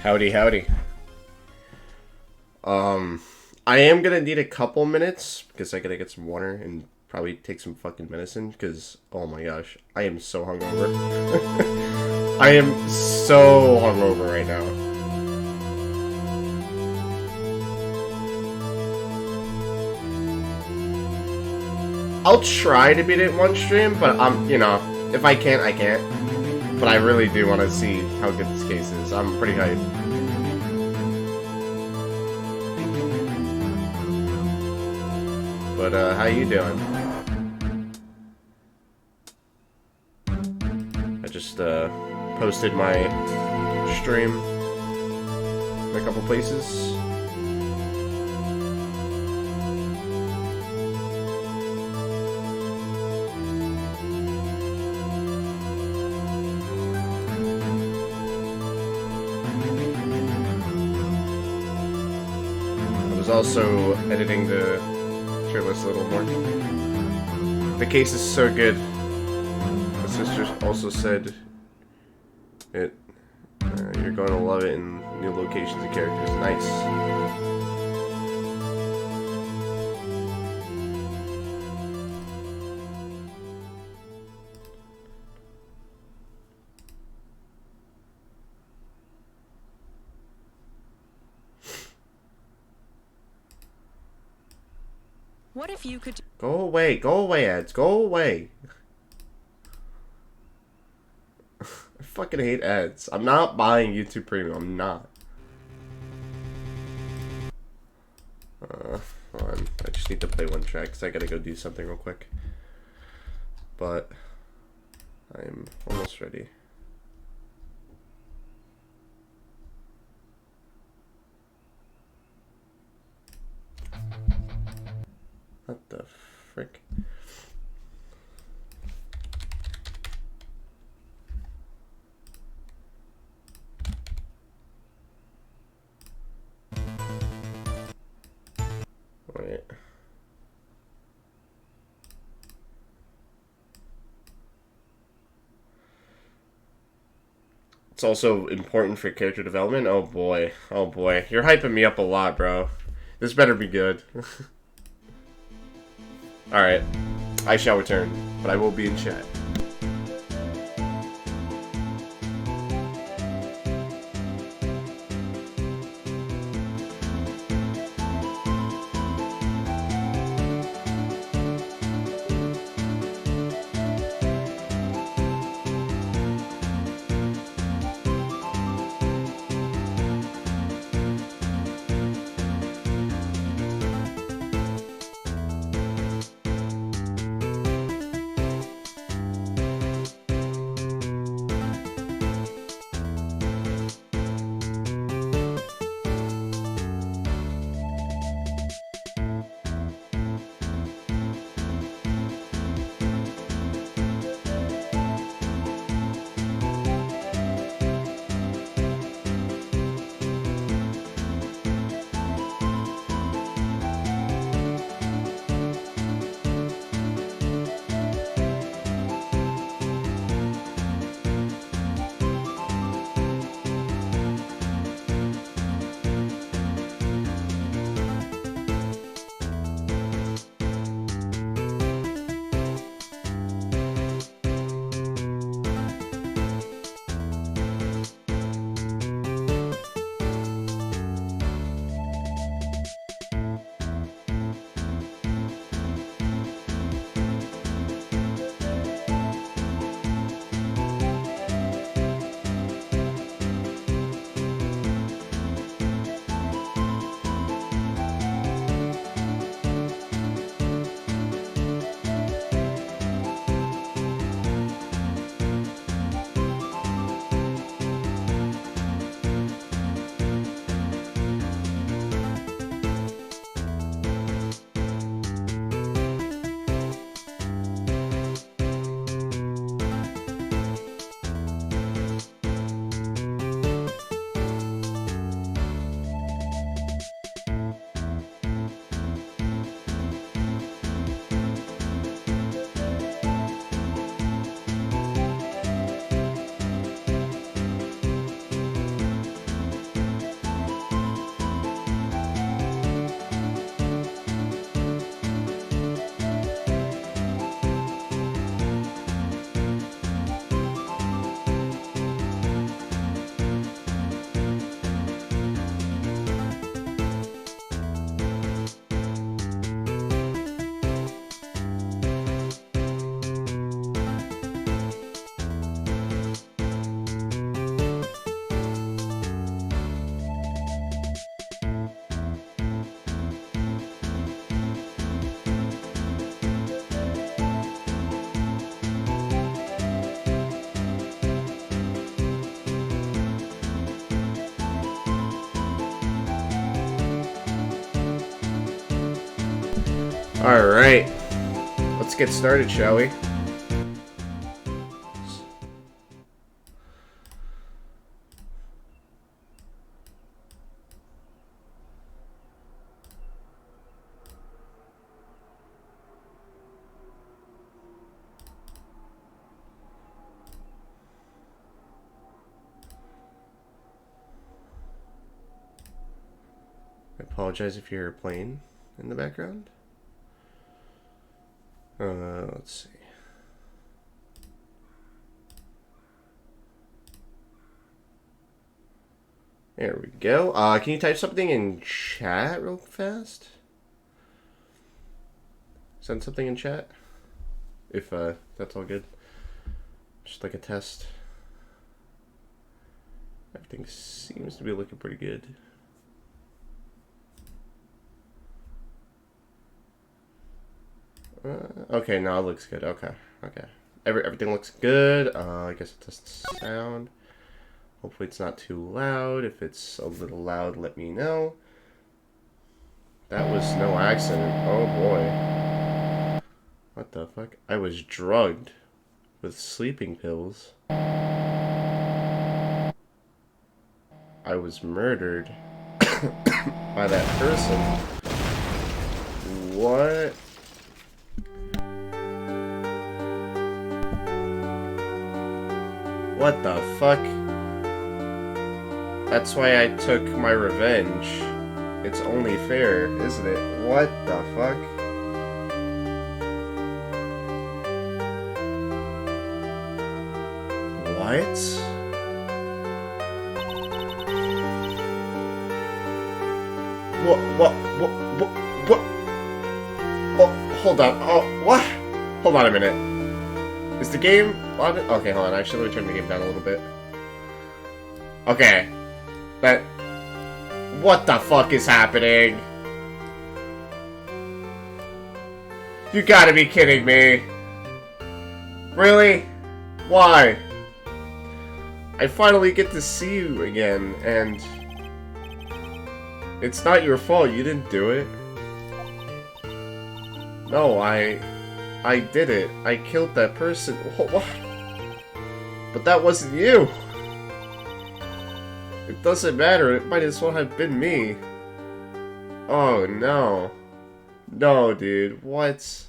Howdy, howdy. I am gonna need a couple minutes because I gotta get some water and probably take some fucking medicine because, oh my gosh, I am so hungover. I am so hungover right now. I'll try to beat it in one stream, but if I can't, I can't. But I really do want to see how good this case is. I'm pretty hyped. But, how you doing? I just, posted my stream in a couple places. I was also editing the tier list a little more. The case is so good. My sister also said it. You're going to love it in new locations and characters. Nice. What if you could Go away, ads, go away. I fucking hate ads. I'm not buying YouTube Premium, I'm not. Hold on. I just need to play one track because I gotta go do something real quick. But I'm almost ready. What the frick? Wait. It's also important for character development. Oh boy. Oh boy. You're hyping me up a lot, bro. This better be good. Alright. I shall return, but I will be in chat. Alright. Let's get started, shall we? I apologize if you hear a plane in the background. Let's see. There we go. Can you type something in chat real fast? Send something in chat. If that's all good. Just like a test. Everything seems to be looking pretty good. Okay, no, it looks good. Okay. Everything looks good. I guess it doesn't sound. Hopefully it's not too loud. If it's a little loud, let me know. That was no accident. Oh boy. What the fuck? I was drugged with sleeping pills. I was murdered by that person. What? What the fuck? That's why I took my revenge. It's only fair, isn't it? What the fuck? What? What? Oh, hold on. Oh, what? Hold on a minute. Is the game on it? Okay, hold on. Actually, let me turn the game down a little bit. Okay. But what the fuck is happening? You gotta be kidding me. Really? Why? I finally get to see you again, and it's not your fault. You didn't do it. No, I did it. I killed that person. What? But that wasn't you. It doesn't matter. It might as well have been me. Oh, no. No, dude. What?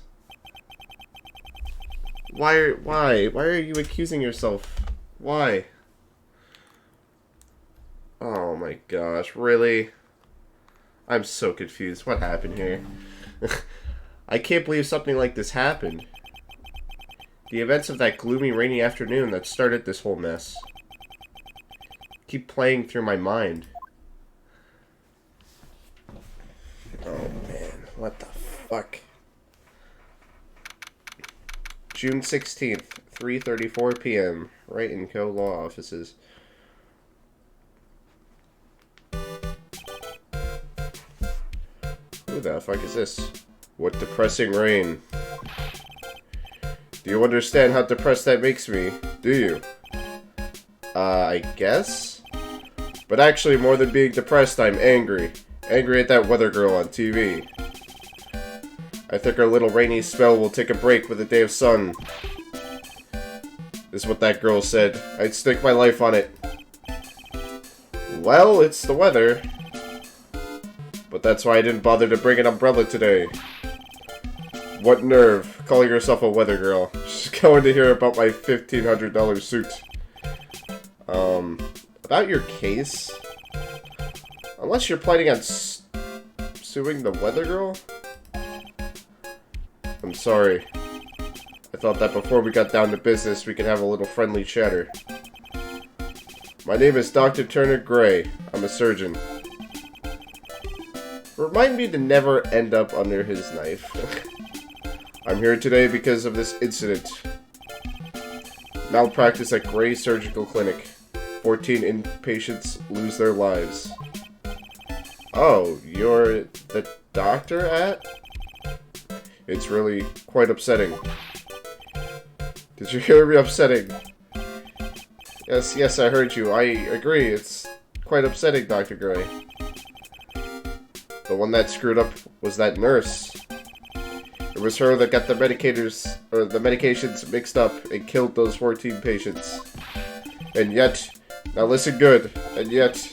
Why are you accusing yourself? Why? Oh my gosh, really? I'm so confused. What happened here? I can't believe something like this happened. The events of that gloomy, rainy afternoon that started this whole mess keep playing through my mind. Oh man, what the fuck? June 16th, 3:34 p.m. Wright & Co. Law Offices. Who the fuck is this? What depressing rain. Do you understand how depressed that makes me? Do you? I guess? But actually, more than being depressed, I'm angry. Angry at that weather girl on TV. I think our little rainy spell will take a break with a day of sun. Is what that girl said. I'd stake my life on it. Well, it's the weather. But that's why I didn't bother to bring an umbrella today. What nerve, calling yourself a weather girl. Just going to hear about my $1,500 suit. About your case? Unless you're planning on suing the weather girl? I'm sorry. I thought that before we got down to business, we could have a little friendly chatter. My name is Dr. Turner Gray. I'm a surgeon. Remind me to never end up under his knife. I'm here today because of this incident. Malpractice at Gray Surgical Clinic. 14 inpatients lose their lives. Oh, you're the doctor at? It's really quite upsetting. Did you hear me? Upsetting? Yes, I heard you. I agree. It's quite upsetting, Dr. Gray. The one that screwed up was that nurse. It was her that got the medications mixed up and killed those 14 patients. And yet, now listen good, and yet,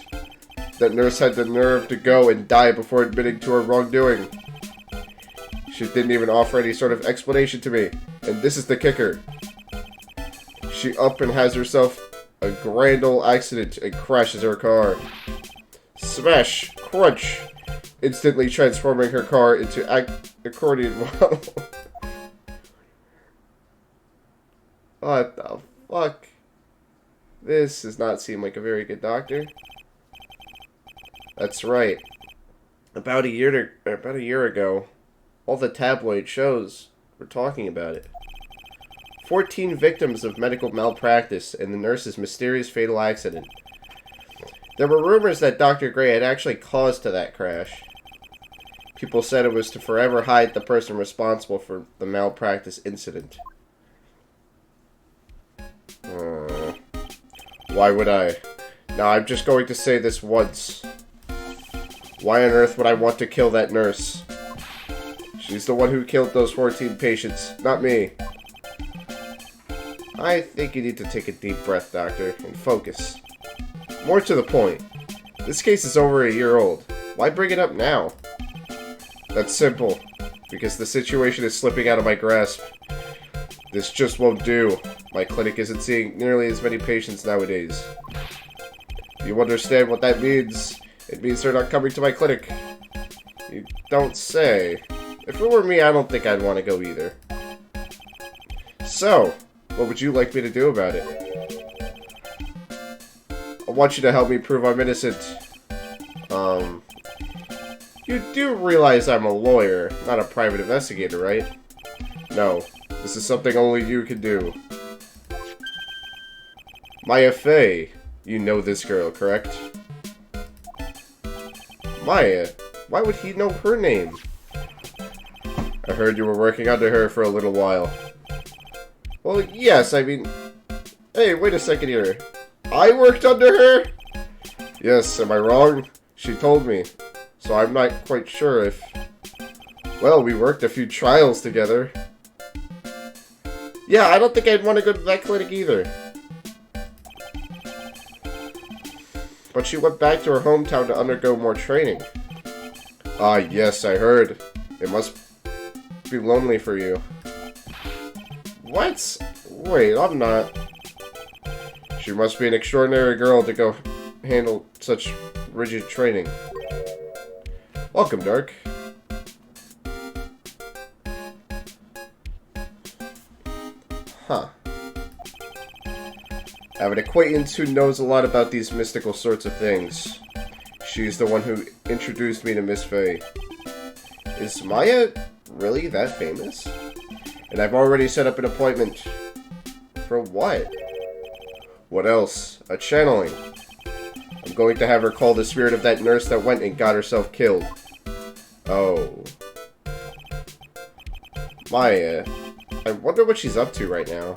that nurse had the nerve to go and die before admitting to her wrongdoing. She didn't even offer any sort of explanation to me. And this is the kicker. She up and has herself a grand old accident and crashes her car. Smash! Crunch! Instantly transforming her car into accordion model. What the fuck? This does not seem like a very good doctor. That's right. About a year ago, all the tabloid shows were talking about it. 14 victims of medical malpractice and the nurse's mysterious fatal accident. There were rumors that Dr. Gray had actually caused to that crash. People said it was to forever hide the person responsible for the malpractice incident. Why would I? Now, I'm just going to say this once. Why on earth would I want to kill that nurse? She's the one who killed those 14 patients, not me. I think you need to take a deep breath, Doctor, and focus. More to the point, this case is over a year old. Why bring it up now? That's simple, because the situation is slipping out of my grasp. This just won't do. My clinic isn't seeing nearly as many patients nowadays. You understand what that means? It means they're not coming to my clinic. You don't say. If it were me, I don't think I'd want to go either. So, what would you like me to do about it? I want you to help me prove I'm innocent. You do realize I'm a lawyer, not a private investigator, right? No, this is something only you can do. Maya Fey, you know this girl, correct? Maya? Why would he know her name? I heard you were working under her for a little while. Well, yes, I mean... Hey, wait a second here. I worked under her? Yes, am I wrong? She told me. So I'm not quite sure if... Well, we worked a few trials together. Yeah, I don't think I'd want to go to that clinic either. But she went back to her hometown to undergo more training. Ah, yes, I heard. It must be lonely for you. What? Wait, I'm not. She must be an extraordinary girl to go handle such rigid training. Welcome, Dirk. Huh. I have an acquaintance who knows a lot about these mystical sorts of things. She's the one who introduced me to Miss Fey. Is Maya really that famous? And I've already set up an appointment. For what? What else? A channeling. I'm going to have her call the spirit of that nurse that went and got herself killed. Oh. Maya. I wonder what she's up to right now.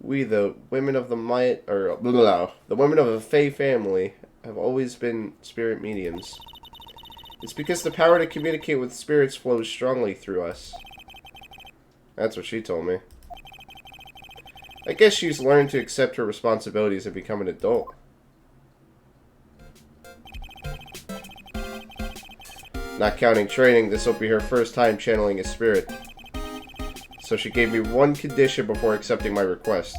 We, the women of the the women of the Fey family, have always been spirit mediums. It's because the power to communicate with spirits flows strongly through us. That's what she told me. I guess she's learned to accept her responsibilities and become an adult. Not counting training, this will be her first time channeling a spirit. So she gave me one condition before accepting my request.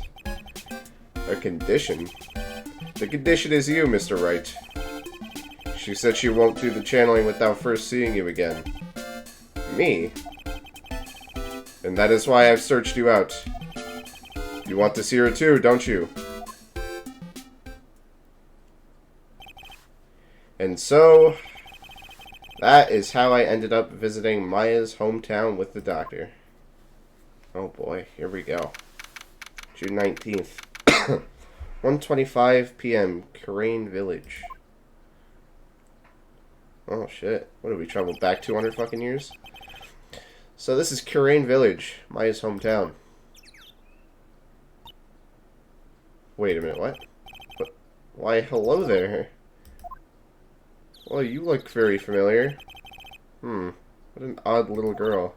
A condition? The condition is you, Mr. Wright. She said she won't do the channeling without first seeing you again. Me? And that is why I've searched you out. You want to see her too, don't you? And so, that is how I ended up visiting Maya's hometown with the doctor. Oh boy, here we go. June 19th. 1:25 p.m. Crane Village. Oh shit. What did we travel back 200 fucking years? So this is Crane Village, Maya's hometown. Wait a minute, what? Why, hello there. Well, you look very familiar. What an odd little girl.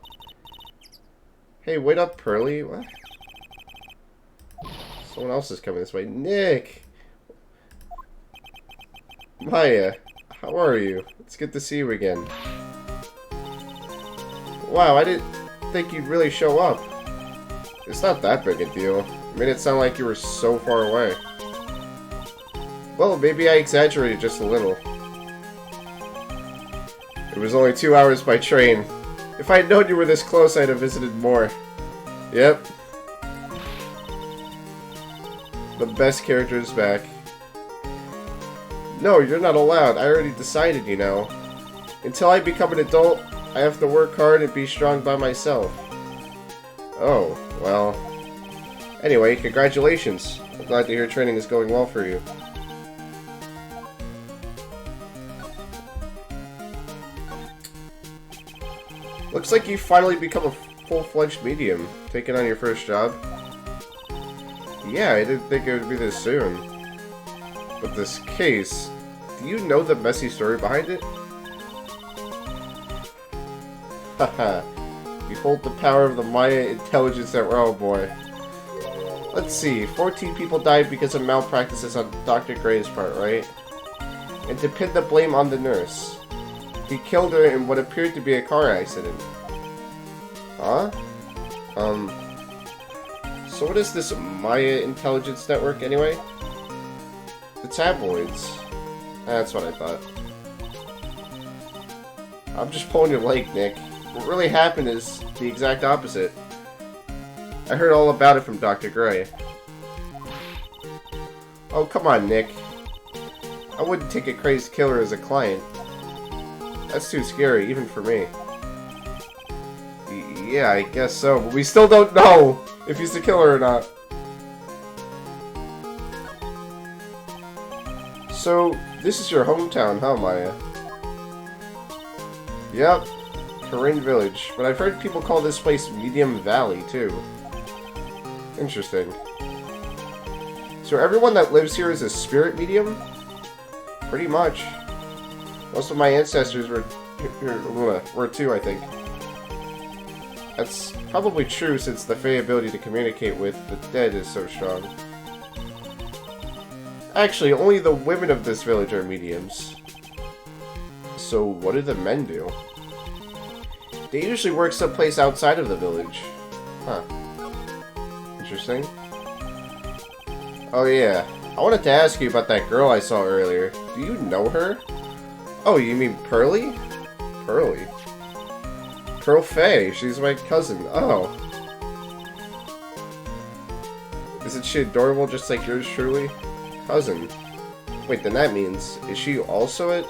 Hey, wait up, Pearly. What? Someone else is coming this way. Nick! Maya, how are you? It's good to see you again. Wow, I didn't think you'd really show up. It's not that big a deal. It made it sound like you were so far away. Well, maybe I exaggerated just a little. It was only 2 hours by train. If I'd known you were this close, I'd have visited more. Yep. The best character is back. No, you're not allowed. I already decided, you know. Until I become an adult, I have to work hard and be strong by myself. Oh, well. Anyway, congratulations. I'm glad to hear training is going well for you. Looks like you've finally become a full-fledged medium, taking on your first job. Yeah, I didn't think it would be this soon. But this case, do you know the messy story behind it? Haha, behold the power of the Maya intelligence that oh boy. Let's see, 14 people died because of malpractices on Dr. Gray's part, right? And to pin the blame on the nurse. He killed her in what appeared to be a car accident. Huh? So what is this Maya intelligence network anyway? The tabloids. That's what I thought. I'm just pulling your leg, Nick. What really happened is the exact opposite. I heard all about it from Dr. Gray. Oh, come on, Nick. I wouldn't take a crazed killer as a client. That's too scary, even for me. Yeah, I guess so, but we still don't know if he's the killer or not. So, this is your hometown, huh, Maya? Yep, Corinne Village. But I've heard people call this place Medium Valley, too. Interesting. So everyone that lives here is a spirit medium? Pretty much. Most of my ancestors were too, I think. That's probably true since the Fae ability to communicate with the dead is so strong. Actually, only the women of this village are mediums. So what do the men do? They usually work someplace outside of the village. Huh. Interesting. Oh yeah, I wanted to ask you about that girl I saw earlier. Do you know her? Oh, you mean Pearly? Pearly? Pearl Faye, she's my cousin. Oh. Isn't she adorable just like yours truly? Cousin. Wait, then that means, is she also it?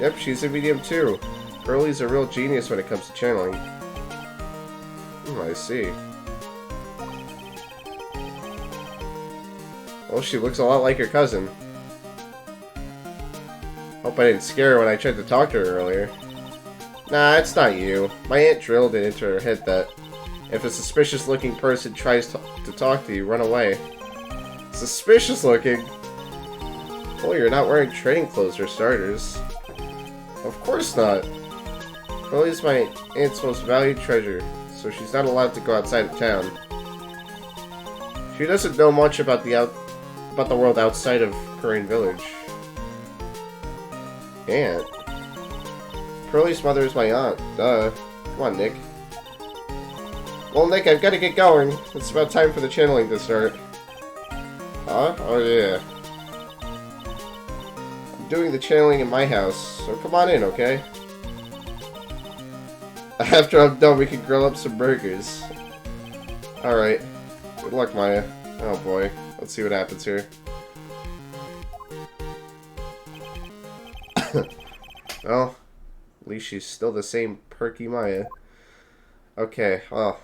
Yep, she's a medium too. Pearly's a real genius when it comes to channeling. I see. Well, she looks a lot like her cousin. Hope I didn't scare her when I tried to talk to her earlier. Nah, it's not you. My aunt drilled it into her head that if a suspicious-looking person tries to talk to you, run away. Suspicious-looking? Well, you're not wearing training clothes for starters. Of course not. Pearly's my aunt's most valued treasure, so she's not allowed to go outside of town. She doesn't know much about the world outside of Corinne Village. Aunt? Pearly's mother is my aunt. Duh. Come on, Nick. Well, Nick, I've got to get going. It's about time for the channeling to start. Huh? Oh, yeah. I'm doing the channeling in my house, so come on in, okay? After I'm done, we can grill up some burgers. Alright. Good luck, Maya. Oh, boy. Let's see what happens here. Well, at least she's still the same perky Maya. Okay, well.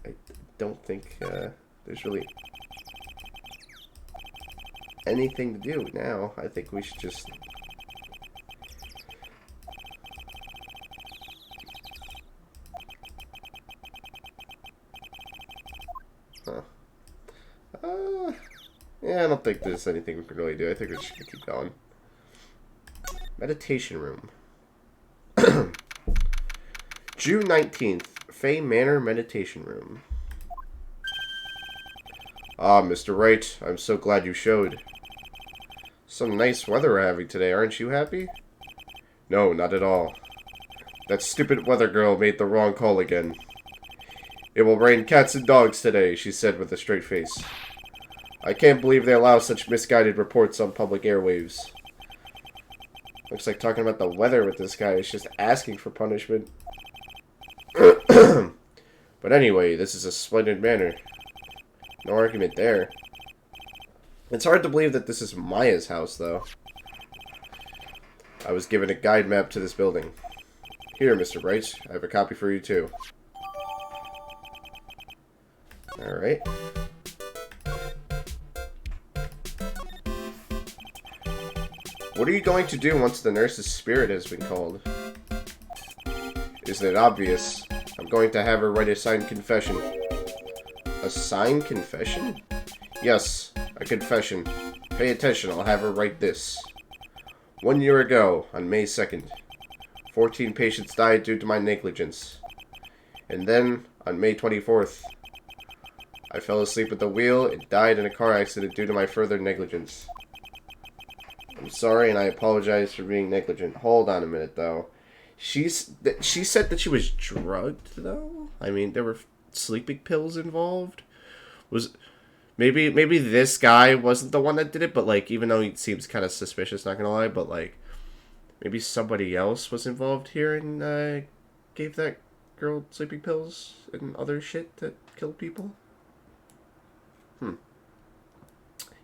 I don't think there's really anything to do now. I think we should just... Huh. Yeah, I don't think there's anything we can really do. I think we should keep going. Meditation room. June 19th, Fay Manor Meditation Room. Ah, Mr. Wright, I'm so glad you showed. Some nice weather we're having today, aren't you happy? No, not at all. That stupid weather girl made the wrong call again. It will rain cats and dogs today, she said with a straight face. I can't believe they allow such misguided reports on public airwaves. Looks like talking about the weather with this guy is just asking for punishment. But anyway, this is a splendid manor. No argument there. It's hard to believe that this is Maya's house, though. I was given a guide map to this building. Here, Mr. Wright, I have a copy for you, too. Alright. What are you going to do once the nurse's spirit has been called? Isn't it obvious? I'm going to have her write a signed confession. A signed confession? Yes, a confession. Pay attention, I'll have her write this. 1 year ago, on May 2nd, 14 patients died due to my negligence. And then, on May 24th, I fell asleep at the wheel and died in a car accident due to my further negligence. I'm sorry and I apologize for being negligent. Hold on a minute, though. She said that she was drugged, though? I mean, there were sleeping pills involved? Maybe this guy wasn't the one that did it, but, like, even though he seems kind of suspicious, not gonna lie, but, like, maybe somebody else was involved here and, gave that girl sleeping pills and other shit that killed people?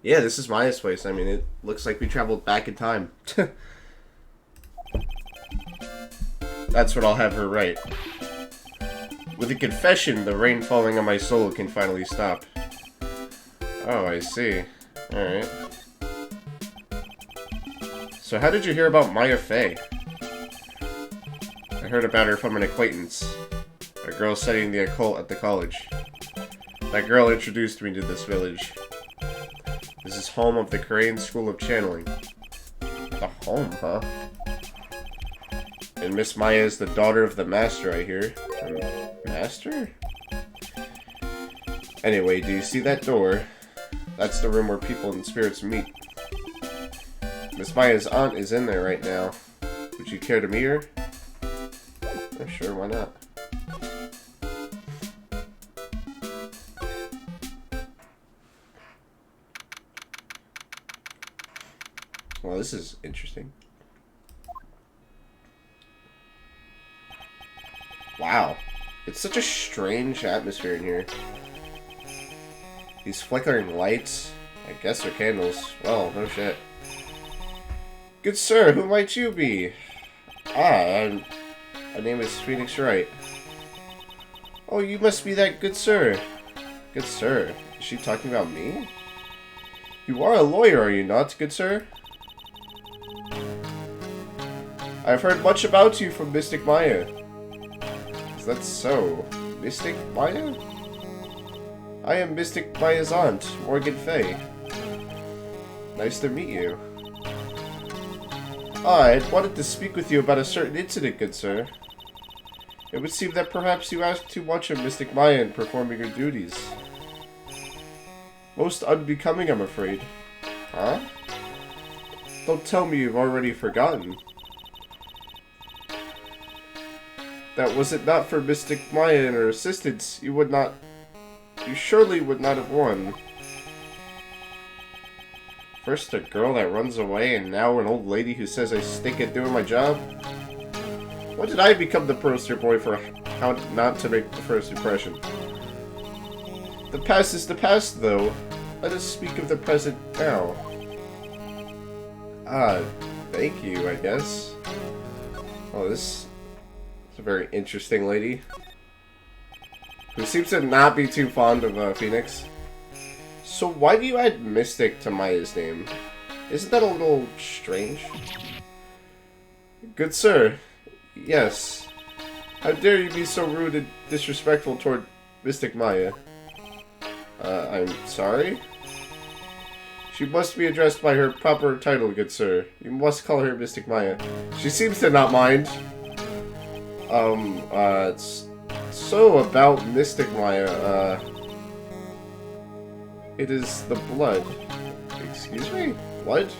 Yeah, this is Maya's place. I mean, it looks like we traveled back in time. That's what I'll have her write. With a confession, the rain falling on my soul can finally stop. Oh, I see. Alright. So how did you hear about Maya Fey? I heard about her from an acquaintance. A girl studying the occult at the college. That girl introduced me to this village. This is home of the Korean School of Channeling. The home, huh? And Miss Maya is the daughter of the master, I hear. Master? Anyway, do you see that door? That's the room where people and spirits meet. Miss Maya's aunt is in there right now. Would you care to meet her? Oh, sure, why not? Well, this is interesting. Wow. It's such a strange atmosphere in here. These flickering lights, I guess they're candles. Well, no shit. Good sir, who might you be? My name is Phoenix Wright. Oh, you must be that good sir. Good sir? Is she talking about me? You are a lawyer, are you not, good sir? I've heard much about you from Mystic Maya. Is that so? Mystic Maya? I am Mystic Maya's aunt, Morgan Fay. Nice to meet you. I wanted to speak with you about a certain incident, good sir. It would seem that perhaps you asked too much of Mystic Maya in performing her duties. Most unbecoming, I'm afraid. Huh? Don't tell me you've already forgotten. That was it not for Mystic Maya and her assistants, you surely would not have won. First a girl that runs away, and now an old lady who says I stink at doing my job? When did I become the poster boy for how not to make the first impression? The past is the past, though. Let us speak of the present now. Thank you, I guess. Oh, this is a very interesting lady. Who seems to not be too fond of Phoenix. So why do you add Mystic to Maya's name? Isn't that a little strange? Good sir. Yes. How dare you be so rude and disrespectful toward Mystic Maya? I'm sorry? She must be addressed by her proper title, good sir. You must call her Mystic Maya. She seems to not mind. So about Mystic Maya, it is the blood. Excuse me? Blood?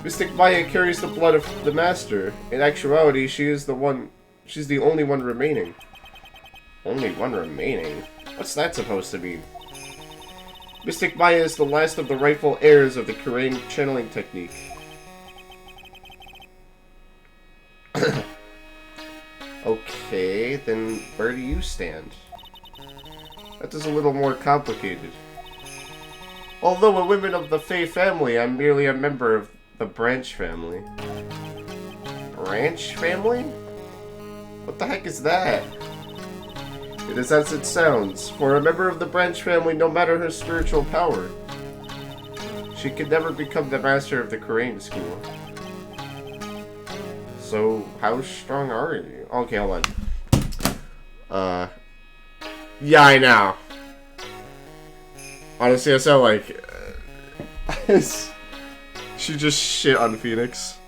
Mystic Maya carries the blood of the Master. In actuality, she's the only one remaining. Only one remaining? What's that supposed to mean? Mystic Maya is the last of the rightful heirs of the Kurain channeling technique. Okay, then where do you stand? That is a little more complicated. Although a woman of the Fey family, I'm merely a member of the Branch family. Branch family? What the heck is that? It is as it sounds. For a member of the Branch family, no matter her spiritual power, she can never become the master of the Kurain school. So, how strong are you? Okay, hold on. Yeah, I know. Honestly, I sound like... she just shit on Phoenix.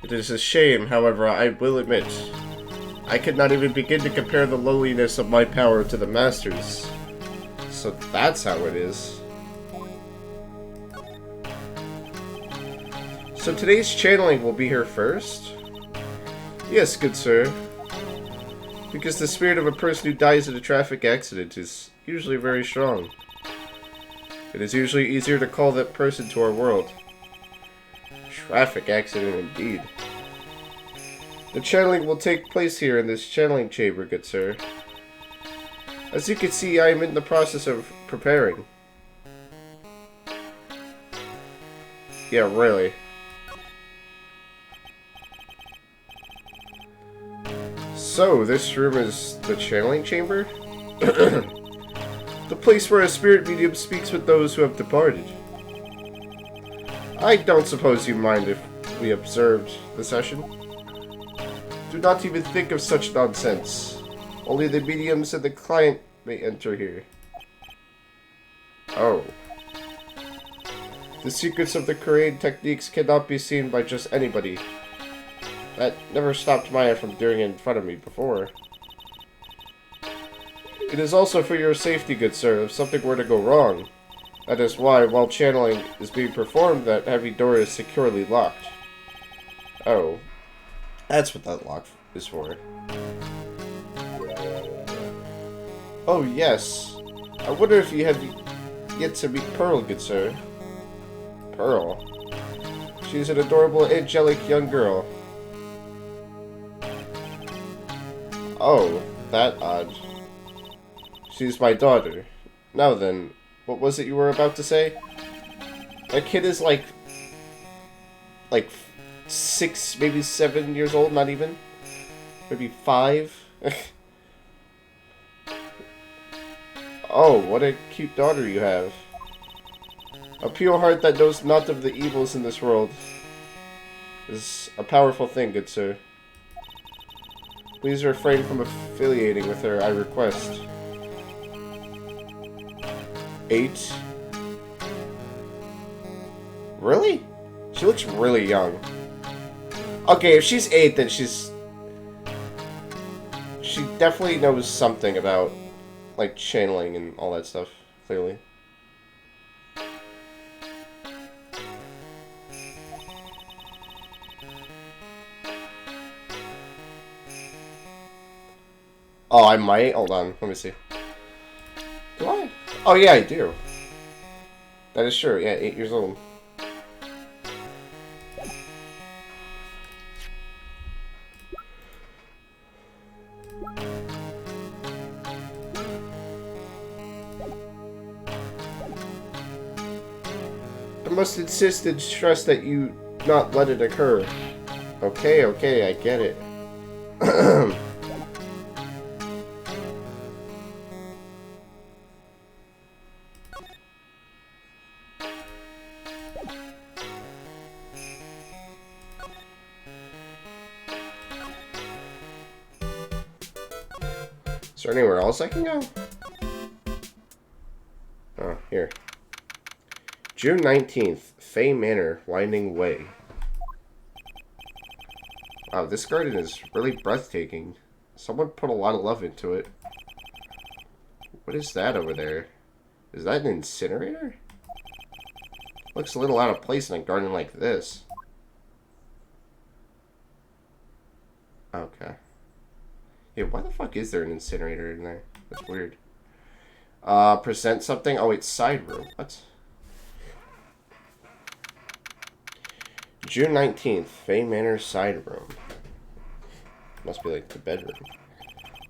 It is a shame, however, I will admit. I could not even begin to compare the lowliness of my power to the Master's. So that's how it is. So today's channeling will be here first? Yes, good sir. Because the spirit of a person who dies in a traffic accident is usually very strong. It is usually easier to call that person to our world. Traffic accident indeed. The channeling will take place here in this channeling chamber, good sir. As you can see, I am in the process of preparing. Yeah, really. So, this room is the channeling chamber? The place where a spirit medium speaks with those who have departed. I don't suppose you mind if we observed the session? Do not even think of such nonsense. Only the mediums and the client may enter here. Oh. The secrets of the Kurain techniques cannot be seen by just anybody. That never stopped Maya from doing it in front of me before. It is also for your safety, good sir, if something were to go wrong. That is why, while channeling is being performed, that heavy door is securely locked. Oh. That's what that lock is for. Oh, yes. I wonder if you had yet to meet Pearl, good sir. Pearl? She's an adorable, angelic young girl. Oh, that odd. She's my daughter. Now then, what was it you were about to say? That kid is like 6, maybe 7 years old, not even. Maybe 5. Oh, what a cute daughter you have. A pure heart that knows not of the evils in this world is a powerful thing, good sir. Please refrain from affiliating with her, I request. 8? Really? She looks really young. Okay, if she's 8, then she definitely knows something about, like, channeling and all that stuff, clearly. Oh, I might? Hold on, let me see. Do I? Oh, yeah, I do. That is true, yeah, 8 years old. I must insist and stress that you not let it occur. Okay, okay, I get it. Is there anywhere else I can go? Oh, here. June 19th, Fay Manor, Winding Way. Wow, this garden is really breathtaking. Someone put a lot of love into it. What is that over there? Is that an incinerator? Looks a little out of place in a garden like this. Okay. Yeah, why the fuck is there an incinerator in there? That's weird. Present something? Oh, it's side room. What? June 19th, Fay Manor side room. Must be like the bedroom.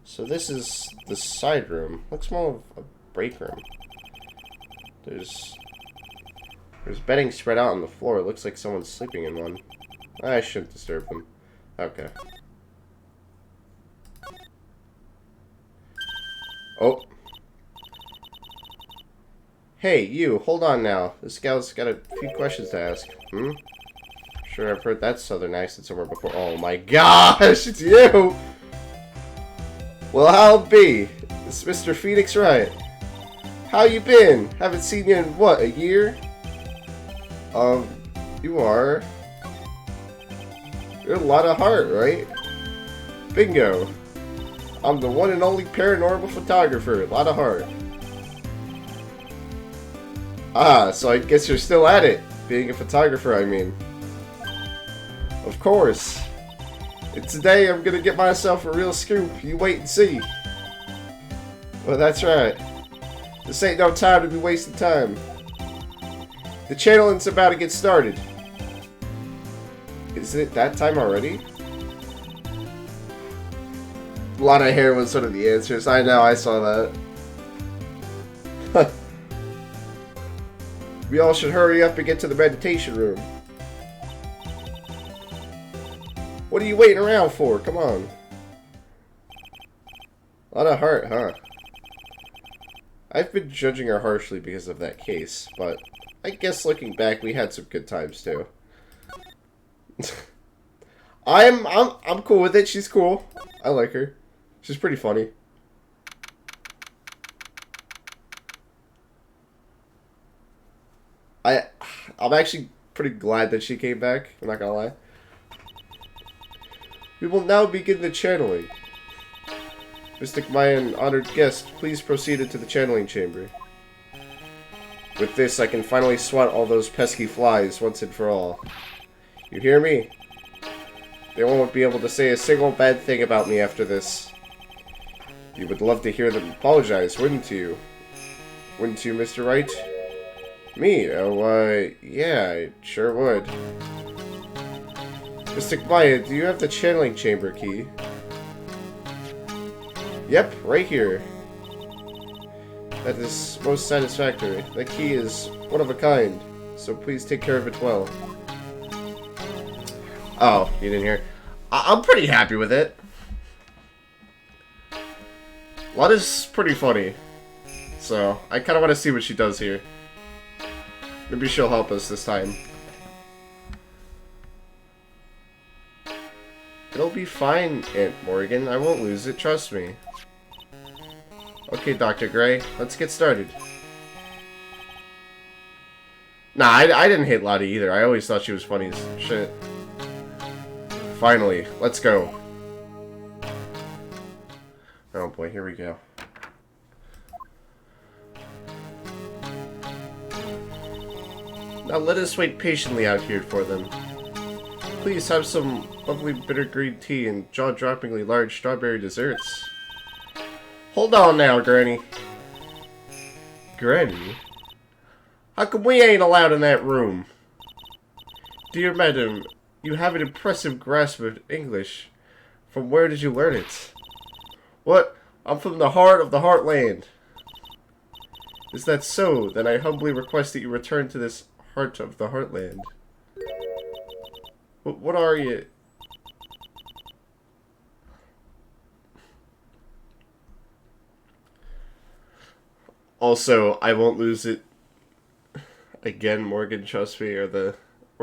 So this is the side room. Looks more of a break room. There's bedding spread out on the floor. It looks like someone's sleeping in one. I shouldn't disturb them. Okay. Oh. Hey, you, hold on now. This gal's got a few questions to ask. Hmm? Sure, I've heard that southern accent somewhere before. Oh my gosh, it's you! Well, I'll be. It's Mr. Phoenix Wright. How you been? Haven't seen you in, what, a year? You are... You're a lot of heart, right? Bingo. I'm the one and only paranormal photographer. A lot of heart. Ah, so I guess you're still at it. Being a photographer, I mean. Of course. And today I'm gonna get myself a real scoop. You wait and see. Well, that's right. This ain't no time to be wasting time. The channeling's about to get started. Is it that time already? A lot of hair was one of the answers. I know, I saw that. We all should hurry up and get to the meditation room. What are you waiting around for? Come on. A lot of heart, huh? I've been judging her harshly because of that case, but I guess looking back, we had some good times too. I'm cool with it. She's cool. I like her. She's pretty funny. I'm actually pretty glad that she came back. I'm not gonna lie. We will now begin the channeling. Mystic Mayan, honored guest, please proceed into the channeling chamber. With this, I can finally swat all those pesky flies once and for all. You hear me? They won't be able to say a single bad thing about me after this. You would love to hear them apologize, wouldn't you? Wouldn't you, Mr. Wright? Me? Oh, yeah, I sure would. Mystic Maya, do you have the channeling chamber key? Yep, right here. That is most satisfactory. That key is one of a kind, so please take care of it well. Oh, you didn't hear? I'm pretty happy with it. Lotta's pretty funny, so I kind of want to see what she does here. Maybe she'll help us this time. It'll be fine, Aunt Morgan. I won't lose it, trust me. Okay, Dr. Gray, let's get started. Nah, I didn't hate Lotta either. I always thought she was funny as shit. Finally, let's go. Oh boy, here we go. Now let us wait patiently out here for them. Please have some lovely bitter green tea and jaw-droppingly large strawberry desserts. Hold on now, Granny. Granny? How come we ain't allowed in that room? Dear madam, you have an impressive grasp of English. From where did you learn it? What? I'm from the heart of the Heartland. Is that so? Then I humbly request that you return to this heart of the Heartland. What are you? Also, I won't lose it again, Morgan, trust me, or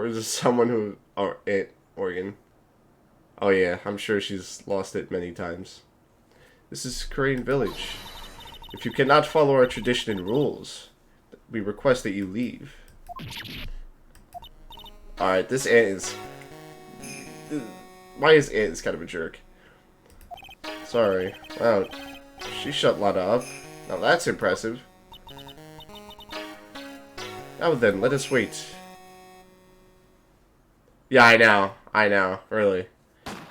is it someone who, or Aunt Morgan? Oh yeah, I'm sure she's lost it many times. This is Korean village. If you cannot follow our tradition and rules, we request that you leave. Alright, this aunt is... Maya's aunt is kind of a jerk. Sorry. Wow, she shut Lana up. Now that's impressive. Now then, let us wait. Yeah, I know, really.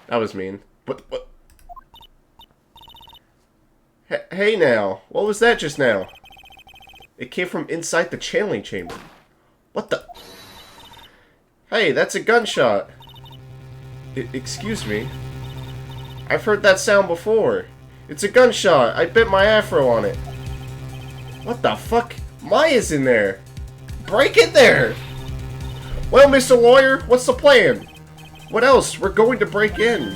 That was mean. What? Hey now, what was that just now? It came from inside the channeling chamber. What the? Hey, that's a gunshot. Excuse me? I've heard that sound before. It's a gunshot. I bit my afro on it. What the fuck? Maya's in there. Break in there! Well, Mr. Lawyer, what's the plan? What else? We're going to break in.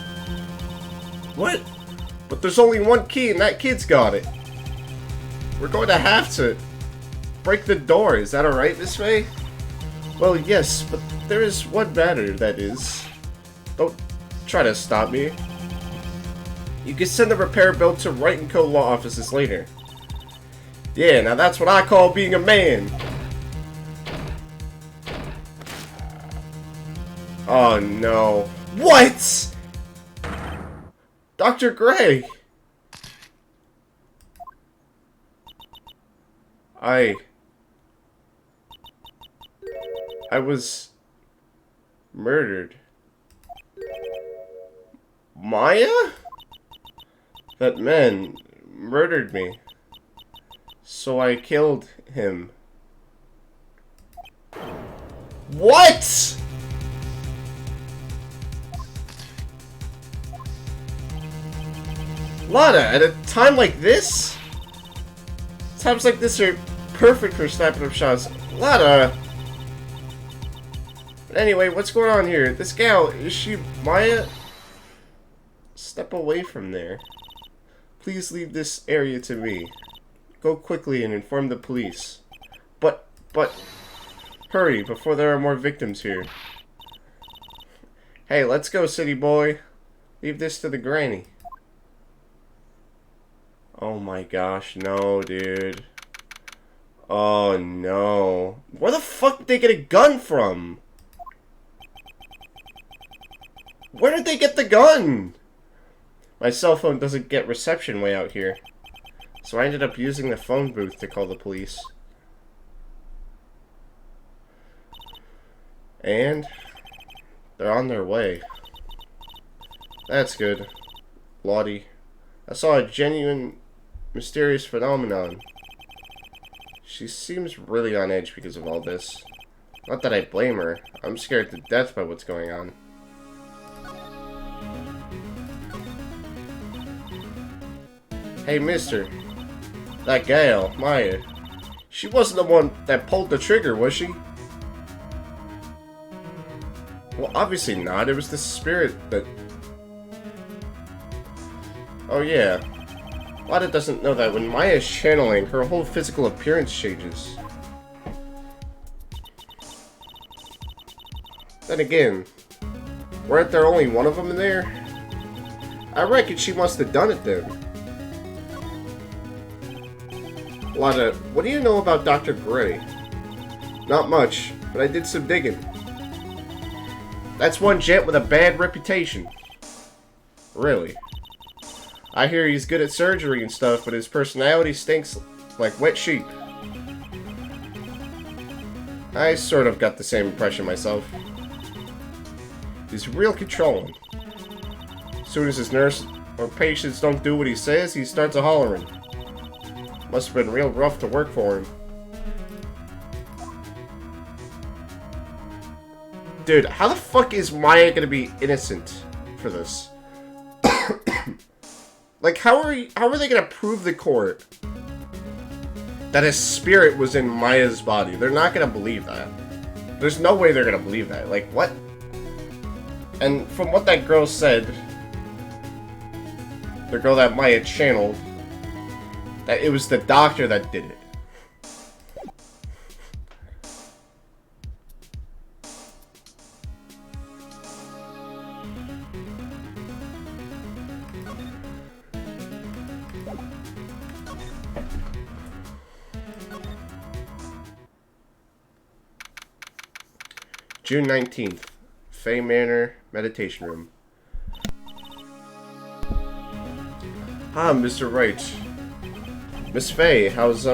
What? But there's only one key and that kid's got it. We're going to have to break the door. Is that alright, Miss May? Well, yes, but there is one matter, that is. Don't try to stop me. You can send the repair bill to Wright & Co. law offices later. Yeah, now that's what I call being a man. Oh no. What? Dr. Gray! I was murdered. Maya? That man murdered me. So I killed him. What? Lana, at a time like this? Times like this are perfect for snapping up shots. Lana! But anyway, what's going on here? This gal, is she Maya? Step away from there. Please leave this area to me. Go quickly and inform the police. But, hurry, before there are more victims here. Hey, let's go, city boy. Leave this to the granny. Oh my gosh, no, dude. Oh no. Where the fuck did they get a gun from? Where did they get the gun? My cell phone doesn't get reception way out here. So I ended up using the phone booth to call the police. And they're on their way. That's good. Lottie. I saw a genuine mysterious phenomenon. She seems really on edge because of all this. Not that I blame her. I'm scared to death by what's going on. Hey, mister. That gal, Maya. She wasn't the one that pulled the trigger, was she? Well, obviously not. It was the spirit that... Oh, yeah. Lada doesn't know that when Maya is channeling, her whole physical appearance changes. Then again, weren't there only one of them in there? I reckon she must have done it then. Lada, what do you know about Dr. Gray? Not much, but I did some digging. That's one gent with a bad reputation. Really? I hear he's good at surgery and stuff, but his personality stinks like wet sheep. I sort of got the same impression myself. He's real controlling. As soon as his nurse or patients don't do what he says, he starts a hollering. Must have been real rough to work for him. Dude, how the fuck is Maya gonna be innocent for this? Like, how are they gonna prove the court that his spirit was in Maya's body? They're not gonna believe that. There's no way they're gonna believe that. Like, what? And from what that girl said, the girl that Maya channeled, that it was the doctor that did it. June 19th, Fay Manor Meditation Room. Ah, Mr. Wright. Miss Fay, how's,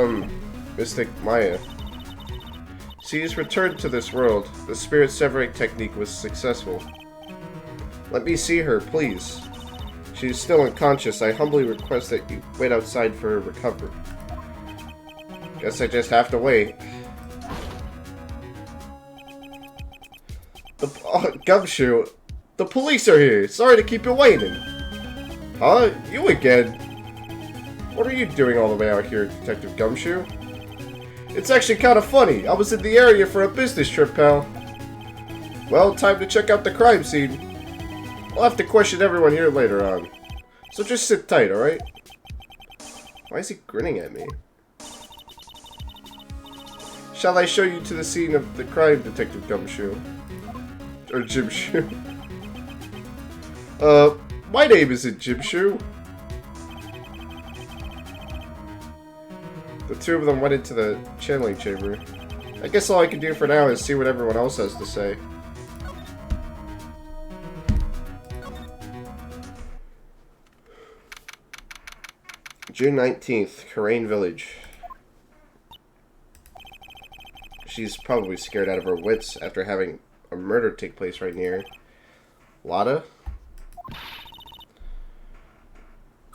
Mystic Maya? She's returned to this world. The spirit severing technique was successful. Let me see her, please. She's still unconscious. I humbly request that you wait outside for her recovery. Guess I just have to wait. Gumshoe, the police are here. Sorry to keep you waiting. Huh? You again? What are you doing all the way out here, Detective Gumshoe? It's actually kind of funny. I was in the area for a business trip, pal. Well, time to check out the crime scene. I'll have to question everyone here later on. So just sit tight, alright? Why is he grinning at me? Shall I show you to the scene of the crime, Detective Gumshoe? Or Jim Shoe? My name isn't Jim Shoe. The two of them went into the channeling chamber. I guess all I can do for now is see what everyone else has to say. June 19th, Karain Village. She's probably scared out of her wits after having a murder take place right near. Lada?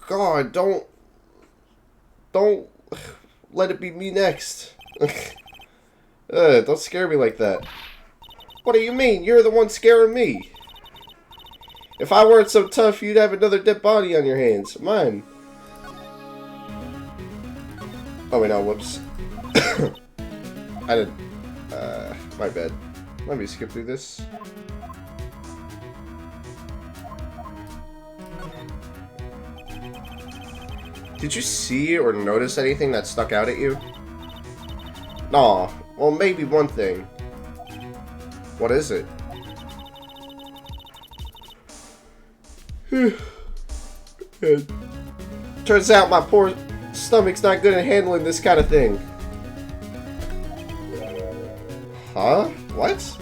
God, don't let it be me next. Don't scare me like that. What do you mean? You're the one scaring me. If I weren't so tough, you'd have another dead body on your hands. Mine. Oh wait, no, whoops. I didn't. My bad. Let me skip through this. Did you see or notice anything that stuck out at you? Nah, well maybe one thing. What is it? Turns out my poor stomach's not good at handling this kind of thing. Huh? What?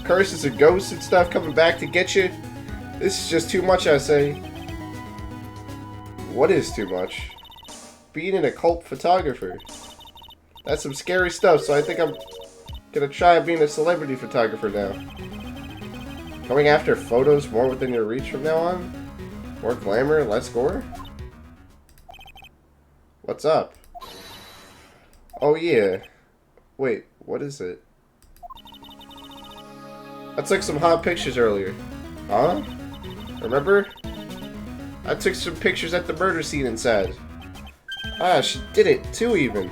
Curses and ghosts and stuff coming back to get you? This is just too much, I say. What is too much? Being an occult photographer. That's some scary stuff, so I think I'm gonna try being a celebrity photographer now. Coming after photos more within your reach from now on? More glamour, less gore? What's up? Oh yeah. Wait, what is it? I took some hot pictures earlier. Huh? Remember? I took some pictures at the murder scene inside. Ah, she did it too, even.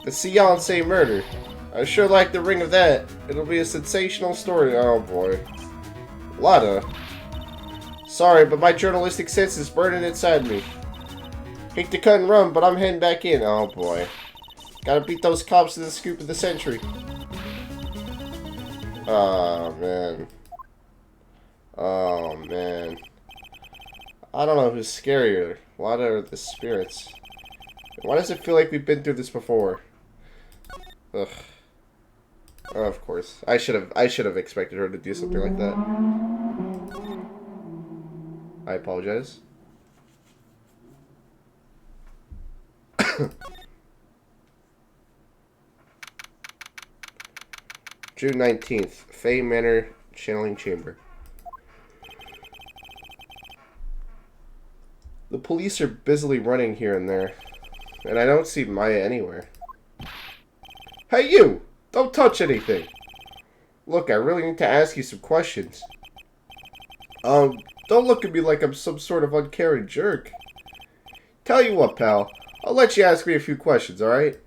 The Seance murder. I sure like the ring of that. It'll be a sensational story. Oh boy. Lada. Sorry, but my journalistic sense is burning inside me. Hate to cut and run, but I'm heading back in. Oh boy. Gotta beat those cops to the scoop of the century. Oh man. Oh man. I don't know who's scarier, Lada or the spirits. Why does it feel like we've been through this before? Ugh. Oh, of course. I should have expected her to do something like that. I apologize. June 19th, Fay Manor Channeling Chamber. The police are busily running here and there, and I don't see Maya anywhere. Hey you! Don't touch anything! Look, I really need to ask you some questions. Don't look at me like I'm some sort of uncaring jerk. Tell you what, pal. I'll let you ask me a few questions, alright?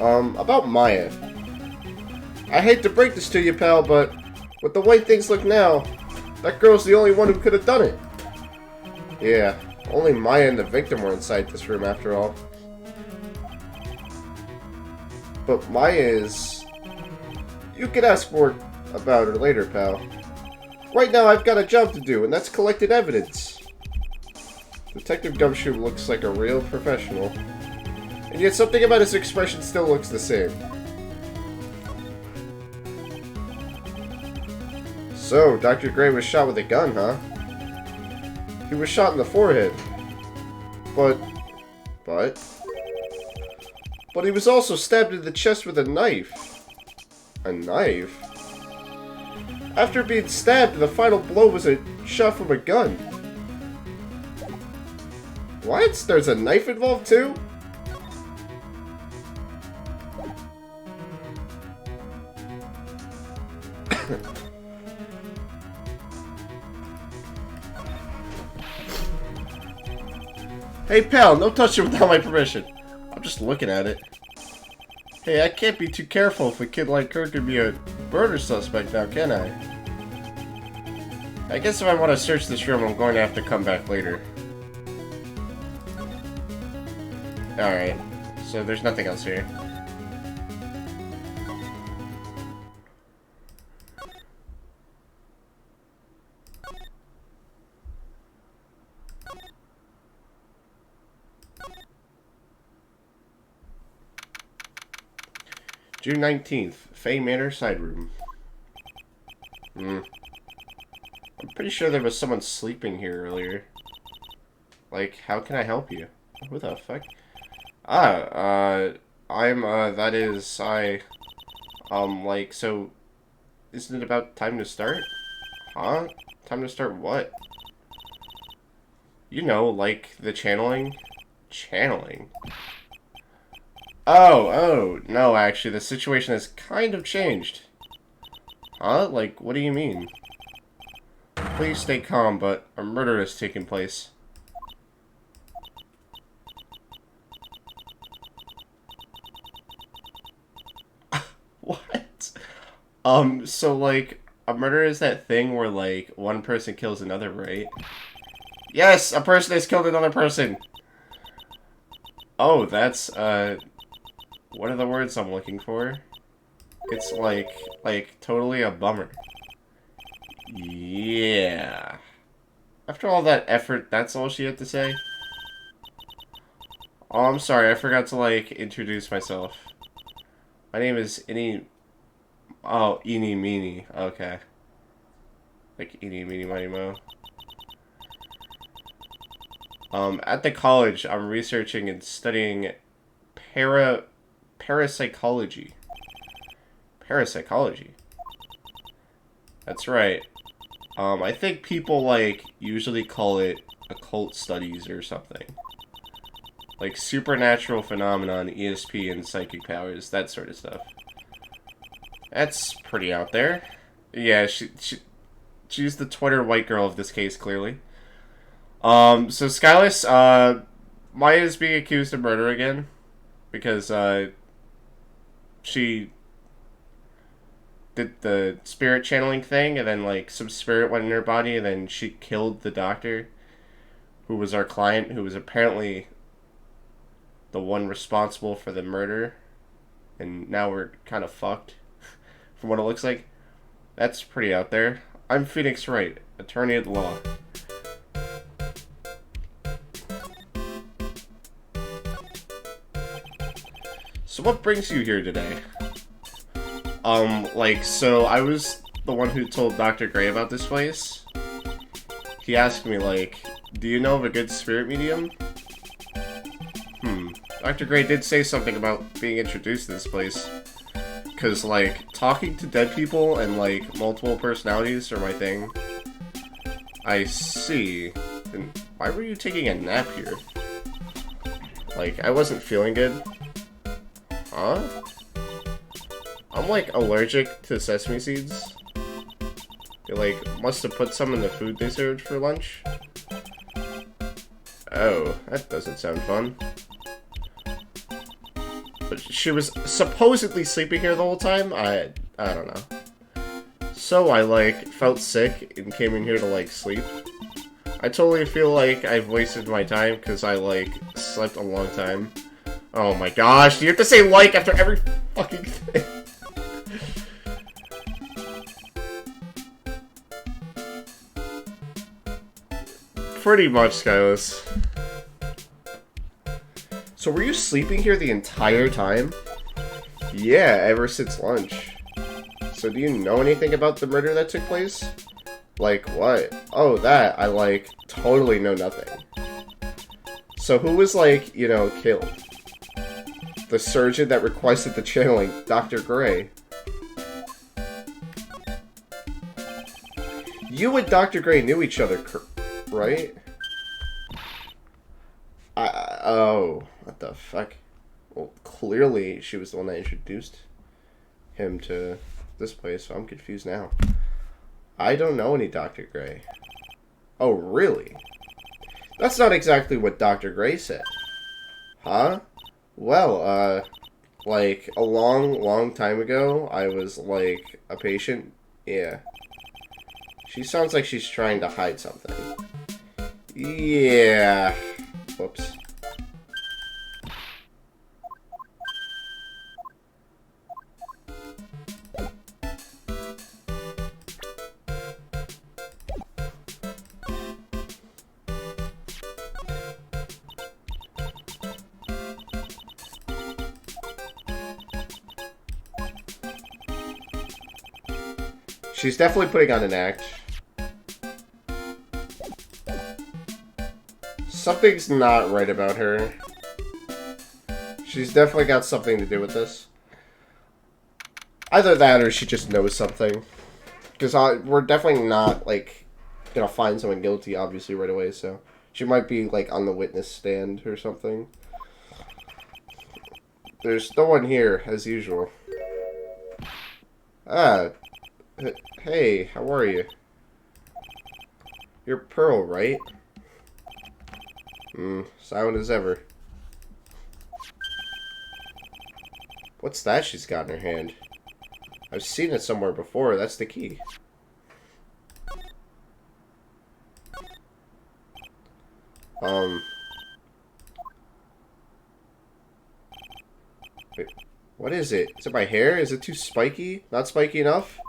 About Maya. I hate to break this to you, pal, but with the way things look now, that girl's the only one who could have done it. Yeah, only Maya and the victim were inside this room after all. But Maya is... You can ask more about her later, pal. Right now I've got a job to do, and that's collecting evidence. Detective Gumshoe looks like a real professional. And yet something about his expression still looks the same. So, Dr. Gray was shot with a gun, huh? He was shot in the forehead. But he was also stabbed in the chest with a knife. A knife? After being stabbed, the final blow was a shot from a gun. What? There's a knife involved too? Hey pal, no touching without my permission. I'm just looking at it. Hey, I can't be too careful if a kid like her could be a murder suspect now, can I? I guess if I want to search this room, I'm going to have to come back later. Alright, so there's nothing else here. June 19th, Fay Manor side room. I'm pretty sure there was someone sleeping here earlier. Like, how can I help you? Who the fuck? Like, so, isn't it about time to start? Huh? Time to start what? You know, like, the channeling? Channeling? Oh, no, actually, the situation has kind of changed. Huh? Like, what do you mean? Please stay calm, but a murder has taken place. What? So, like, a murder is that thing where, like, one person kills another, right? Yes, a person has killed another person! Oh, that's, what are the words I'm looking for? It's, like, totally a bummer. Yeah. After all that effort, that's all she had to say? Oh, I'm sorry, I forgot to, like, introduce myself. My name is Oh, Eeny Meeny. Okay. Like, Eeny Meeny Miny Mo. At the college, I'm researching and studying parapsychology. Parapsychology. That's right. I think people, like, usually call it occult studies or something. Like, supernatural phenomenon, ESP, and psychic powers, that sort of stuff. That's pretty out there. Yeah, she's the Twitter white girl of this case, clearly. So Skyless, Maya is being accused of murder again. Because, she did the spirit channeling thing, and then, like, some spirit went in her body, and then she killed the doctor, who was our client, who was apparently the one responsible for the murder. And now we're kind of fucked, from what it looks like. That's pretty out there. I'm Phoenix Wright, attorney at law. So what brings you here today? So I was the one who told Dr. Gray about this place. He asked me, like, do you know of a good spirit medium? Dr. Gray did say something about being introduced to this place. Because, like, talking to dead people and, like, multiple personalities are my thing. I see. Then why were you taking a nap here? Like, I wasn't feeling good. Huh? I'm, like, allergic to sesame seeds. They, like, must have put some in the food they served for lunch. Oh, that doesn't sound fun. But she was supposedly sleeping here the whole time? I don't know. So I, like, felt sick and came in here to, like, sleep. I totally feel like I've wasted my time because I, like, slept a long time. Oh my gosh, do you have to say like after every fucking thing? Pretty much, Skyless. So So were you sleeping here the entire time? Yeah, ever since lunch. So do you know anything about the murder that took place? Like what? Oh, that. I, like, totally know nothing. So who was, like, you know, killed? The surgeon that requested the channeling, Dr. Gray. You and Dr. Gray knew each other, right? Oh, what the fuck? Well, clearly she was the one that introduced him to this place, so I'm confused now. I don't know any Dr. Gray. Oh, really? That's not exactly what Dr. Gray said. Huh? Well, like, a long time ago, I was, like, a patient. Yeah. She sounds like she's trying to hide something. Yeah. Whoops. She's definitely putting on an act. Something's not right about her. She's definitely got something to do with this. Either that or she just knows something. Because we're definitely not, like, gonna find someone guilty, obviously, right away, so... She might be, like, on the witness stand or something. There's no one here, as usual. Ah. Hey, how are you? You're Pearl, right? Silent as ever. What's that she's got in her hand? I've seen it somewhere before. That's the key. Wait, what is it? Is it my hair? Is it too spiky? Not spiky enough?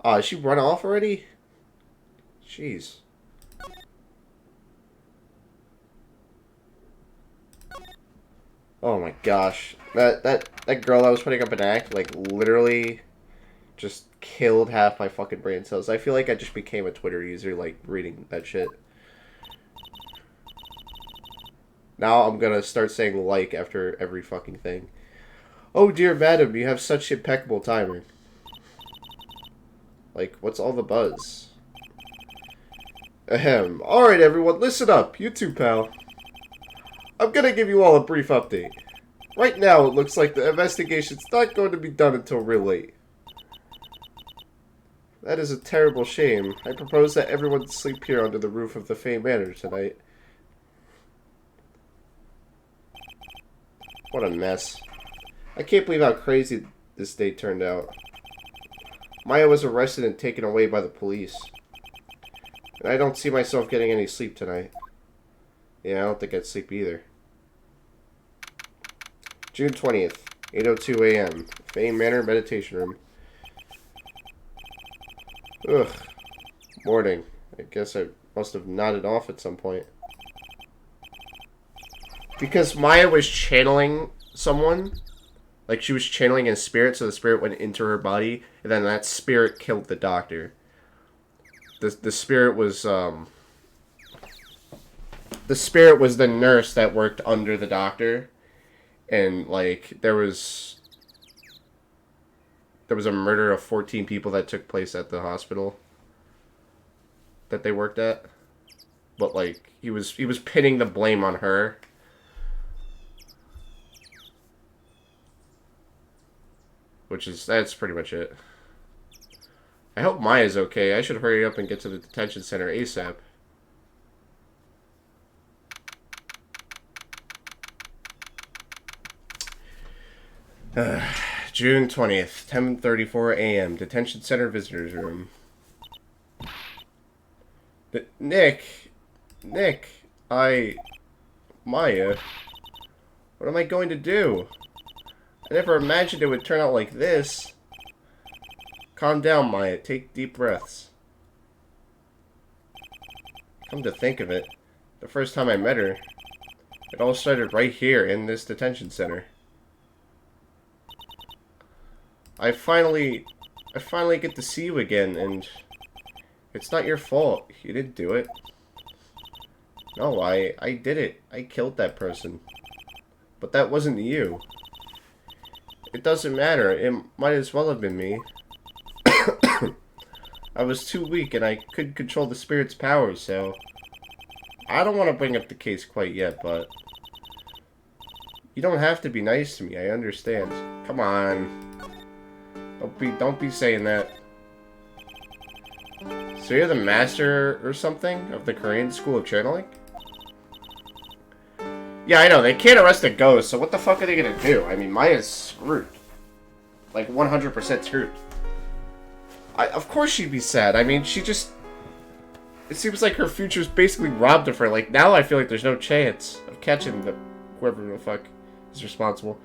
Is she run off already? Jeez. Oh my gosh. That girl that was putting up an act, like, literally just killed half my fucking brain cells. I feel like I just became a Twitter user, like, reading that shit. Now I'm gonna start saying like after every fucking thing. Oh dear madam, you have such impeccable timing. Like, what's all the buzz? Ahem. Alright everyone, listen up. You too, pal. I'm gonna give you all a brief update. Right now, it looks like the investigation's not going to be done until real late. That is a terrible shame. I propose that everyone sleep here under the roof of the Fey Manor tonight. What a mess. I can't believe how crazy this day turned out. Maya was arrested and taken away by the police. And I don't see myself getting any sleep tonight. Yeah, I don't think I'd sleep either. June 20th, 8:02 a.m. Fame Manor Meditation Room. Ugh. Morning. I guess I must have nodded off at some point. Because Maya was channeling someone. Like, she was channeling a spirit, so the spirit went into her body, and then that spirit killed the doctor. The spirit was, the spirit was the nurse that worked under the doctor. And, like, there was a murder of 14 people that took place at the hospital that they worked at. But, like, he was pinning the blame on her. That's pretty much it. I hope Maya's okay. I should hurry up and get to the detention center ASAP. June 20th, 10:34 a.m. Detention Center Visitors Room. Nick, Maya, what am I going to do? I never imagined it would turn out like this. Calm down, Maya. Take deep breaths. Come to think of it, the first time I met her, It all started right here in this detention center. I finally get to see you again, and it's not your fault. You didn't do it. No, I did it. I killed that person. But that wasn't you. It doesn't matter. It might as well have been me. I was too weak and I couldn't control the spirit's powers, so... I don't want to bring up the case quite yet, but... You don't have to be nice to me, I understand. Come on. Don't be saying that. So you're the master or something of the Korean School of Channeling? Yeah, I know, they can't arrest a ghost, so what the fuck are they gonna do? I mean, Maya's screwed. Like, 100% screwed. Of course she'd be sad. I mean, she just... It seems like her future's basically robbed of her. Like, now I feel like there's no chance of catching whoever the fuck is responsible.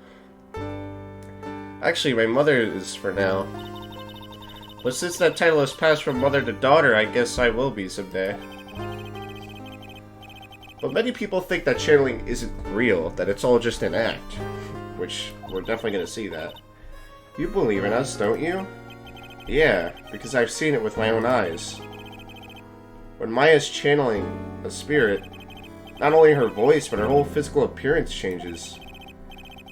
Actually, my mother is for now. But since that title has passed from mother to daughter, I guess I will be someday. But many people think that channeling isn't real, that it's all just an act. Which, we're definitely gonna see that. You believe in us, don't you? Yeah, because I've seen it with my own eyes. When Maya's channeling a spirit, not only her voice, but her whole physical appearance changes.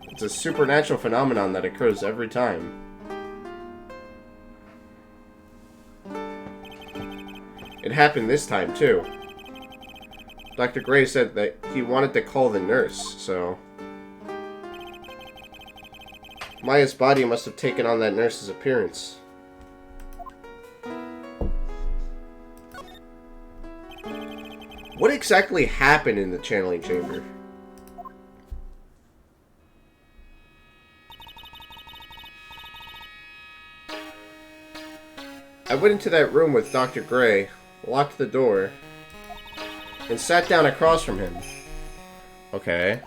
It's a supernatural phenomenon that occurs every time. It happened this time, too. Dr. Gray said that he wanted to call the nurse, so... Maya's body must have taken on that nurse's appearance. What exactly happened in the channeling chamber? I went into that room with Dr. Gray, locked the door, and sat down across from him. Okay.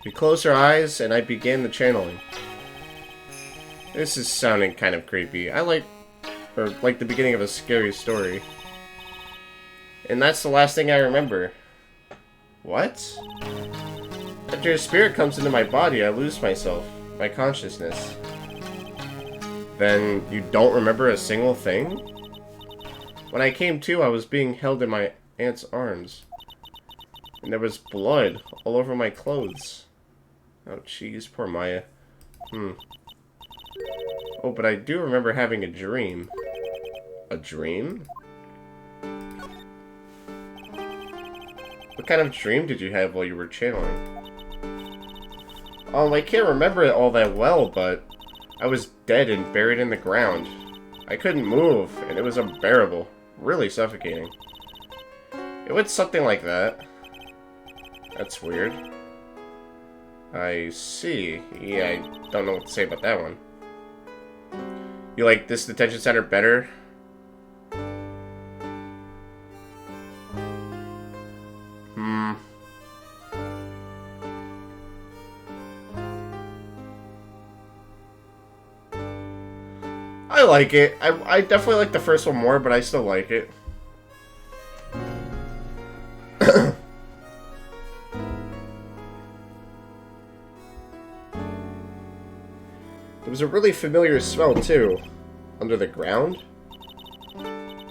We closed our eyes, and I began the channeling. This is sounding kind of creepy. Like the beginning of a scary story. And that's the last thing I remember. What? After a spirit comes into my body, I lose myself, my consciousness. Then you don't remember a single thing? When I came to, I was being held in my aunt's arms. And there was blood all over my clothes. Oh, jeez, poor Maya. Oh, but I do remember having a dream. A dream? What kind of dream did you have while you were channeling? I can't remember it all that well, but I was dead and buried in the ground. I couldn't move, and it was unbearable. Really suffocating. It went something like that. That's weird. I see. Yeah, I don't know what to say about that one. You like this detention center better? I like it. I definitely like the first one more, but I still like it. There was a really familiar smell, too. Under the ground?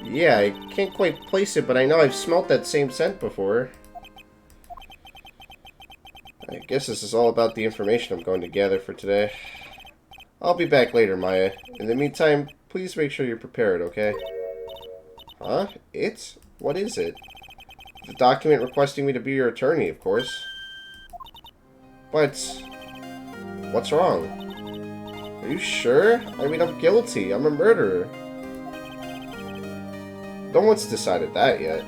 Yeah, I can't quite place it, but I know I've smelt that same scent before. I guess this is all about the information I'm going to gather for today. I'll be back later, Maya. In the meantime, please make sure you're prepared, okay? Huh? What is it? The document requesting me to be your attorney, of course. But... what's wrong? Are you sure? I mean, I'm guilty. I'm a murderer. No one's decided that yet.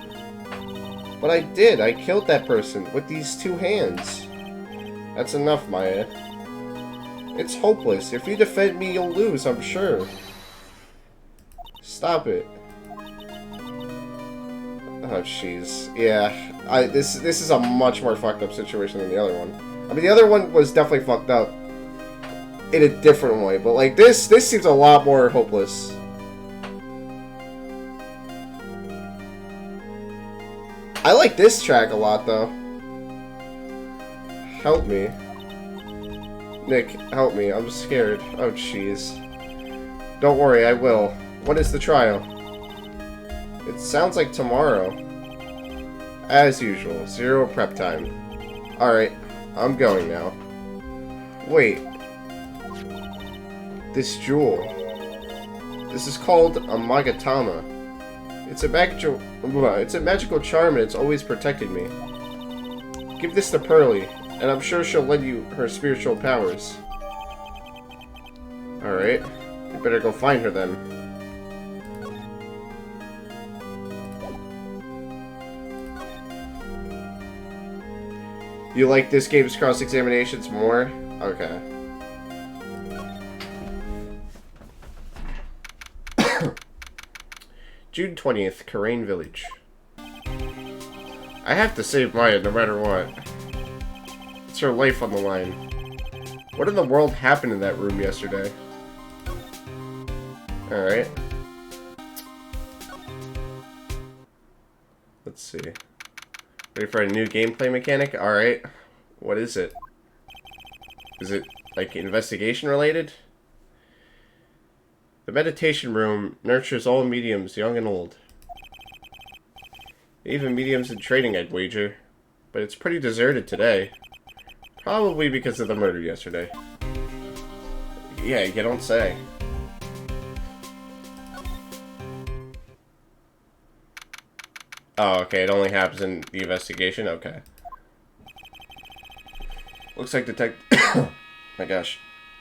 But I did. I killed that person with these two hands. That's enough, Maya. It's hopeless. If you defend me, you'll lose, I'm sure. Stop it. Oh, jeez. Yeah. This is a much more fucked up situation than the other one. I mean, the other one was definitely fucked up in a different way, but like this seems a lot more hopeless. I like this track a lot, though. help me. Nick, help me. I'm scared. Oh, jeez. Don't worry, I will. When is the trial? It sounds like tomorrow. As usual, 0 prep time. Alright, I'm going now. Wait. This jewel. This is called a Magatama. It's a magical charm and it's always protected me. Give this to Pearly, and I'm sure she'll lend you her spiritual powers. Alright. You better go find her then. You like this game's cross-examinations more? Okay. June 20th, Karain Village. I have to save Maya no matter what. It's her life on the line. What in the world happened in that room yesterday? Alright. Let's see. Ready for a new gameplay mechanic? Alright. What is it? Is it, like, investigation related? The meditation room nurtures all mediums, young and old. Even mediums in training, I'd wager. But it's pretty deserted today. Probably because of the murder yesterday. Yeah, you don't say. Oh, okay, it only happens in the investigation? Okay. Looks like my gosh.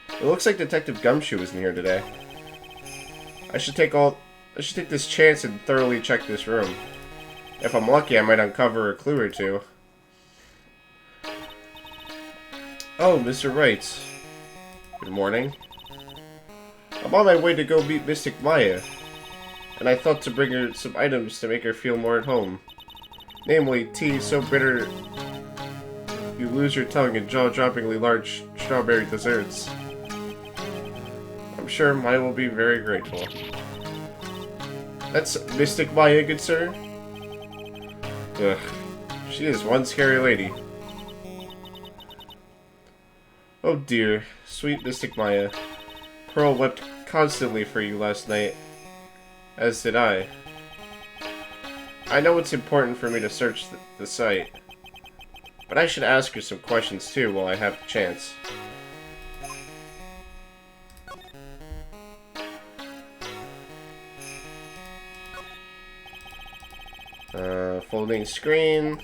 It looks like Detective Gumshoe isn't here today. I should take this chance and thoroughly check this room. If I'm lucky, I might uncover a clue or two. Oh, Mr. Wright. Good morning. I'm on my way to go meet Mystic Maya, and I thought to bring her some items to make her feel more at home. Namely, tea so bitter you lose your tongue and jaw-droppingly large strawberry desserts. I'm sure Maya will be very grateful. That's Mystic Maya, good sir? Ugh, she is one scary lady. Oh dear, sweet Mystic Maya. Pearl wept constantly for you last night. As did I. I know it's important for me to search the site, but I should ask you some questions too while I have the chance. Folding screen.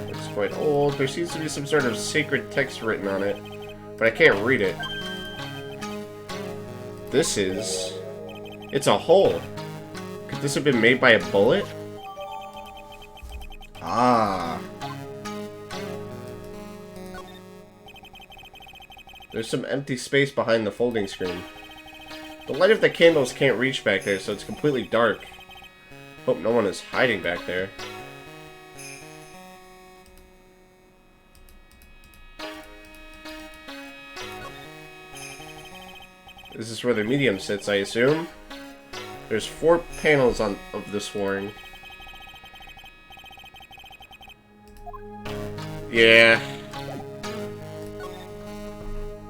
Looks quite old. There seems to be some sort of sacred text written on it, but I can't read it. This is... It's a hole. Could this have been made by a bullet? Ah. There's some empty space behind the folding screen. The light of the candles can't reach back there, so it's completely dark. Hope no one is hiding back there. This is where the medium sits, I assume. There's 4 panels of this flooring. Yeah.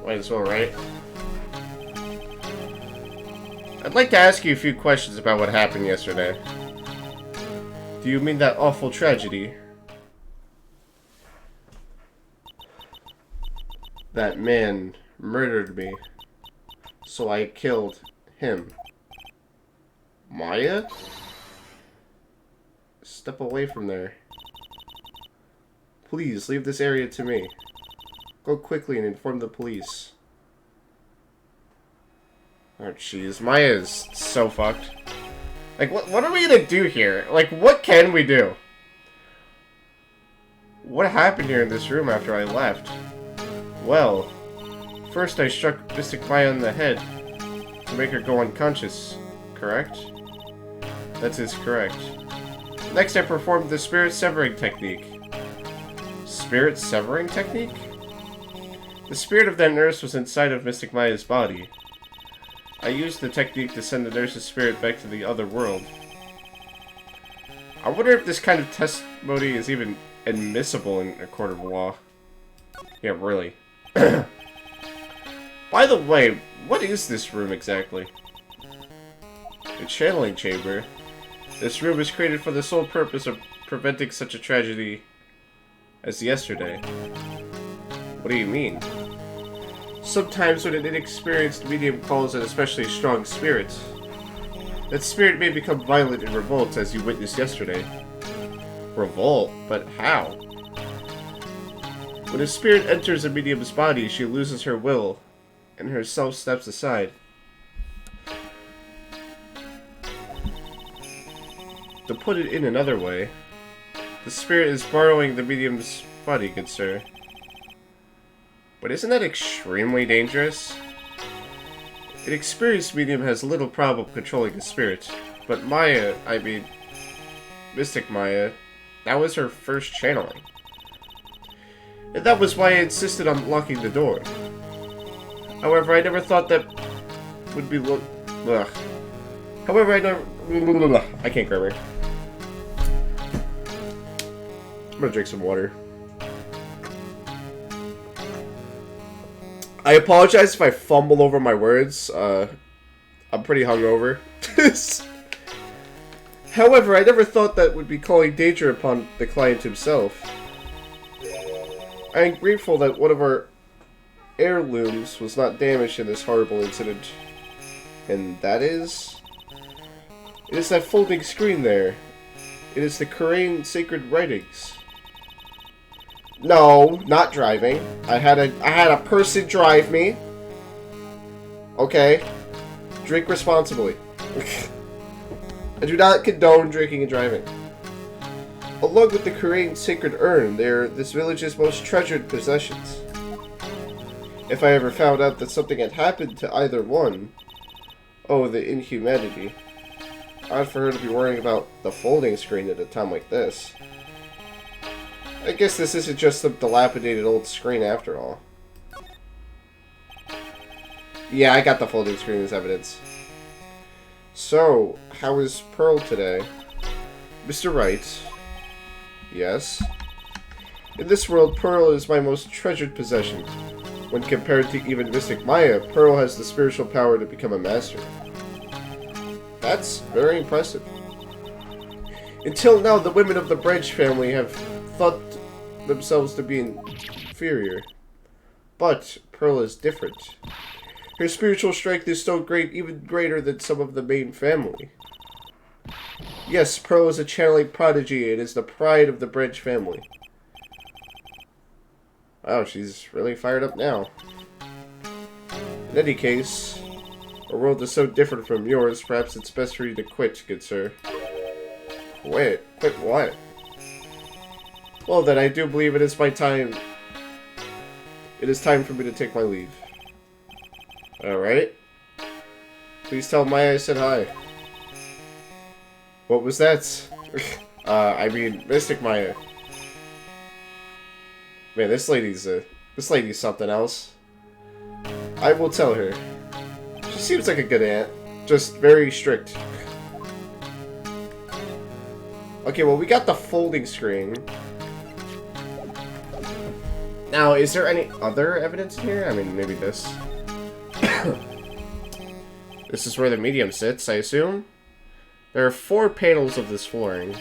Might as well, right? I'd like to ask you a few questions about what happened yesterday. Do you mean that awful tragedy? That man murdered me, so I killed him. Maya? Step away from there. Please, leave this area to me. Go quickly and inform the police. Oh, jeez. Maya is so fucked. Like, what are we gonna do here? Like, what can we do? What happened here in this room after I left? Well, first I struck Mystic Maya on the head to make her go unconscious, correct? That is correct. Next I performed the spirit severing technique. Spirit severing technique? The spirit of that nurse was inside of Mystic Maya's body. I used the technique to send the nurse's spirit back to the other world. I wonder if this kind of testimony is even admissible in a court of law. Yeah, really. By the way, what is this room exactly? A channeling chamber. This room was created for the sole purpose of preventing such a tragedy as yesterday. What do you mean? Sometimes when an inexperienced medium calls an especially strong spirit, that spirit may become violent and revolt, as you witnessed yesterday. Revolt? But how? When a spirit enters a medium's body, she loses her will, and herself steps aside. To put it in another way, the spirit is borrowing the medium's body, good sir. But isn't that extremely dangerous? An experienced medium has little problem controlling the spirit, but Maya, I mean, Mystic Maya, that was her first channeling. And that was why I insisted on locking the door. However, I never thought that would be However, I can't grammar. I'm gonna drink some water. I apologize if I fumble over my words. I'm pretty hungover. However, I never thought that would be calling danger upon the client himself. I am grateful that one of our heirlooms was not damaged in this horrible incident. And that is? It is that folding screen there. It is the Korean sacred writings. No, not driving. I had a person drive me. Okay. Drink responsibly. I do not condone drinking and driving. Along with the Korean sacred urn, they are this village's most treasured possessions. If I ever found out that something had happened to either one, oh, the inhumanity. Odd for her to be worrying about the folding screen at a time like this. I guess this isn't just some dilapidated old screen after all. Yeah, I got the folding screen as evidence. So, how is Pearl today? Mr. Wright. Yes? In this world, Pearl is my most treasured possession. When compared to even Mystic Maya, Pearl has the spiritual power to become a master. That's very impressive. Until now, the women of the Branch family have thought themselves to be inferior. But Pearl is different. Her spiritual strength is so great, even greater than some of the main family. Yes, Pearl is a channeling prodigy and is the pride of the Branch family. Wow, she's really fired up now. In any case, our world is so different from yours, perhaps it's best for you to quit, good sir. Quit? Quit what? Well then, I do believe it is my time. It is time for me to take my leave. Alright. Please tell Maya I said hi. What was that? I mean, Mystic Maya. Man, this lady's something else. I will tell her. She seems like a good aunt. Just very strict. Okay, well, we got the folding screen. Now, is there any other evidence in here? I mean, maybe this. This is where the medium sits, I assume. There are 4 panels of this flooring.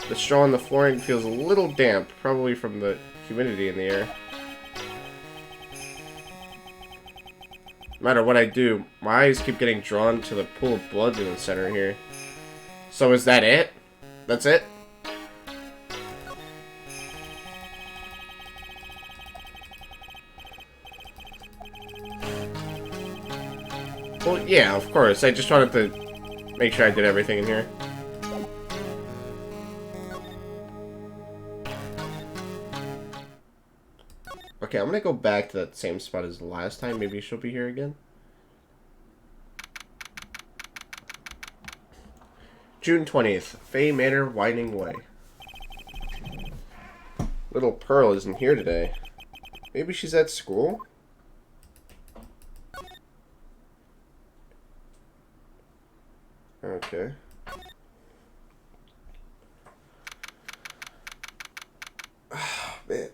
The straw on the flooring feels a little damp, probably from the humidity in the air. No matter what I do, my eyes keep getting drawn to the pool of blood in the center here. So is that it? That's it? Well, yeah, of course. I just wanted to make sure I did everything in here. Okay, I'm gonna go back to that same spot as the last time. Maybe she'll be here again. June 20th, Fay Manor, Winding Way. Little Pearl isn't here today. Maybe she's at school? Okay. Oh, man.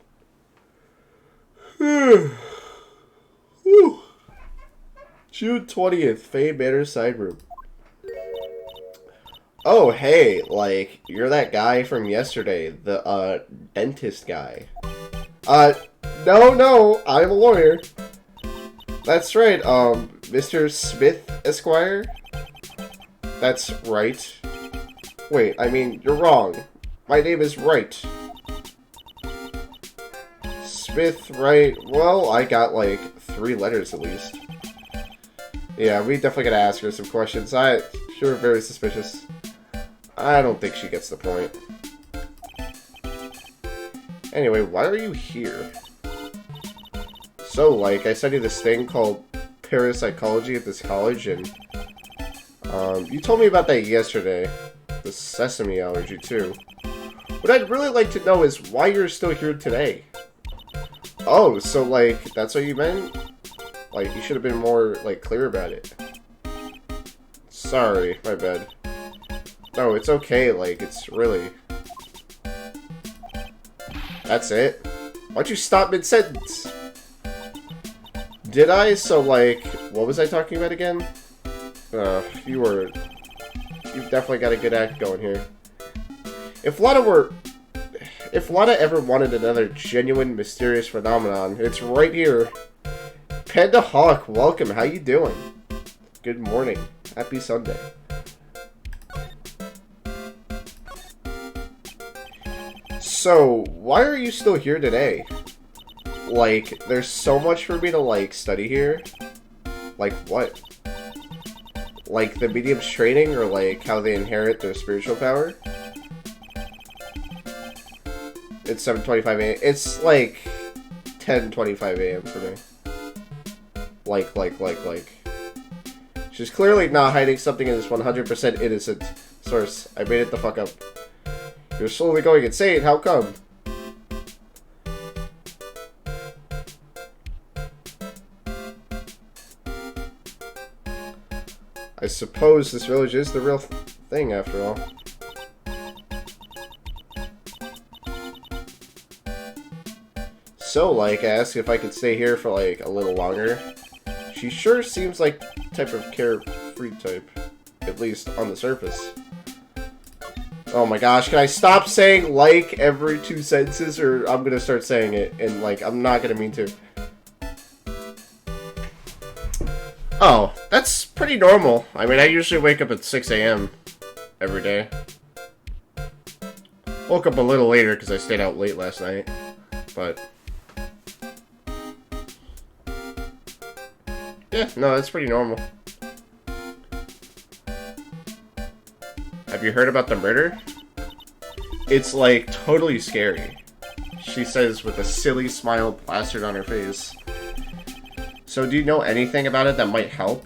June 20th, Fame Manor side room. Oh, hey, like, you're that guy from yesterday, the, dentist guy. No, I'm a lawyer. That's right, Mr. Smith, Esquire? That's right. Wait, I mean, you're wrong. My name is Wright. Smith, Wright. Well, I got, like, 3 letters at least. Yeah, we definitely gotta ask her some questions. Sure, very suspicious. I don't think she gets the point. Anyway, why are you here? So, like, I studied this thing called parapsychology at this college, and, you told me about that yesterday. The sesame allergy, too. What I'd really like to know is why you're still here today. Oh, so, like, that's what you meant? Like, you should have been more, like, clear about it. Sorry, my bad. No, it's okay, like, it's really... That's it? Why'd you stop mid-sentence? Did I? So, like, what was I talking about again? You've definitely got a good act going here. If Lana ever wanted another genuine, mysterious phenomenon, it's right here. Panda Hawk, welcome. How you doing? Good morning. Happy Sunday. So, why are you still here today? Like, there's so much for me to, like, study here. Like, what? Like, the medium's training, or, like, how they inherit their spiritual power? It's 7:25 a.m. It's, like, 10:25 a.m. for me. Like. She's clearly not hiding something in this 100% innocent source. I made it the fuck up. You're slowly going insane, how come? I suppose this village is the real thing, after all. So, like, I asked if I could stay here for, like, a little longer. She sure seems like type of carefree type. At least on the surface. Oh my gosh, can I stop saying like every 2 sentences, or I'm gonna start saying it, and, like, I'm not gonna mean to. Oh, that's pretty normal. I mean, I usually wake up at 6 a.m. every day. Woke up a little later because I stayed out late last night, but... yeah, no, that's pretty normal. Have you heard about the murder? It's, like, totally scary. She says with a silly smile plastered on her face. So, do you know anything about it that might help?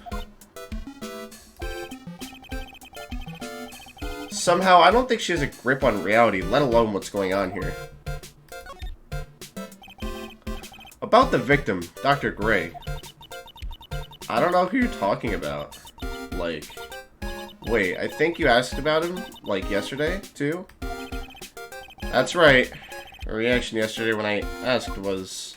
Somehow, I don't think she has a grip on reality, let alone what's going on here. About the victim, Dr. Gray. I don't know who you're talking about. Like, wait, I think you asked about him, like, yesterday, too? That's right. Her reaction yesterday when I asked was...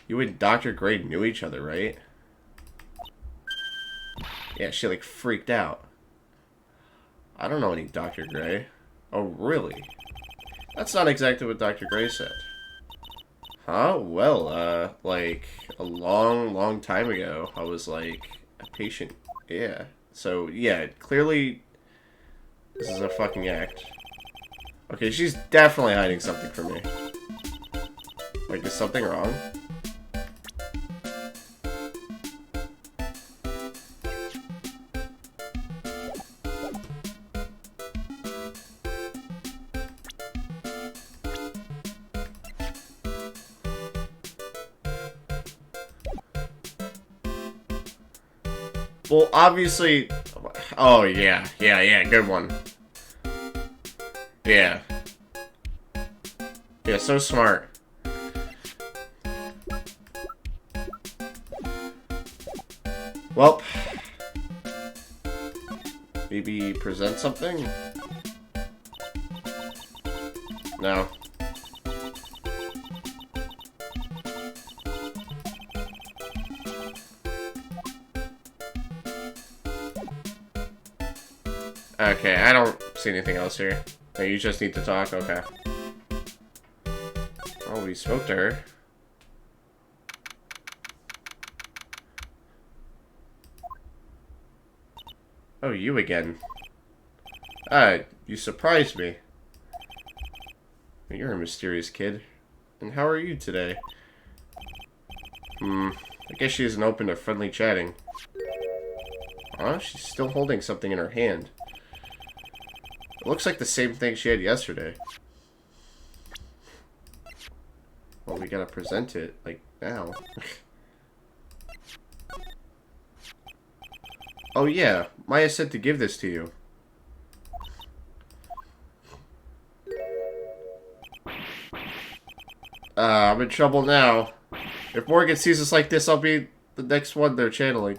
you and Dr. Gray knew each other, right? Yeah, she, like, freaked out. I don't know any Dr. Gray. Oh, really? That's not exactly what Dr. Gray said. Huh? Well, like, a long time ago, I was, like, a patient. Yeah. So, yeah, clearly, this is a fucking act. Okay, she's definitely hiding something from me. Like, is something wrong? Well, obviously... oh, yeah, good one. Yeah. Yeah, so smart. Well... maybe present something? No. Okay, I don't see anything else here. Oh, you just need to talk? Okay. Oh, we spoke to her. Oh, you again. You surprised me. You're a mysterious kid. And how are you today? I guess she isn't open to friendly chatting. Huh? She's still holding something in her hand. It looks like the same thing she had yesterday. Well, we gotta present it, like, now. Oh yeah, Maya said to give this to you. I'm in trouble now. If Morgan sees us like this, I'll be the next one they're channeling.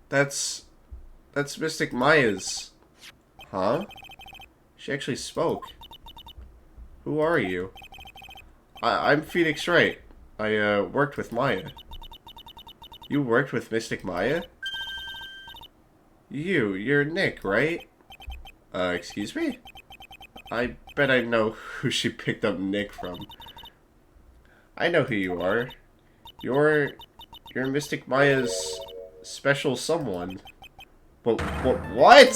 That's Mystic Maya's. Huh? She actually spoke. Who are you? I'm Phoenix Wright. I worked with Maya. You worked with Mystic Maya? You're Nick, right? Excuse me? I bet I know who she picked up Nick from. I know who you are. You're Mystic Maya's special someone. But what?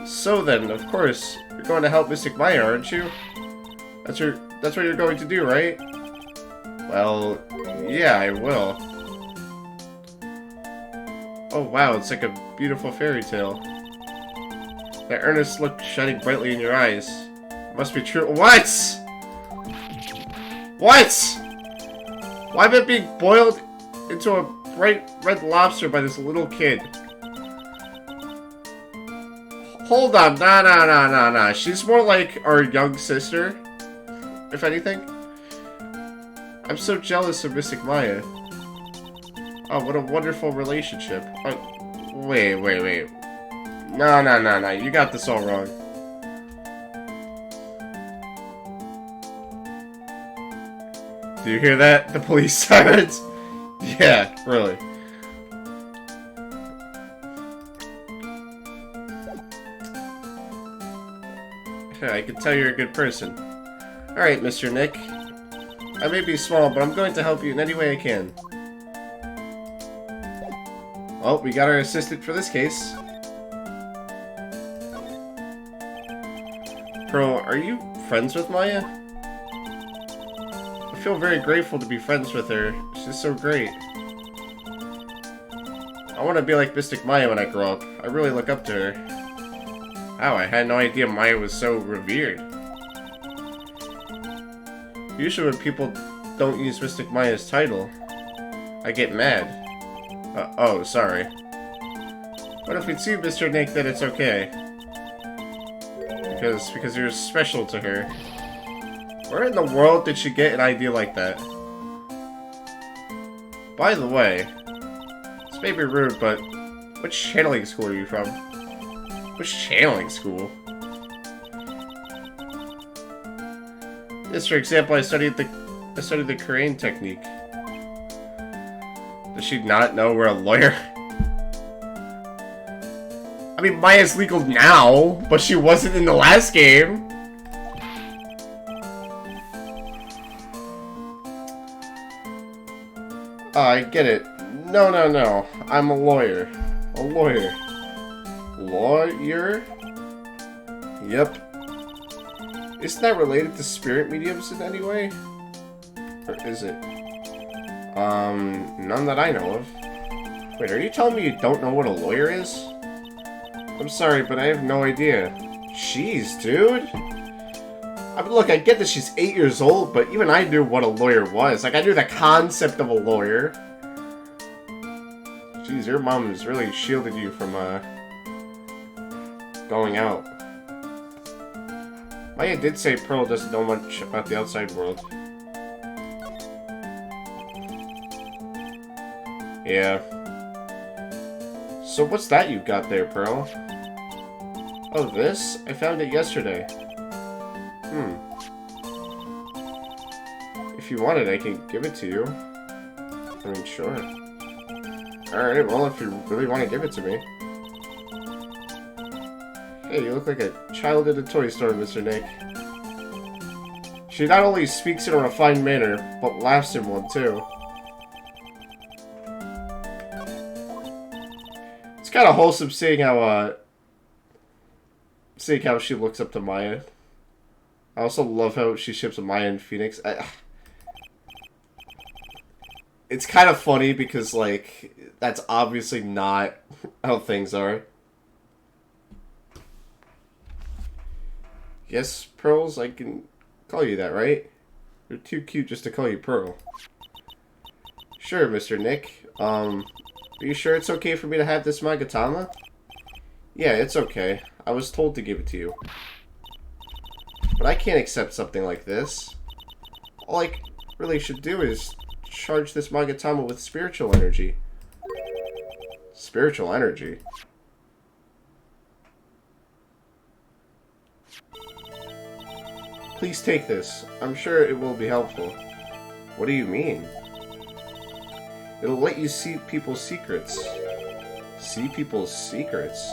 So then, of course, you're going to help Mystic Maya, aren't you? That's what you're going to do, right? Well, yeah, I will. Oh wow, it's like a beautiful fairy tale. That earnest look shining brightly in your eyes. It must be true. What? What? Why am I being boiled into a bright red lobster by this little kid? Hold on, nah. She's more like our young sister, if anything. I'm so jealous of Mystic Maya. Oh, what a wonderful relationship. Wait. No. You got this all wrong. Do you hear that? The police sirens? Yeah, really. I can tell you're a good person. Alright, Mr. Nick. I may be small, but I'm going to help you in any way I can. Well, we got our assistant for this case. Pearl, are you friends with Maya? I feel very grateful to be friends with her. She's so great. I want to be like Mystic Maya when I grow up. I really look up to her. Wow, I had no idea Maya was so revered. Usually when people don't use Mystic Maya's title, I get mad. Oh, sorry. What if we see Mr. Nick that it's okay? Because you're special to her. Where in the world did she get an idea like that? By the way, this may be rude, but which channeling school are you from? Which channeling school? This, for example, I studied the Korean technique. Does she not know we're a lawyer? I mean, Maya's legal now, but she wasn't in the last game. I get it. No. I'm a lawyer. A lawyer. Lawyer? Yep. Isn't that related to spirit mediums in any way? Or is it? None that I know of. Wait, are you telling me you don't know what a lawyer is? I'm sorry, but I have no idea. Jeez, dude. I mean, look, I get that she's 8 years old, but even I knew what a lawyer was. Like, I knew the concept of a lawyer. Jeez, your mom has really shielded you from, going out. Maya did say Pearl doesn't know much about the outside world. Yeah. So what's that you've got there, Pearl? Oh, this? I found it yesterday. If you want it, I can give it to you. I mean, sure. Alright, well, if you really want to give it to me. Hey, you look like a child at a toy store, Mr. Nick. She not only speaks in a refined manner, but laughs in one, too. It's kind of wholesome seeing how she looks up to Maya. I also love how she ships Maya and Phoenix. It's kind of funny because, like, that's obviously not how things are. Yes, Pearls, I can call you that, right? You're too cute just to call you Pearl. Sure, Mr. Nick. Are you sure it's okay for me to have this Magatama? Yeah, it's okay. I was told to give it to you. But I can't accept something like this. All I really should do is charge this Magatama with spiritual energy. Spiritual energy? Please take this. I'm sure it will be helpful. What do you mean? It'll let you see people's secrets. See people's secrets?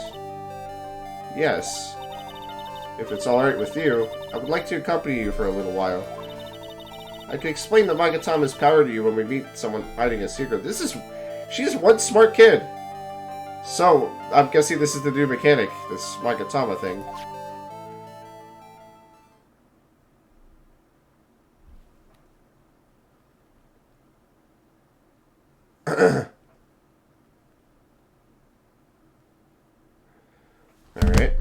Yes. If it's alright with you, I would like to accompany you for a little while. I can explain the Magatama's power to you when we meet someone hiding a secret. She's one smart kid! So, I'm guessing this is the new mechanic, this Magatama thing. Alright.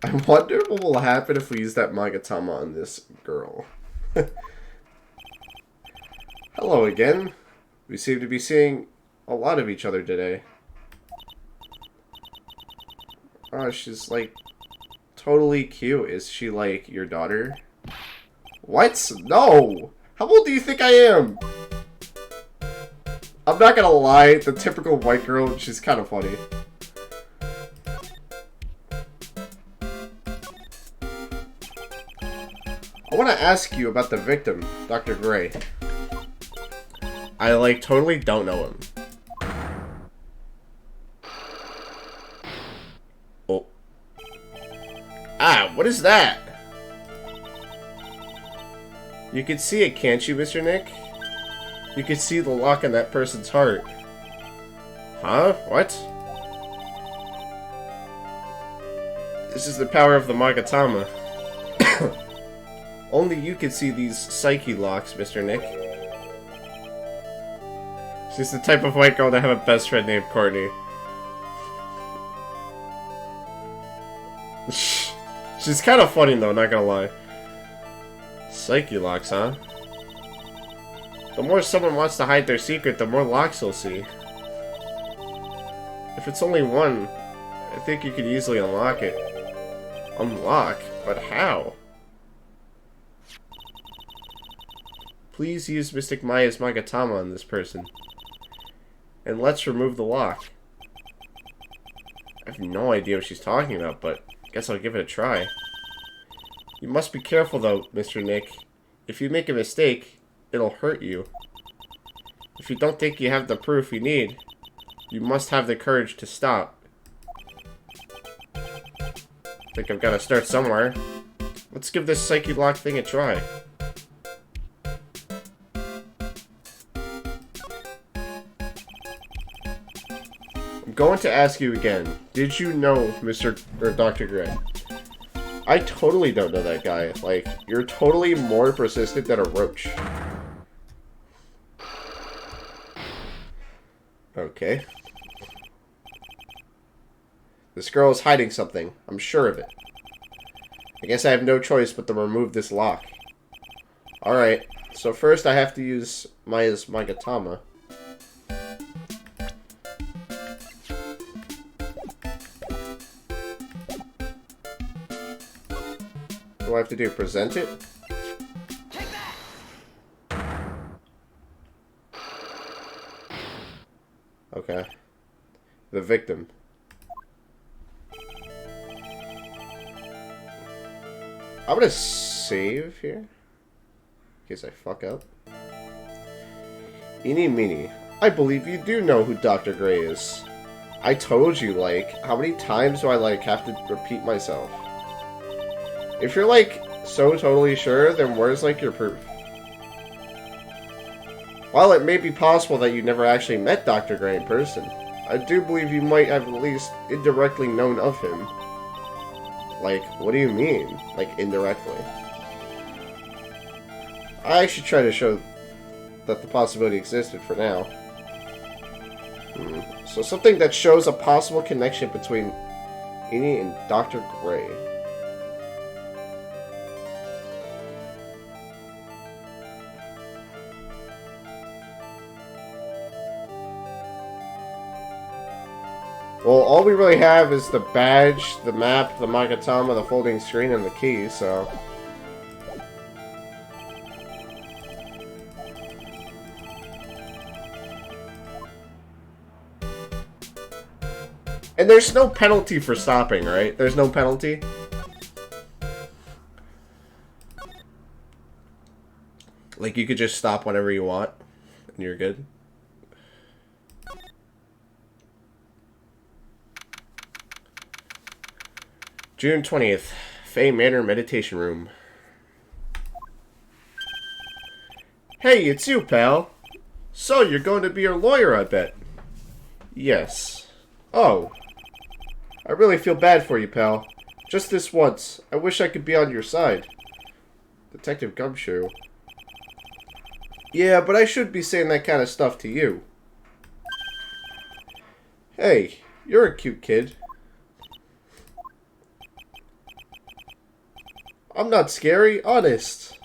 I wonder what will happen if we use that Magatama on this girl. Hello again. We seem to be seeing a lot of each other today. Oh, she's like totally cute. Is she like your daughter? What? No! How old do you think I am? I'm not gonna lie, the typical white girl, she's kind of funny. I want to ask you about the victim, Dr. Gray. I, like, totally don't know him. Oh. Ah, what is that? You can see it, can't you, Mr. Nick? You can see the lock on that person's heart. Huh? What? This is the power of the Magatama. Only you can see these psyche locks, Mr. Nick. She's the type of white girl to have a best friend named Courtney. She's kind of funny though, not gonna lie. Psyche locks, huh? The more someone wants to hide their secret, the more locks they'll see. If it's only one, I think you could easily unlock it. Unlock? But how? Please use Mystic Maya's Magatama on this person. And let's remove the lock. I have no idea what she's talking about, but I guess I'll give it a try. You must be careful though, Mr. Nick. If you make a mistake, it'll hurt you. If you don't think you have the proof you need, you must have the courage to stop. I think I've got to start somewhere. Let's give this psyche lock thing a try. I'm going to ask you again. Did you know Dr. Gray? I totally don't know that guy. Like, you're totally more persistent than a roach. Okay. This girl is hiding something. I'm sure of it. I guess I have no choice but to remove this lock. Alright, so first I have to use Maya's Magatama. What do I have to do? Present it? Okay. The victim. I'm gonna save here. case I fuck up. Eeny meeny. I believe you do know who Dr. Gray is. I told you, like, how many times do I, like, have to repeat myself? If you're, like, so totally sure, then where's, like, your proof? While it may be possible that you never actually met Dr. Gray in person, I do believe you might have at least indirectly known of him. Like, what do you mean? Like, indirectly? I actually try to show that the possibility existed for now. So something that shows a possible connection between Eeny and Dr. Gray. Well, all we really have is the badge, the map, the Magatama, the folding screen, and the key, so... And there's no penalty for stopping, right? There's no penalty? Like, you could just stop whenever you want, and you're good. June 20th, Fay Manor Meditation Room. Hey, it's you, pal. So, you're going to be your lawyer, I bet. Yes. Oh. I really feel bad for you, pal. Just this once. I wish I could be on your side. Detective Gumshoe. Yeah, but I shouldn't be saying that kind of stuff to you. Hey, you're a cute kid. I'm not scary, honest.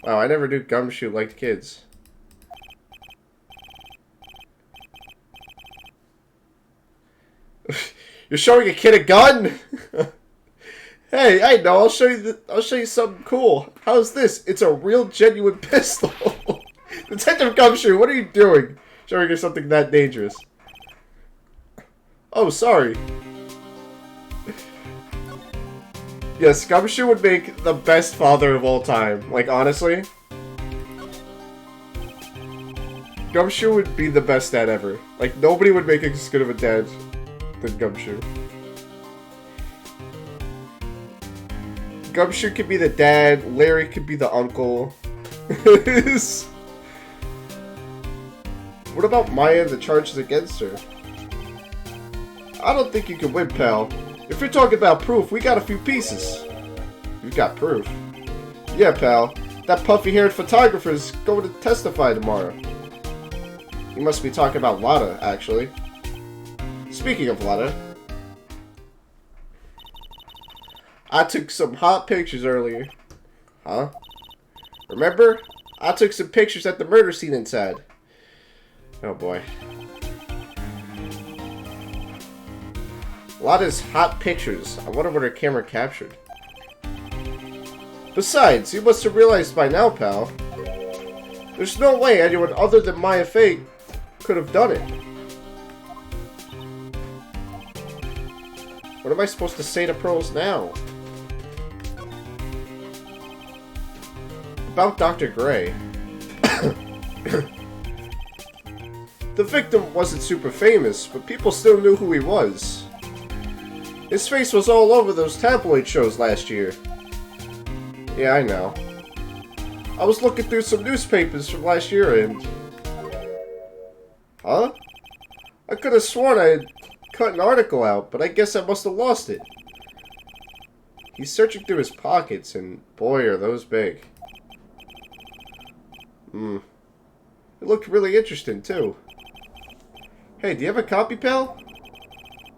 Wow, I never knew Gumshoe liked kids. You're showing a kid a gun? Hey, I know. I'll show you something cool. How's this? It's a real genuine pistol. Detective Gumshoe, what are you doing? Showing her something that dangerous. Oh, sorry. Yes, Gumshoe would make the best father of all time. Like, honestly. Gumshoe would be the best dad ever. Like, nobody would make as good of a dad than Gumshoe. Gumshoe could be the dad, Larry could be the uncle. What about Maya and the charges against her? I don't think you can win, pal. If you're talking about proof, we got a few pieces. You've got proof? Yeah, pal. That puffy-haired photographer's going to testify tomorrow. You must be talking about Lada, actually. Speaking of Lada, I took some hot pictures earlier. Huh? Remember? I took some pictures at the murder scene inside. Oh boy. Lada's hot pictures. I wonder what her camera captured. Besides, you must have realized by now, pal. There's no way anyone other than Maya Fate could have done it. What am I supposed to say to Pearls now? About Dr. Gray. The victim wasn't super famous, but people still knew who he was. His face was all over those tabloid shows last year. Yeah, I know. I was looking through some newspapers from last year and... Huh? I could have sworn I had cut an article out, but I guess I must have lost it. He's searching through his pockets, and boy, are those big. It looked really interesting, too. Hey, do you have a copy, pal?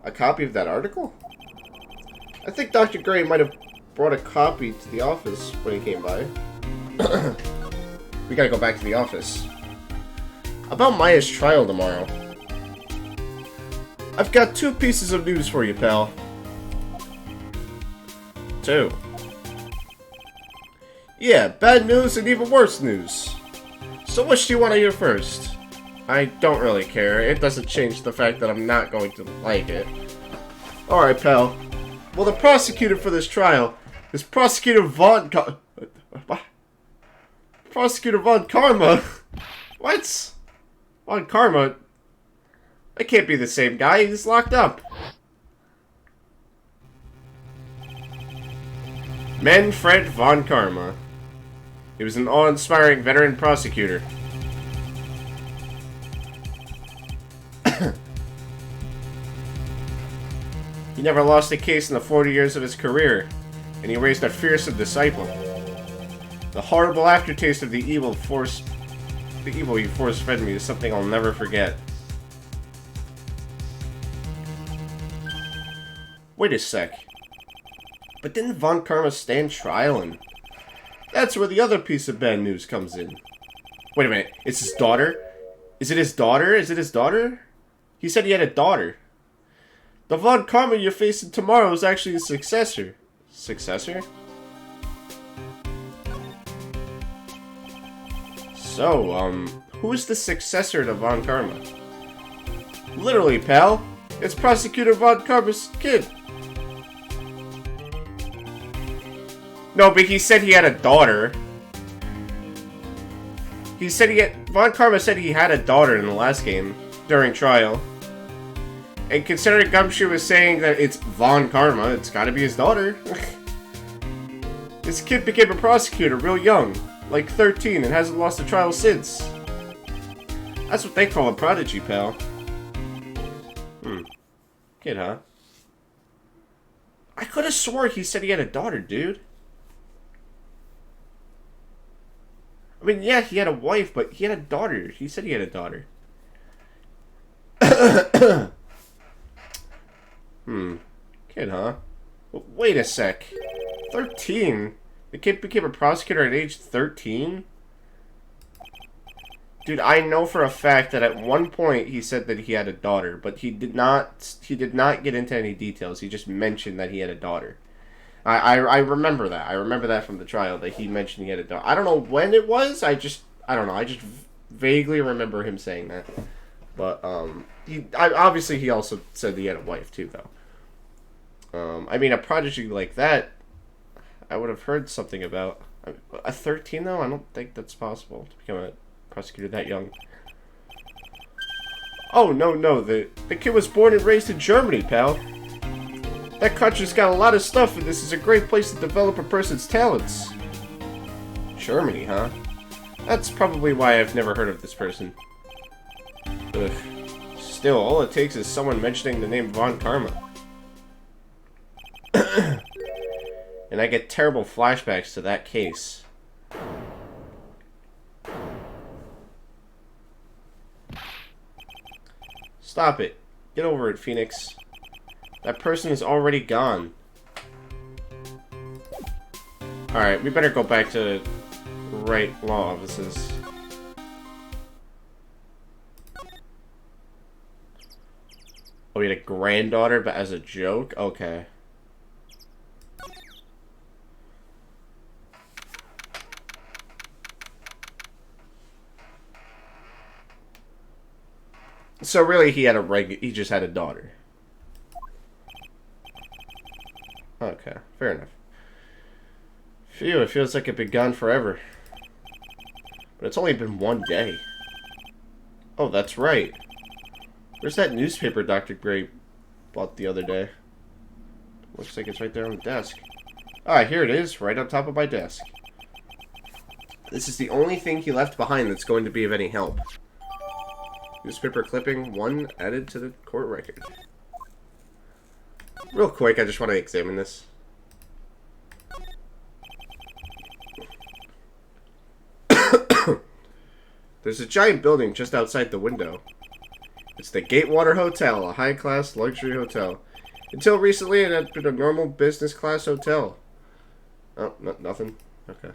A copy of that article? I think Dr. Gray might have brought a copy to the office when he came by. We gotta go back to the office. About Maya's trial tomorrow. I've got 2 pieces of news for you, pal. 2. Yeah, bad news and even worse news. So which do you want to hear first? I don't really care. It doesn't change the fact that I'm not going to like it. Alright, pal. Well, the prosecutor for this trial is Prosecutor Vaughn... Prosecutor Von Karma? What? Von Karma? It can't be the same guy. He's locked up. Manfred Von Karma. He was an awe-inspiring veteran prosecutor. He never lost a case in the 40 years of his career, and he raised a fearsome disciple. The horrible aftertaste of the evil he force-fed me is something I'll never forget. Wait a sec. But didn't Von Karma stand trial? And that's where the other piece of bad news comes in. Wait a minute, it's his daughter? Is it his daughter? Is it his daughter? He said he had a daughter. The Von Karma you're facing tomorrow is actually his successor. Successor? So, who is the successor to Von Karma? Literally, pal. It's Prosecutor Von Karma's kid. No, but he said he had a daughter. He said Von Karma said he had a daughter in the last game, during trial. And considering Gumshoe was saying that it's Von Karma, it's gotta be his daughter. This kid became a prosecutor real young, like 13, and hasn't lost a trial since. That's what they call a prodigy, pal. Kid, huh? I could have swore he said he had a daughter, dude. I mean, yeah, he had a wife, but he had a daughter. He said he had a daughter. Kid, huh? Well, wait a sec. 13? The kid became a prosecutor at age 13? Dude, I know for a fact that at one point he said that he had a daughter, but he did not get into any details. He just mentioned that he had a daughter. I remember that. I remember that from the trial, that he mentioned he had a daughter. I don't know when it was. I don't know. I just vaguely remember him saying that. But, obviously he also said he had a wife, too, though. I mean, a prodigy like that, I would have heard something about. A 13, though? I don't think that's possible to become a prosecutor that young. Oh, no. The kid was born and raised in Germany, pal. That country's got a lot of stuff, and this is a great place to develop a person's talents. Germany, huh? That's probably why I've never heard of this person. Ugh. Still, all it takes is someone mentioning the name Von Karma. And I get terrible flashbacks to that case. Stop it. Get over it, Phoenix. That person is already gone. Alright, we better go back to Wright law offices. Oh, he had a granddaughter, but as a joke? Okay. So really, he just had a daughter. Okay, fair enough. Phew, it feels like it's been gone forever. But it's only been one day. Oh, that's right. Where's that newspaper Dr. Gray bought the other day? Looks like it's right there on the desk. Ah, here it is, right on top of my desk. This is the only thing he left behind that's going to be of any help. Newspaper clipping 1 added to the court record. Real quick, I just want to examine this. There's a giant building just outside the window. It's the Gatewater Hotel, a high-class luxury hotel. Until recently, it had been a normal business-class hotel. Oh, nothing? Okay.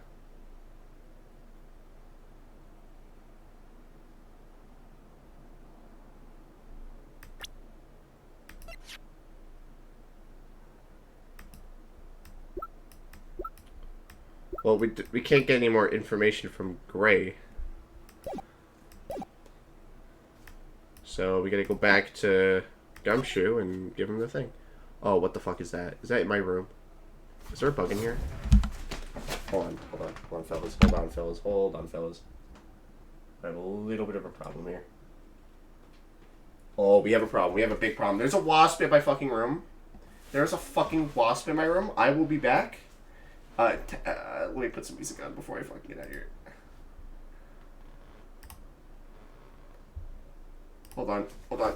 Well, we can't get any more information from Gray. So we gotta go back to Gumshoe and give him the thing. Oh, what the fuck is that? Is that in my room? Is there a bug in here? hold on, fellas. Hold on, fellas. Hold on, fellas. I have a little bit of a problem here. Oh, we have a problem. We have a big problem. There's a wasp in my fucking room. There's a fucking wasp in my room. I will be back. Let me put some music on before I fucking get out of here. Hold on. Hold on.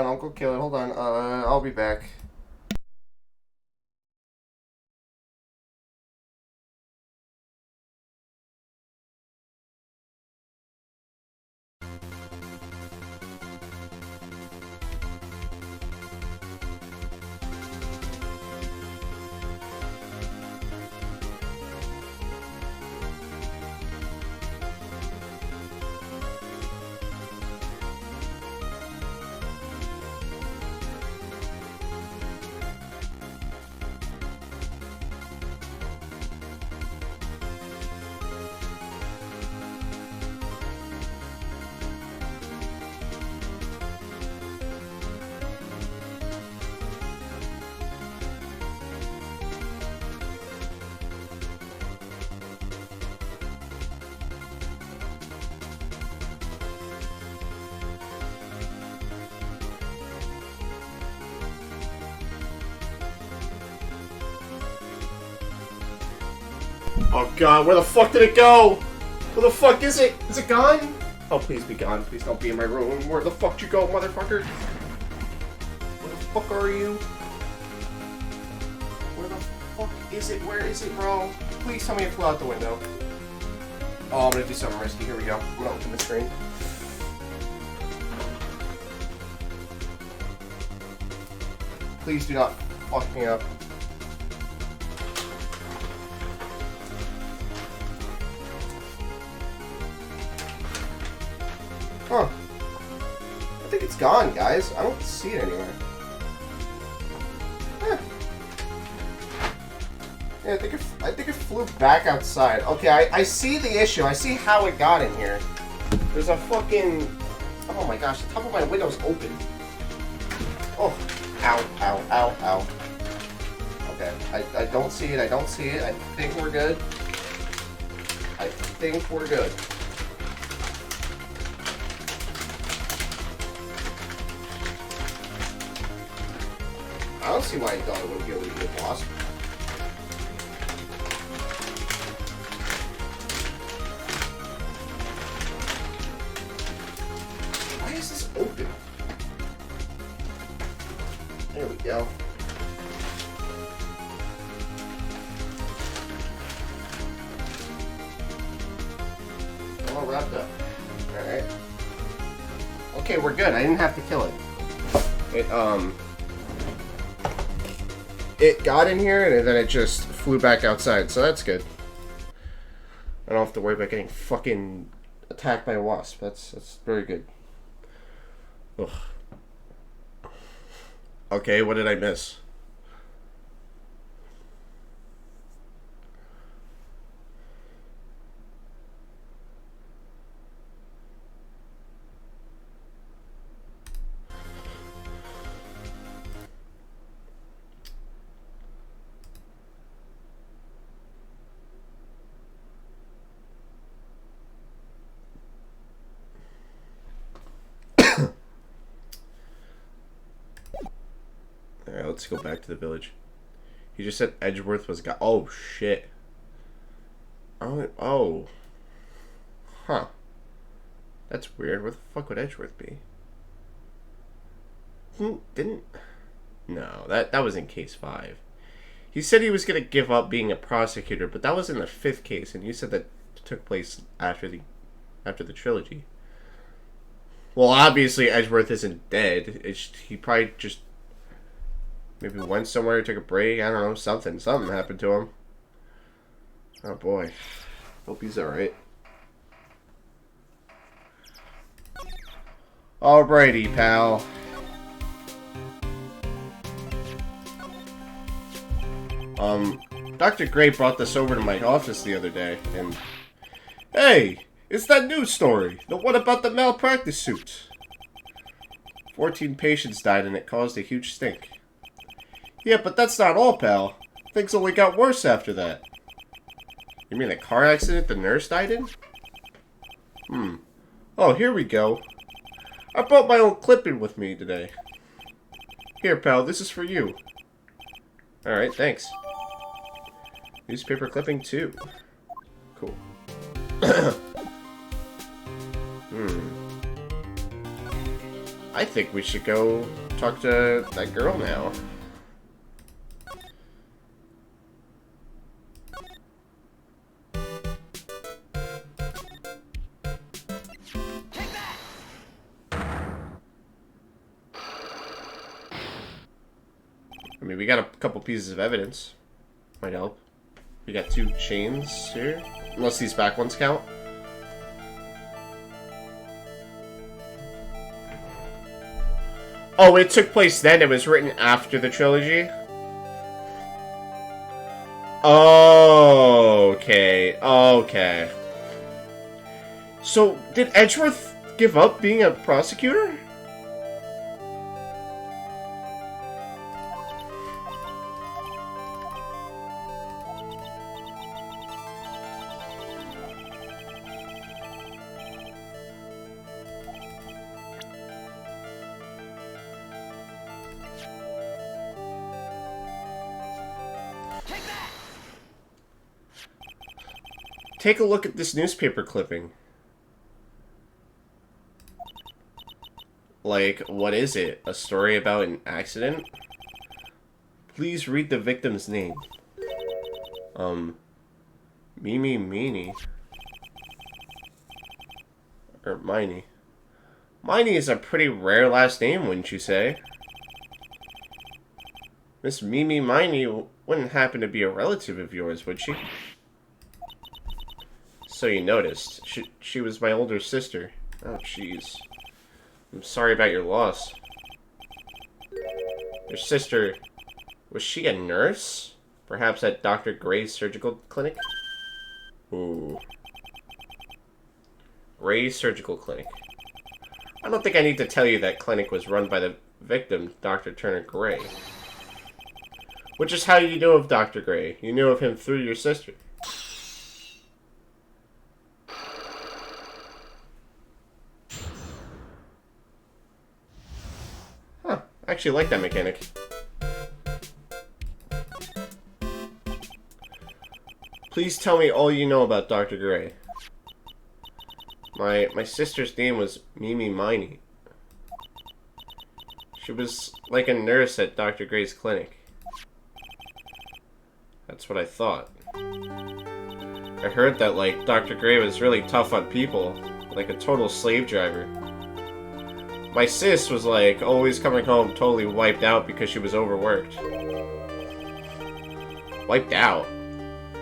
I'll go kill it. Hold on. I'll be back. Oh god, where the fuck did it go? Where the fuck is it? Is it gone? Oh, please be gone. Please don't be in my room. Where the fuck did you go, motherfucker? Where the fuck are you? Where the fuck is it? Where is it, bro? Please tell me it flew out the window. Oh, I'm gonna do something risky. Here we go. I'm gonna open the screen. Please do not fuck me up. Huh. I think it's gone, guys. I don't see it anywhere. Huh. Yeah, I think it flew back outside. Okay, I see the issue. I see how it got in here. There's a fucking... Oh my gosh, the top of my window's open. Oh. Ow. Okay, I don't see it. I think we're good. I don't see why I thought it would be able to get lost. Why is this open? There we go. All wrapped up. Alright. Okay, we're good. I didn't have to kill it. It got in here and then it just flew back outside, so that's good. I don't have to worry about getting fucking attacked by a wasp. That's very good. Ugh. Okay, what did I miss? Alright, let's go back to the village. He just said Edgeworth was got. Oh, shit. Oh. Huh. That's weird. Where the fuck would Edgeworth be? Didn't... No, that was in case 5. He said he was going to give up being a prosecutor, but that was in the 5th case, and you said that took place after the trilogy. Well, obviously Edgeworth isn't dead. He probably just maybe went somewhere, took a break. I don't know, something happened to him. Oh boy, hope he's all right. Alrighty, pal. Dr. Gray brought this over to my office the other day, and... Hey! It's that news story! The one about the malpractice suit! 14 patients died and it caused a huge stink. Yeah, but that's not all, pal. Things only got worse after that. You mean a car accident the nurse died in? Oh, here we go. I brought my own clipping with me today. Here, pal, this is for you. Alright, thanks. Newspaper clipping, too. Cool. I think we should go talk to that girl now. I mean, we got a couple pieces of evidence. Might help. We got 2 chains here. Unless these back ones count. Oh, it took place then. It was written after the trilogy. Okay. Okay. So, did Edgeworth give up being a prosecutor? Take a look at this newspaper clipping. Like, what is it? A story about an accident? Please read the victim's name. Mimi Meanie. Or Miney. Miney is a pretty rare last name, wouldn't you say? Miss Mimi Miney wouldn't happen to be a relative of yours, would she? So you noticed. She was my older sister. Oh, jeez. I'm sorry about your loss. Your sister... Was she a nurse? Perhaps at Dr. Gray's surgical clinic? Ooh. Gray's surgical clinic. I don't think I need to tell you that clinic was run by the victim, Dr. Turner Gray. Which is how you know of Dr. Gray. You knew of him through your sister. Huh. I actually like that mechanic. Please tell me all you know about Dr. Gray. My sister's name was Mimi Miney. She was like a nurse at Dr. Gray's clinic. That's what I thought. I heard that, like, Dr. Gray was really tough on people, like a total slave driver. My sis was, like, always coming home totally wiped out because she was overworked. Wiped out?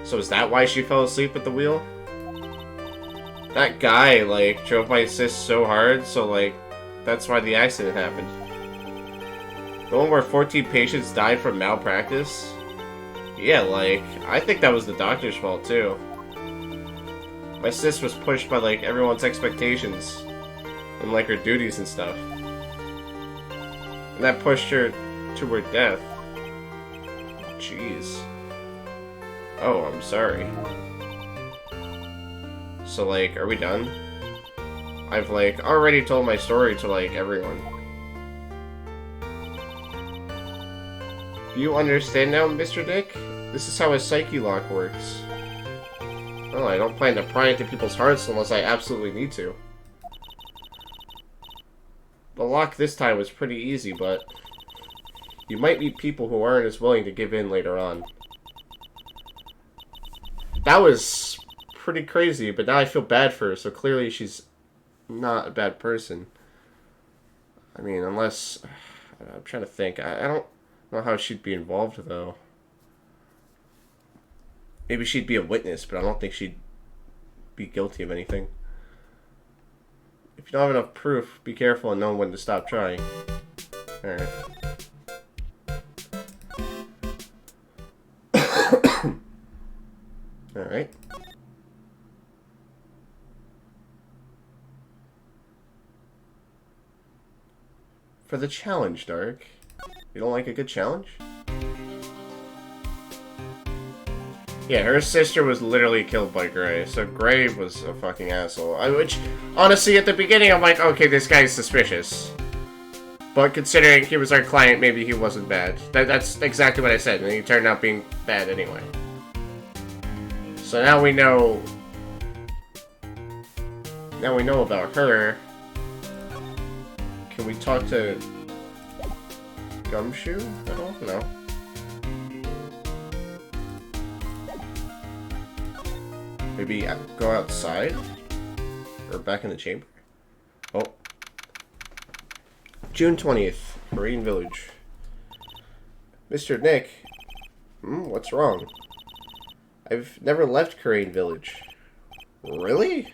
So is that why she fell asleep at the wheel? That guy, like, drove my sis so hard, so, like, that's why the accident happened. The one where 14 patients died from malpractice? Yeah, like, I think that was the doctor's fault, too. My sis was pushed by, like, everyone's expectations. And, like, her duties and stuff. And that pushed her to her death. Jeez. Oh, I'm sorry. So, like, are we done? I've, like, already told my story to, like, everyone. Do you understand now, Mr. Dick? This is how a psyche lock works. Well, I don't plan to pry into people's hearts unless I absolutely need to. The lock this time was pretty easy, but... you might meet people who aren't as willing to give in later on. That was pretty crazy, but now I feel bad for her, so clearly she's not a bad person. I mean, unless... I'm trying to think. I don't know how she'd be involved, though. Maybe she'd be a witness, but I don't think she'd be guilty of anything. If you don't have enough proof, be careful and know when to stop trying. Alright. for the challenge, Dark. You don't like a good challenge? Yeah, her sister was literally killed by Gray, so Gray was a fucking asshole. Which, honestly, at the beginning, I'm like, okay, this guy's suspicious. But considering he was our client, maybe he wasn't bad. That's exactly what I said, and he turned out being bad anyway. So now we know... Now we know about her. Can we talk to... Gumshoe? I don't know. Maybe go outside? Or back in the chamber? Oh. June 20th, Marine Village. Mr. Nick. What's wrong? I've never left Crane Village. Really?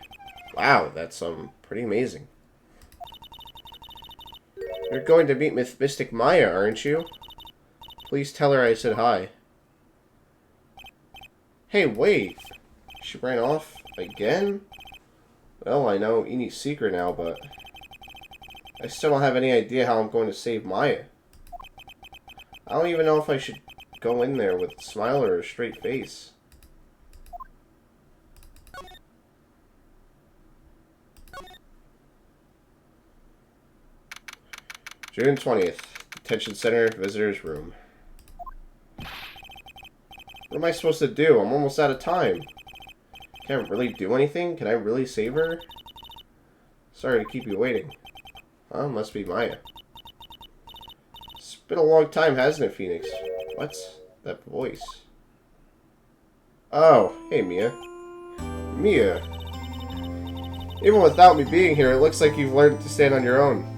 Wow, that's pretty amazing. You're going to meet Mystic Maya, aren't you? Please tell her I said hi. Hey, wait. She ran off again? Well, I know Eni's secret now, but I still don't have any idea how I'm going to save Maya. I don't even know if I should go in there with a smile or a straight face. June 20th, Detention Center, Visitor's Room. What am I supposed to do? I'm almost out of time. Can't really do anything? Can I really save her? Sorry to keep you waiting. Oh, must be Maya. It's been a long time, hasn't it, Phoenix? What's that voice? Oh, hey, Mia. Mia. Even without me being here, it looks like you've learned to stand on your own.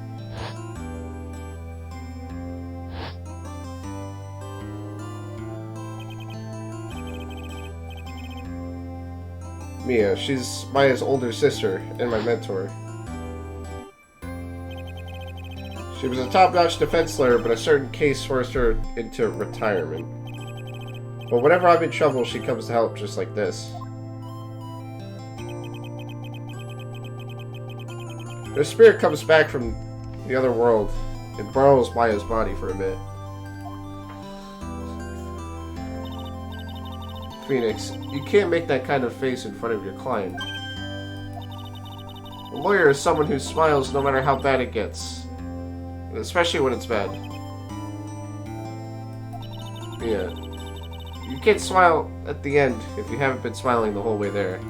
Mia, she's Maya's older sister and my mentor. She was a top-notch defense lawyer, but a certain case forced her into retirement. But whenever I'm in trouble, she comes to help just like this. Her spirit comes back from the other world and borrows Maya's body for a bit. Phoenix, you can't make that kind of face in front of your client. A lawyer is someone who smiles no matter how bad it gets. Especially when it's bad. Yeah. You can't smile at the end if you haven't been smiling the whole way there.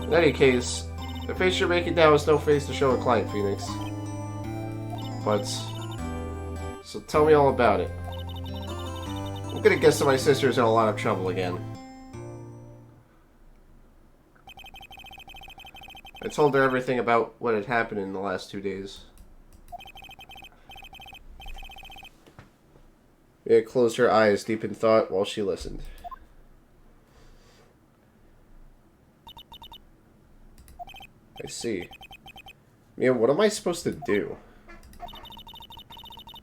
In any case, the face you're making now is no face to show a client, Phoenix. But... so tell me all about it. I'm gonna guess that my sister's in a lot of trouble again. I told her everything about what had happened in the last 2 days. Mia closed her eyes deep in thought while she listened. I see. Mia, what am I supposed to do?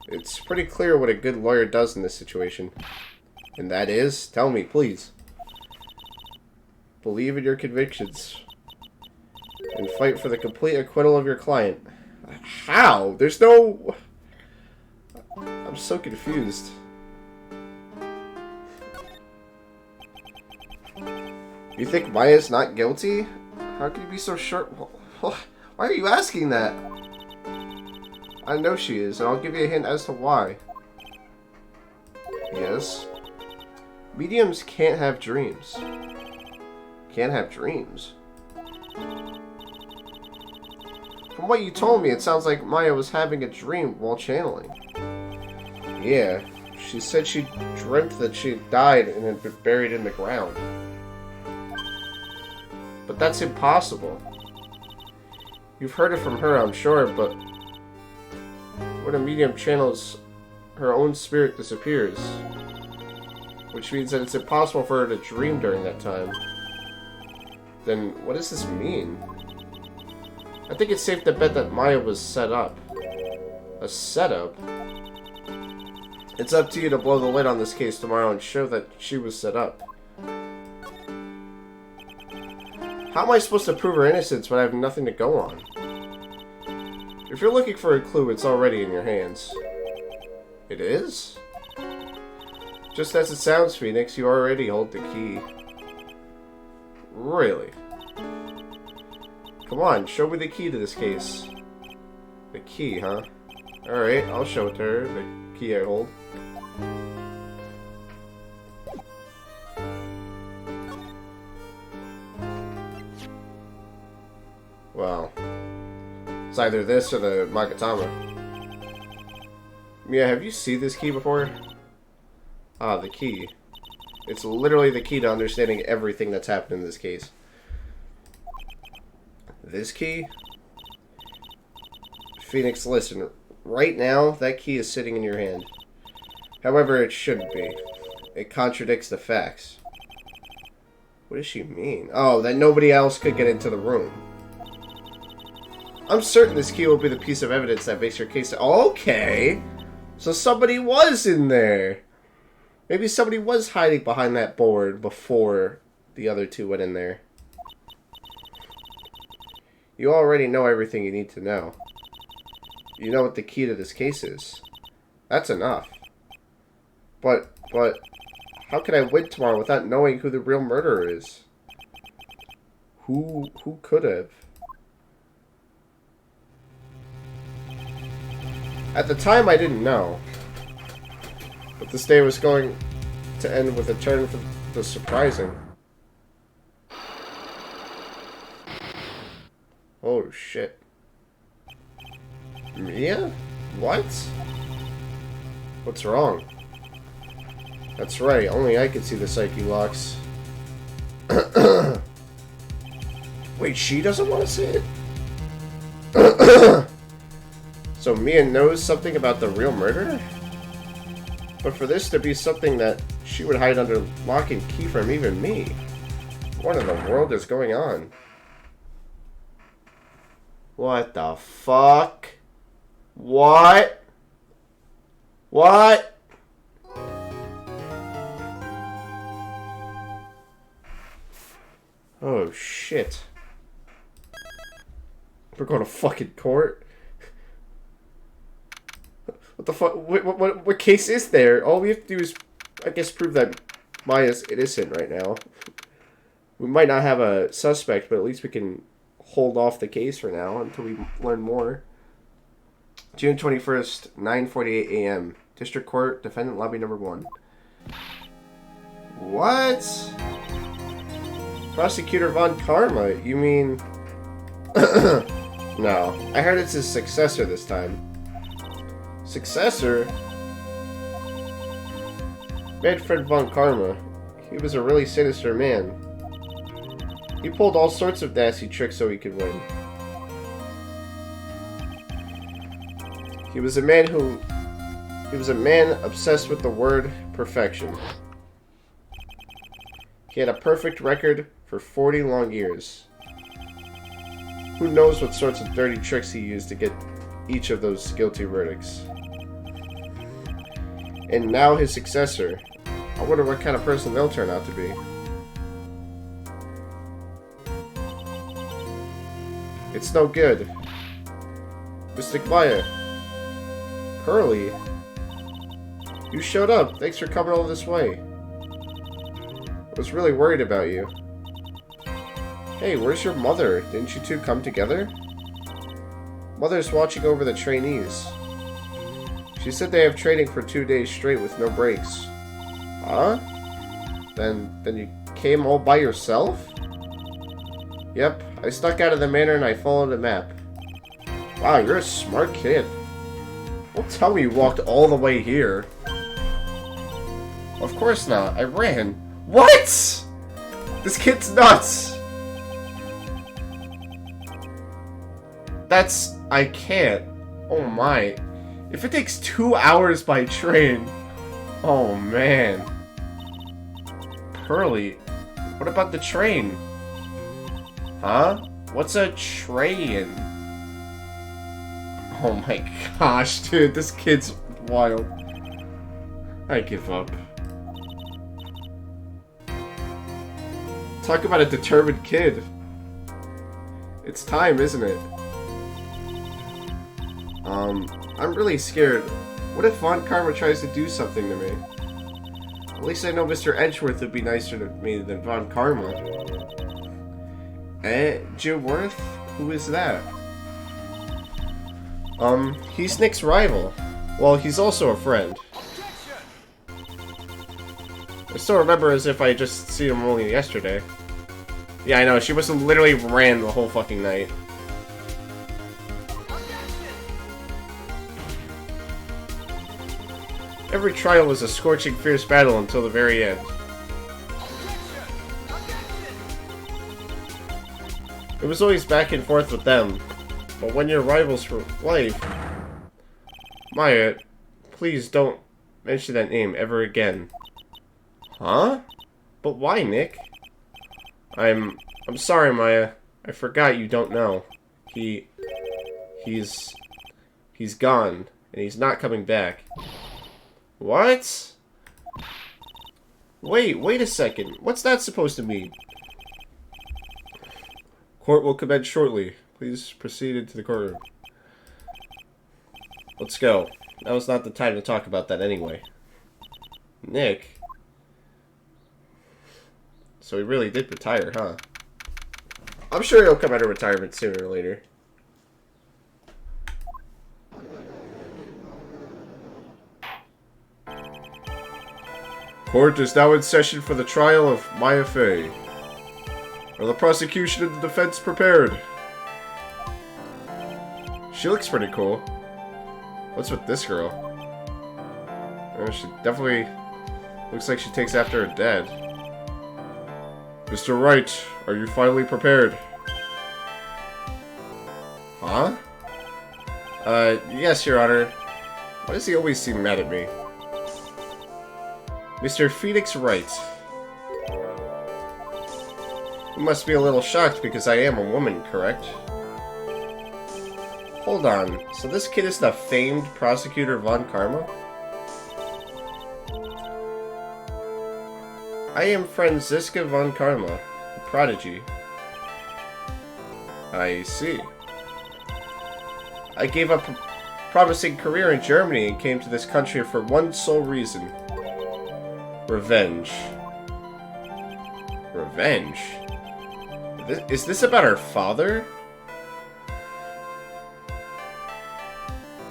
It's pretty clear what a good lawyer does in this situation. And that is? Tell me, please. Believe in your convictions. And fight for the complete acquittal of your client. How? There's no... I'm so confused. You think Maya's not guilty? How can you be so sure? Why are you asking that? I know she is, and I'll give you a hint as to why. Yes. Mediums can't have dreams. Can't have dreams? From what you told me, it sounds like Maya was having a dream while channeling. Yeah. She said she dreamt that she had died and had been buried in the ground. But that's impossible. You've heard it from her, I'm sure, but when a medium channels, her own spirit disappears. Which means that it's impossible for her to dream during that time. Then, what does this mean? I think it's safe to bet that Maya was set up. A setup? It's up to you to blow the lid on this case tomorrow and show that she was set up. How am I supposed to prove her innocence when I have nothing to go on? If you're looking for a clue, it's already in your hands. It is? Just as it sounds, Phoenix, you already hold the key. Really? Come on, show me the key to this case. The key, huh? Alright, I'll show it to her, the key I hold. Well, it's either this or the Magatama. Mia, have you seen this key before? Ah, the key. It's literally the key to understanding everything that's happened in this case. This key? Phoenix, listen. Right now, that key is sitting in your hand. However, it shouldn't be. It contradicts the facts. What does she mean? Oh, that nobody else could get into the room. I'm certain this key will be the piece of evidence that makes your case... Okay! So somebody was in there! Maybe somebody was hiding behind that board before the other two went in there. You already know everything you need to know. You know what the key to this case is. That's enough. But, how can I win tomorrow without knowing who the real murderer is? Who could have? At the time, I didn't know. But this day was going to end with a turn for the surprising. Oh, shit. Mia? What? What's wrong? That's right, only I can see the psyche locks. Wait, she doesn't want to see it? So Mia knows something about the real murderer? But for this to be something that she would hide under lock and key from even me, what in the world is going on? What the fuck? What? What? Oh shit. We're going to fucking court? What the fuck? What case is there? All we have to do is, I guess, prove that Maya's innocent right now. We might not have a suspect, but at least we can hold off the case for now until we learn more. June 21st, 9:48 a.m. District Court, Defendant Lobby Number 1. What? Prosecutor Von Karma? You mean... No. I heard it's his successor this time. Successor? Manfred Von Karma. He was a really sinister man. He pulled all sorts of nasty tricks so he could win. He was a man obsessed with the word perfection. He had a perfect record for 40 long years. Who knows what sorts of dirty tricks he used to get each of those guilty verdicts. And now his successor. I wonder what kind of person they'll turn out to be. It's no good. Mystic Maya. Pearly. You showed up. Thanks for coming all this way. I was really worried about you. Hey, where's your mother? Didn't you two come together? Mother's watching over the trainees. She said they have training for 2 days straight with no breaks. Huh? Then you came all by yourself? Yep, I snuck out of the manor and I followed a map. Wow, you're a smart kid. Don't tell me you walked all the way here. Of course not, I ran. What? This kid's nuts! I can't. Oh my. If it takes 2 hours by train. Oh man. Pearly, what about the train? Huh? What's a train? Oh my gosh, dude, this kid's wild. I give up. Talk about a determined kid. It's time, isn't it? I'm really scared. What if Von Karma tries to do something to me? At least I know Mr. Edgeworth would be nicer to me than Von Karma. Edgeworth? Who is that? He's Nick's rival. Well, he's also a friend. I still remember as if I just seen him only yesterday. Yeah, I know, she must have literally ran the whole fucking night. Every trial was a scorching, fierce battle until the very end. It was always back and forth with them, but when you're rivals for life... Maya, please don't mention that name ever again. Huh? But why, Nick? I'm sorry, Maya. I forgot you don't know. He's gone, and he's not coming back. What? Wait a second. What's that supposed to mean? Court will commence shortly. Please proceed into the courtroom. Let's go. Now's not the time to talk about that anyway. Nick? So he really did retire, huh? I'm sure he'll come out of retirement sooner or later. Court is now in session for the trial of Maya Fey. Are the prosecution and the defense prepared? She looks pretty cool. What's with this girl? She definitely looks like she takes after her dad. Mr. Wright, are you finally prepared? Huh? Yes, Your Honor. Why does he always seem mad at me? Mr. Phoenix Wright. You must be a little shocked because I am a woman, correct? Hold on, so this kid is the famed prosecutor Von Karma? I am Franziska Von Karma, a prodigy. I see. I gave up a promising career in Germany and came to this country for one sole reason. Revenge. Revenge? Is this about her father?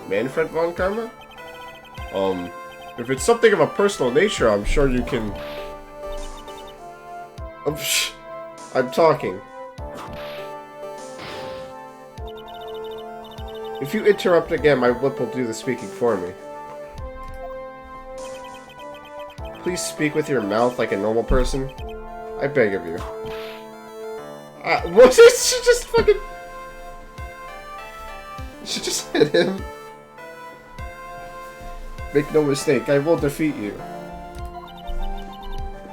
Manfred Von Karma? If it's something of a personal nature, I'm sure you can... I'm talking. If you interrupt again, my whip will do the speaking for me. Please speak with your mouth like a normal person. I beg of you. What? She just fucking... She just hit him. Make no mistake, I will defeat you.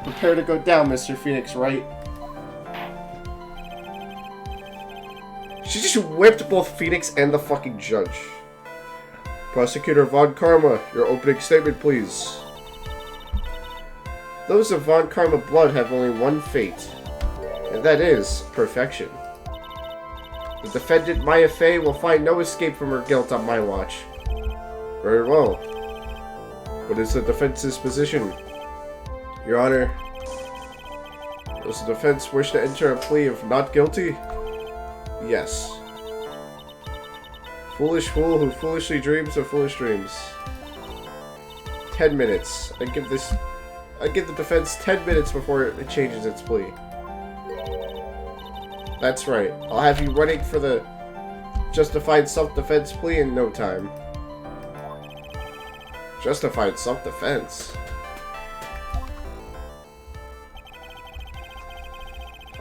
Prepare to go down, Mr. Phoenix Wright. She just whipped both Phoenix and the fucking judge. Prosecutor Von Karma, your opening statement, please. Those of Von Karma blood have only one fate, and that is perfection. The defendant, Maya Fey, will find no escape from her guilt on my watch. Very well. What is the defense's position? Your Honor, does the defense wish to enter a plea of not guilty? Yes. Foolish fool who foolishly dreams of foolish dreams. 10 minutes. I give the defense 10 minutes before it changes its plea. That's right. I'll have you running for the justified self-defense plea in no time. Justified self-defense?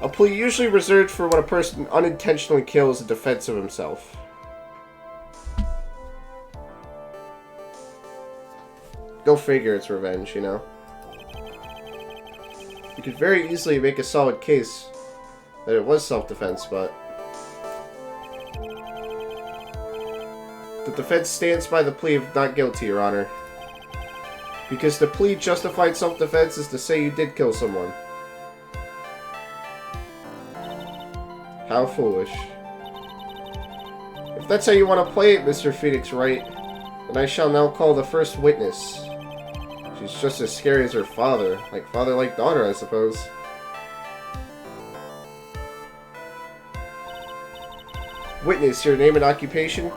A plea usually reserved for when a person unintentionally kills in defense of himself. Go figure, it's revenge, you know? You could very easily make a solid case that it was self-defense, but... The defense stands by the plea of not guilty, Your Honor. Because the plea justified self-defense is to say you did kill someone. How foolish. If that's how you want to play it, Mr. Phoenix Wright, then I shall now call the first witness. She's just as scary as her father. Like father, like daughter, I suppose. Witness, your name and occupation?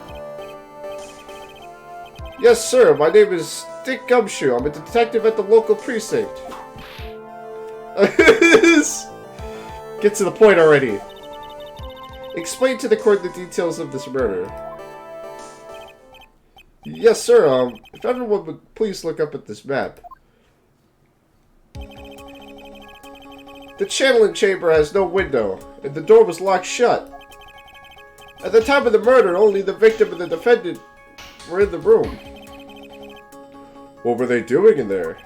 Yes, sir. My name is Dick Gumshoe. I'm a detective at the local precinct. Get to the point already. Explain to the court the details of this murder. Yes, sir. If everyone would please look up at this map. The channeling chamber has no window, and the door was locked shut. At the time of the murder, only the victim and the defendant were in the room. What were they doing in there?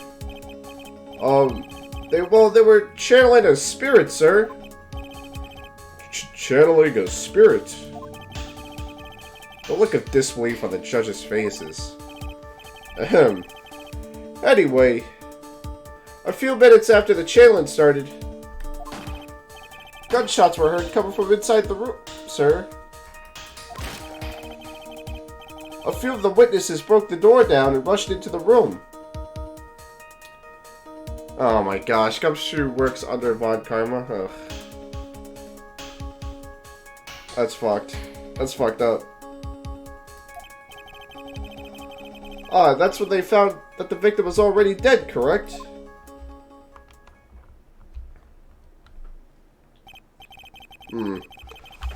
They were channeling a spirit, sir. Channeling a spirit? The look of disbelief on the judges' faces. Ahem. Anyway, a few minutes after the channeling started, gunshots were heard coming from inside the room, sir. A few of the witnesses broke the door down and rushed into the room. Oh my gosh, Gumshoe works under Von Karma. Ugh. That's fucked. That's fucked up. Ah, that's when they found that the victim was already dead, correct?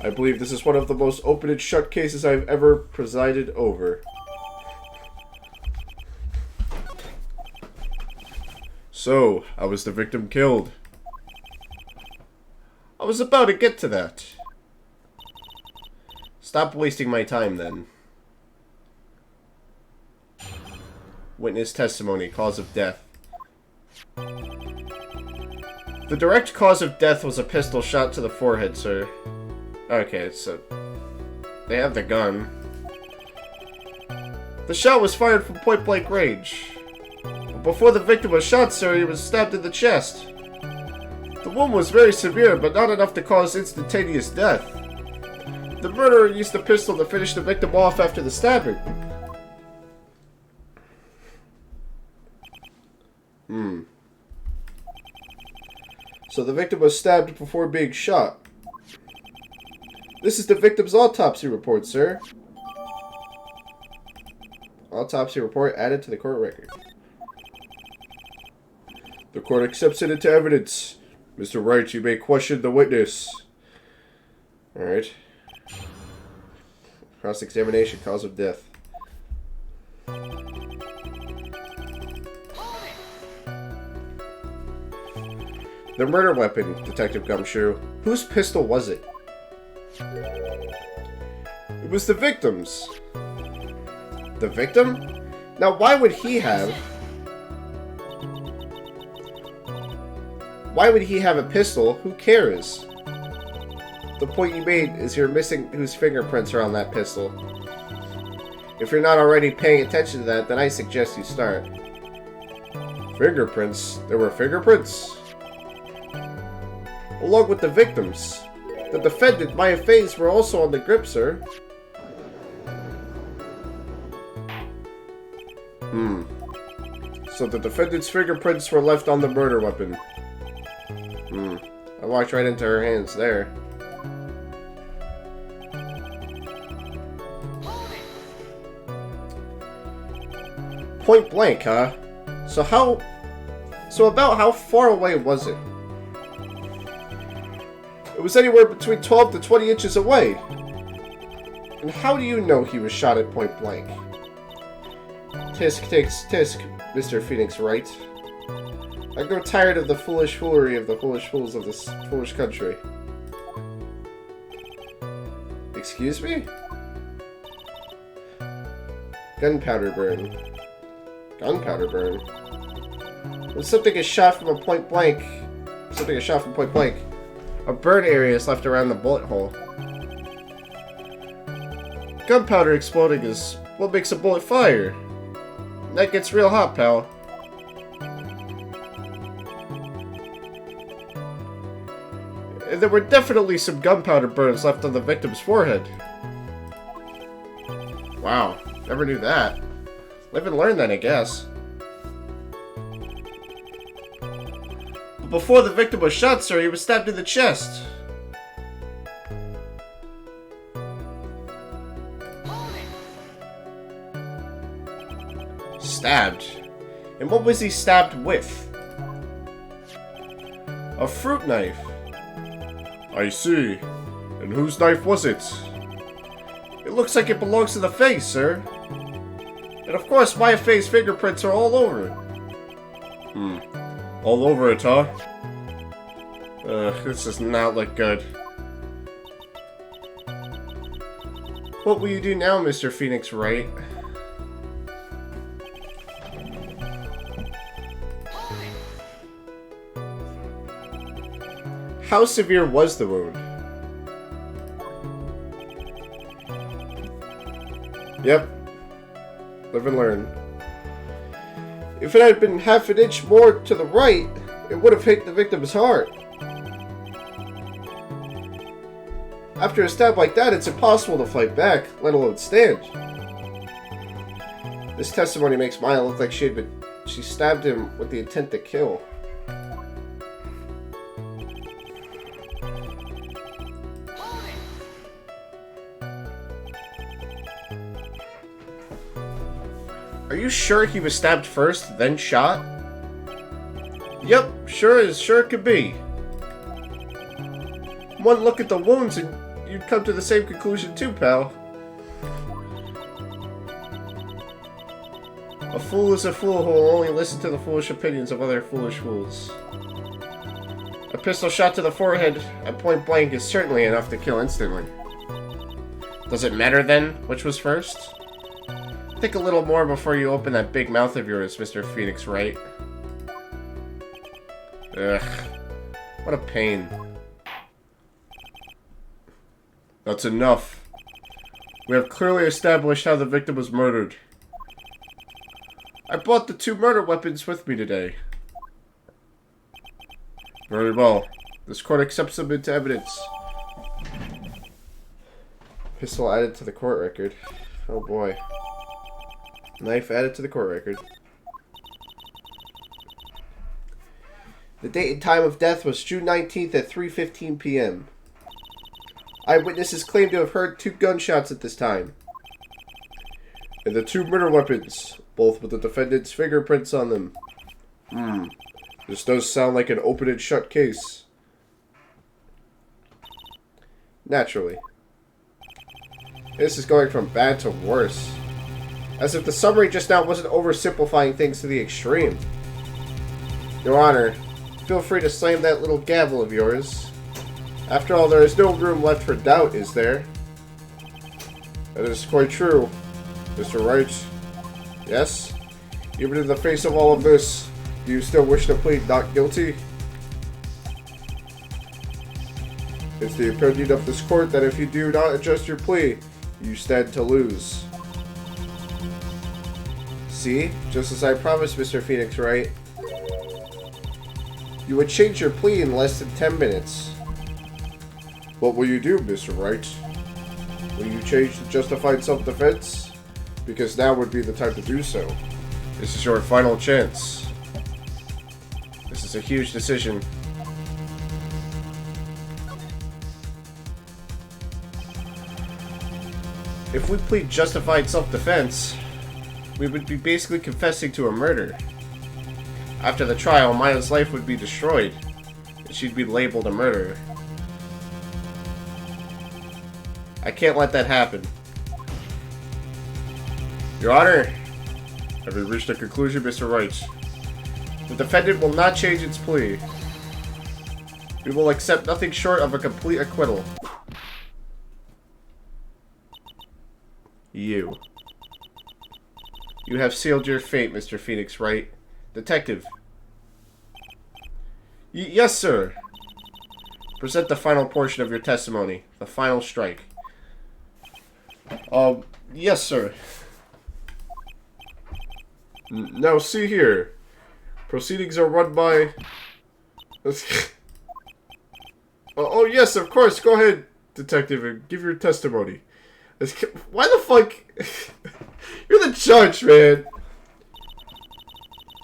I believe this is one of the most open and shut cases I've ever presided over. So, how was the victim killed? I was about to get to that. Stop wasting my time, then. Witness testimony, cause of death. The direct cause of death was a pistol shot to the forehead, sir. Okay, so they have the gun. The shot was fired from point-blank range. Before the victim was shot, sir, he was stabbed in the chest. The wound was very severe, but not enough to cause instantaneous death. The murderer used the pistol to finish the victim off after the stabbing. So the victim was stabbed before being shot. This is the victim's autopsy report, sir. Autopsy report added to the court record. The court accepts it into evidence. Mr. Wright, you may question the witness. Alright. Cross-examination, cause of death. The murder weapon, Detective Gumshoe. Whose pistol was it? It was the victim's. The victim? Now, why would he have... Why would he have a pistol? Who cares? The point you made is you're missing whose fingerprints are on that pistol. If you're not already paying attention to that, then I suggest you start. Fingerprints? There were fingerprints? Along with the victims. The defendant, Maya Faze, were also on the grip, sir. So the defendant's fingerprints were left on the murder weapon. I walked right into her hands there. Point blank, huh? So about how far away was it? It was anywhere between 12 to 20 inches away. And how do you know he was shot at point blank? Tisk takes tisk, Mr. Phoenix Wright. I grow tired of the foolish foolery of the foolish fools of this foolish country. Excuse me? Gunpowder burn. Gunpowder burn? When something is shot from a point blank, a burn area is left around the bullet hole. Gunpowder exploding is what makes a bullet fire. That gets real hot, pal. And there were definitely some gunpowder burns left on the victim's forehead. Wow, never knew that. Live and learn then, I guess. But before the victim was shot, sir, he was stabbed in the chest. Stabbed? And what was he stabbed with? A fruit knife. I see. And whose knife was it? It looks like it belongs to the face, sir. And of course, my face fingerprints are all over it. All over it, huh? This does not look good. What will you do now, Mr. Phoenix Wright? How severe was the wound? Yep. Live and learn. If it had been half an inch more to the right, it would have hit the victim's heart. After a stab like that, it's impossible to fight back, let alone stand. This testimony makes Maya look like she stabbed him with the intent to kill. Are you sure he was stabbed first, then shot? Yep, sure it could be. One look at the wounds and you'd come to the same conclusion too, pal. A fool is a fool who will only listen to the foolish opinions of other foolish fools. A pistol shot to the forehead at point blank is certainly enough to kill instantly. Does it matter then which was first? Think a little more before you open that big mouth of yours, Mr. Phoenix Wright. Ugh. What a pain. That's enough. We have clearly established how the victim was murdered. I brought the 2 murder weapons with me today. Very well. This court accepts them into evidence. Pistol added to the court record. Oh boy. Knife added to the court record. The date and time of death was June 19th at 3:15 p.m. Eyewitnesses claim to have heard 2 gunshots at this time. And the 2 murder weapons, both with the defendant's fingerprints on them. This does sound like an open and shut case. Naturally. This is going from bad to worse. As if the summary just now wasn't oversimplifying things to the extreme. Your Honor, feel free to slam that little gavel of yours. After all, there is no room left for doubt, is there? That is quite true, Mr. Wright. Yes? Even in the face of all of this, do you still wish to plead not guilty? It's the opinion of this court that if you do not adjust your plea, you stand to lose. See? Just as I promised, Mr. Phoenix Wright. You would change your plea in less than 10 minutes. What will you do, Mr. Wright? Will you change to justified self-defense? Because now would be the time to do so. This is your final chance. This is a huge decision. If we plead justified self-defense, we would be basically confessing to a murder. After the trial, Maya's life would be destroyed, and she'd be labeled a murderer. I can't let that happen. Your Honor, have we reached a conclusion, Mr. Wright? The defendant will not change its plea. We will accept nothing short of a complete acquittal. You have sealed your fate, Mr. Phoenix Wright. Detective. Yes, sir. Present the final portion of your testimony. The final strike. Yes, sir. Now, see here. Proceedings are run by... Oh, yes, of course. Go ahead, detective, and give your testimony. Why the fuck? You're the judge, man.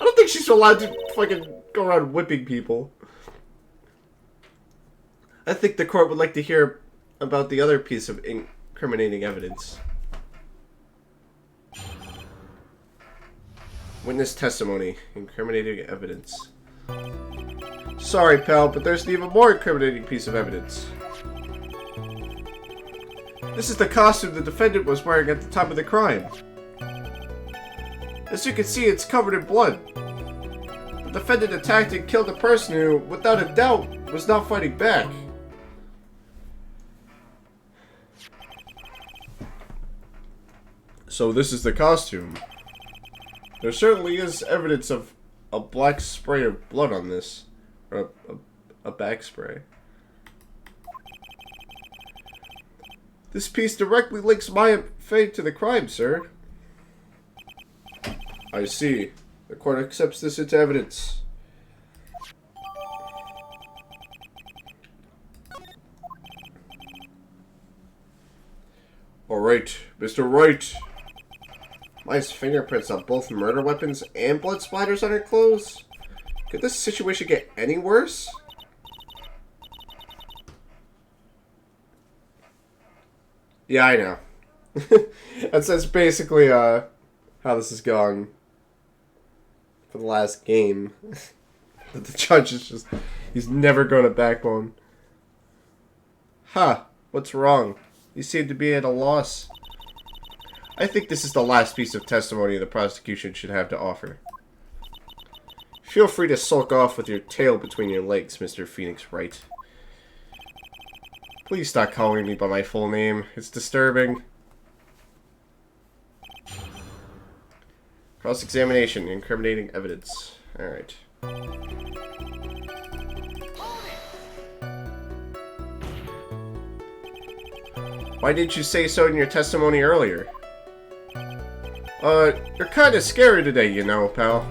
I don't think she's allowed to fucking go around whipping people. I think the court would like to hear about the other piece of incriminating evidence. Witness testimony. Incriminating evidence. Sorry, pal, but there's an even more incriminating piece of evidence. This is the costume the defendant was wearing at the time of the crime. As you can see, it's covered in blood. The defendant attacked and killed a person who, without a doubt, was not fighting back. So this is the costume. There certainly is evidence of a black spray of blood on this. Or a back spray. This piece directly links my fate to the crime, sir. I see. The court accepts this into evidence. Alright, Mr. Wright. Maya's fingerprints on both murder weapons and blood splatters on her clothes? Could this situation get any worse? Yeah, I know. That's basically how this has gone for the last game. The judge is just... He's never going to backbone. Huh. What's wrong? You seem to be at a loss. I think this is the last piece of testimony the prosecution should have to offer. Feel free to sulk off with your tail between your legs, Mr. Phoenix Wright. Please stop calling me by my full name. It's disturbing. Cross-examination. Incriminating evidence. Alright. Why didn't you say so in your testimony earlier? You're kinda scary today, you know, pal.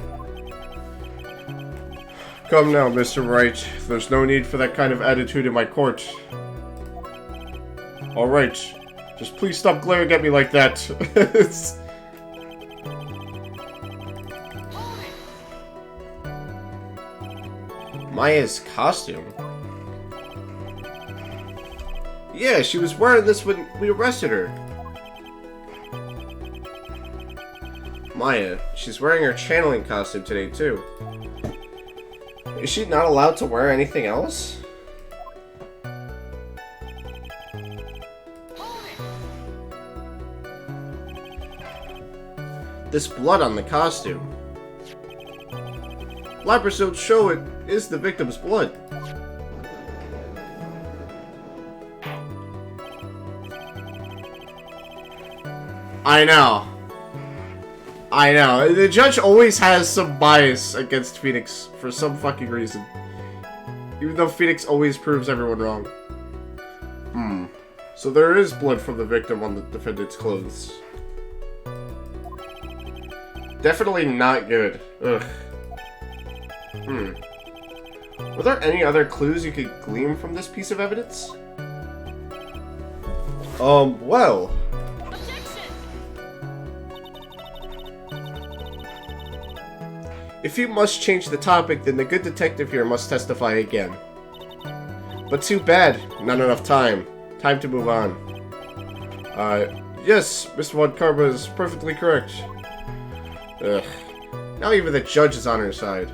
Come now, Mr. Wright. There's no need for that kind of attitude in my court. Alright. Just please stop glaring at me like that. Maya's costume? Yeah, she was wearing this when we arrested her. Maya, she's wearing her channeling costume today, too. Is she not allowed to wear anything else? This blood on the costume. Lab results show it is the victim's blood. I know. I know. The judge always has some bias against Phoenix for some fucking reason. Even though Phoenix always proves everyone wrong. So there is blood from the victim on the defendant's clothes. Definitely not good. Ugh. Were there any other clues you could glean from this piece of evidence? Well... If you must change the topic, then the good detective here must testify again. But too bad, not enough time. Time to move on. Yes, Mr. Von Karma is perfectly correct. Ugh. Now even the judge is on her side.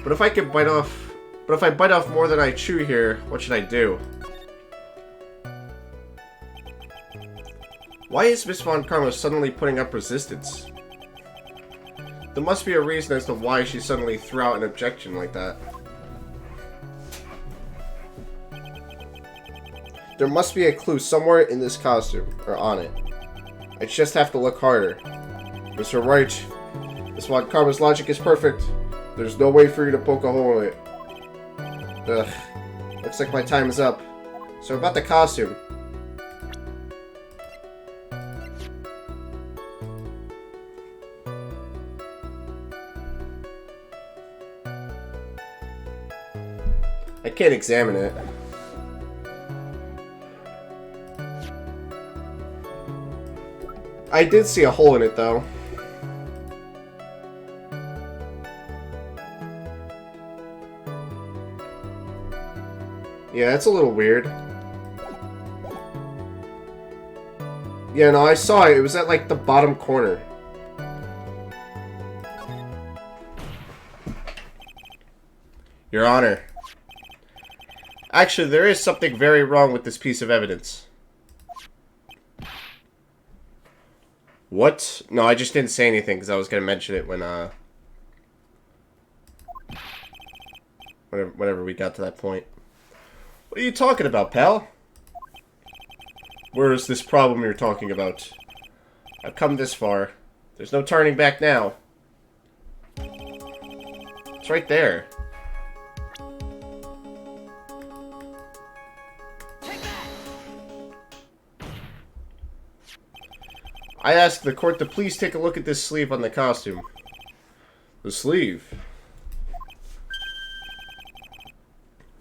But if I bite off more than I chew here, what should I do? Why is Miss Von Karma suddenly putting up resistance? There must be a reason as to why she suddenly threw out an objection like that. There must be a clue somewhere in this costume, or on it. I just have to look harder. Mr. Wright, Miss Von Karma's logic is perfect. There's no way for you to poke a hole in it. Ugh. Looks like my time is up. So about the costume. I can't examine it. I did see a hole in it, though. Yeah, it's a little weird. Yeah, no, I saw it. It was at, like, the bottom corner. Your Honor. Actually, there is something very wrong with this piece of evidence. What? No, I just didn't say anything because I was going to mention it when, whenever we got to that point. What are you talking about, pal? Where is this problem you're talking about? I've come this far. There's no turning back now. It's right there. I asked the court to please take a look at this sleeve on the costume. The sleeve?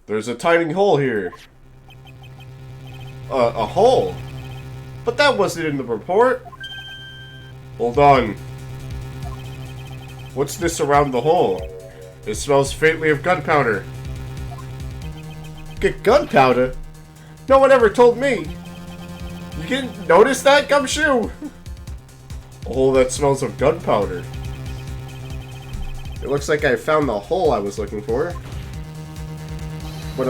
There's a tiny hole here. A hole? But that wasn't in the report. Hold on. What's this around the hole? It smells faintly of gunpowder. Gunpowder? No one ever told me. You didn't notice that, Gumshoe? A hole that smells of gunpowder. It looks like I found the hole I was looking for. But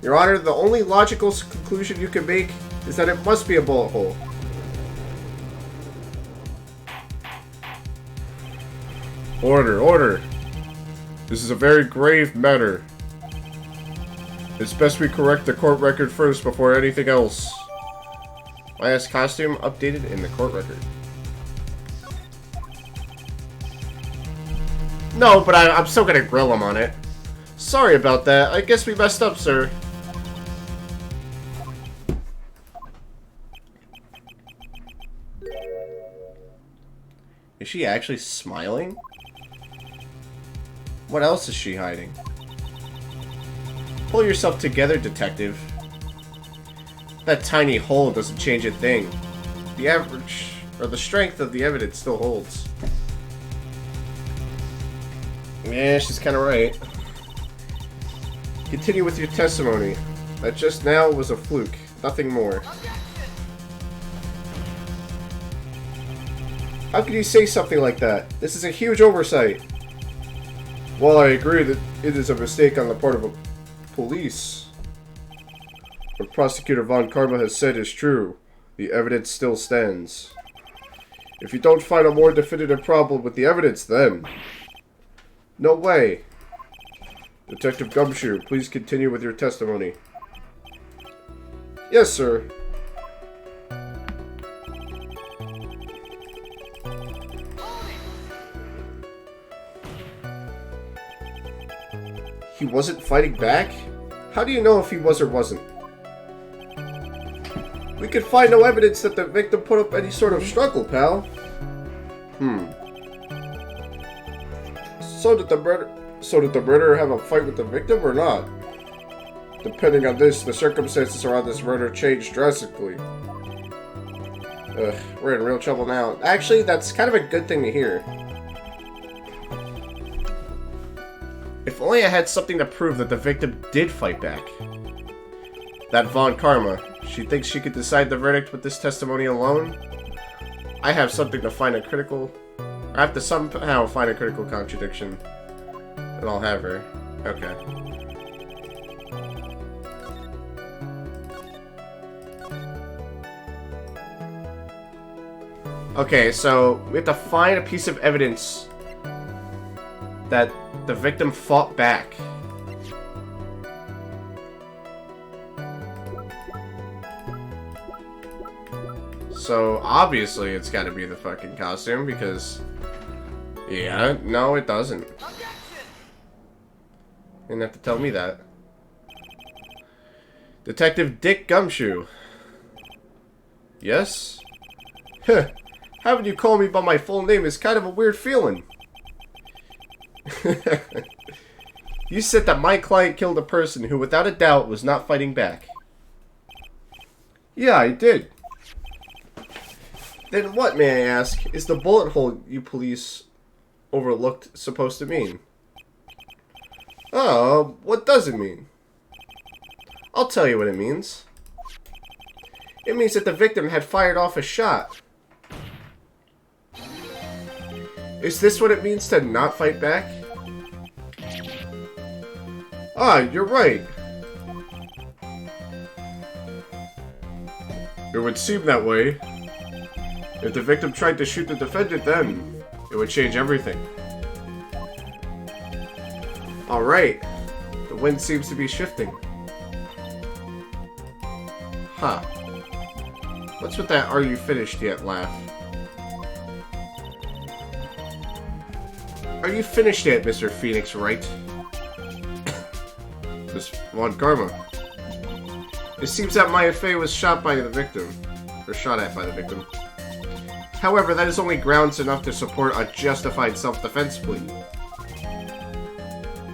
Your Honor, the only logical conclusion you can make is that it must be a bullet hole. Order, order. This is a very grave matter. It's best we correct the court record first before anything else. Last costume updated in the court record. No, but I'm still gonna grill him on it. Sorry about that. I guess we messed up, sir. Is she actually smiling? What else is she hiding? Pull yourself together, detective. That tiny hole doesn't change a thing. The average, or the strength of the evidence still holds. Yeah, she's kind of right. Continue with your testimony. That just now was a fluke. Nothing more. How can you say something like that? This is a huge oversight. Well, I agree that it is a mistake on the part of a police. What Prosecutor Von Karma has said is true. The evidence still stands. If you don't find a more definitive problem with the evidence, then... No way. Detective Gumshoe, please continue with your testimony. Yes, sir. He wasn't fighting back? How do you know if he was or wasn't? We could find no evidence that the victim put up any sort of struggle, pal. So did the murderer have a fight with the victim or not? Depending on this, the circumstances around this murder changed drastically. Ugh, we're in real trouble now. Actually, that's kind of a good thing to hear. If only I had something to prove that the victim did fight back. That Von Karma, she thinks she could decide the verdict with this testimony alone? I have something to find a critical... I have to somehow find a critical contradiction. And I'll have her. Okay. Okay, so we have to find a piece of evidence that the victim fought back. So, obviously it's gotta be the fucking costume, because... Yeah, no it doesn't. You didn't have to tell me that. Detective Dick Gumshoe. Yes? Heh. Having you call me by my full name is kind of a weird feeling. You said that my client killed a person who without a doubt was not fighting back. Yeah, I did. Then what, may I ask, is the bullet hole you police overlooked supposed to mean? Oh, what does it mean? I'll tell you what it means. It means that the victim had fired off a shot. Is this what it means to not fight back? Ah, you're right. It would seem that way. If the victim tried to shoot the defendant, then it would change everything. Alright. The wind seems to be shifting. Huh. What's with that "are you finished yet" laugh? Are you finished yet, Mr. Phoenix Wright? Miss Von Karma. It seems that Maya Fey was shot by the victim. Or shot at by the victim. However, that is only grounds enough to support a justified self-defense plea.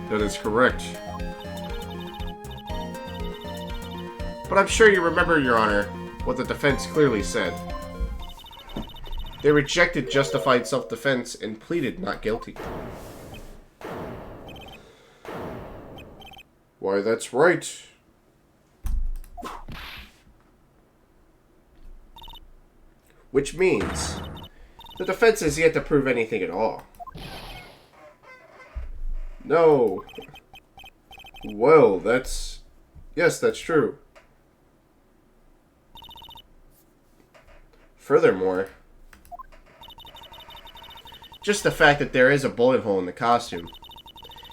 That is correct. But I'm sure you remember, Your Honor, what the defense clearly said. They rejected justified self-defense and pleaded not guilty. Why, that's right. Which means the defense has yet to prove anything at all. No. Well, that's... Yes, that's true. Furthermore, just the fact that there is a bullet hole in the costume,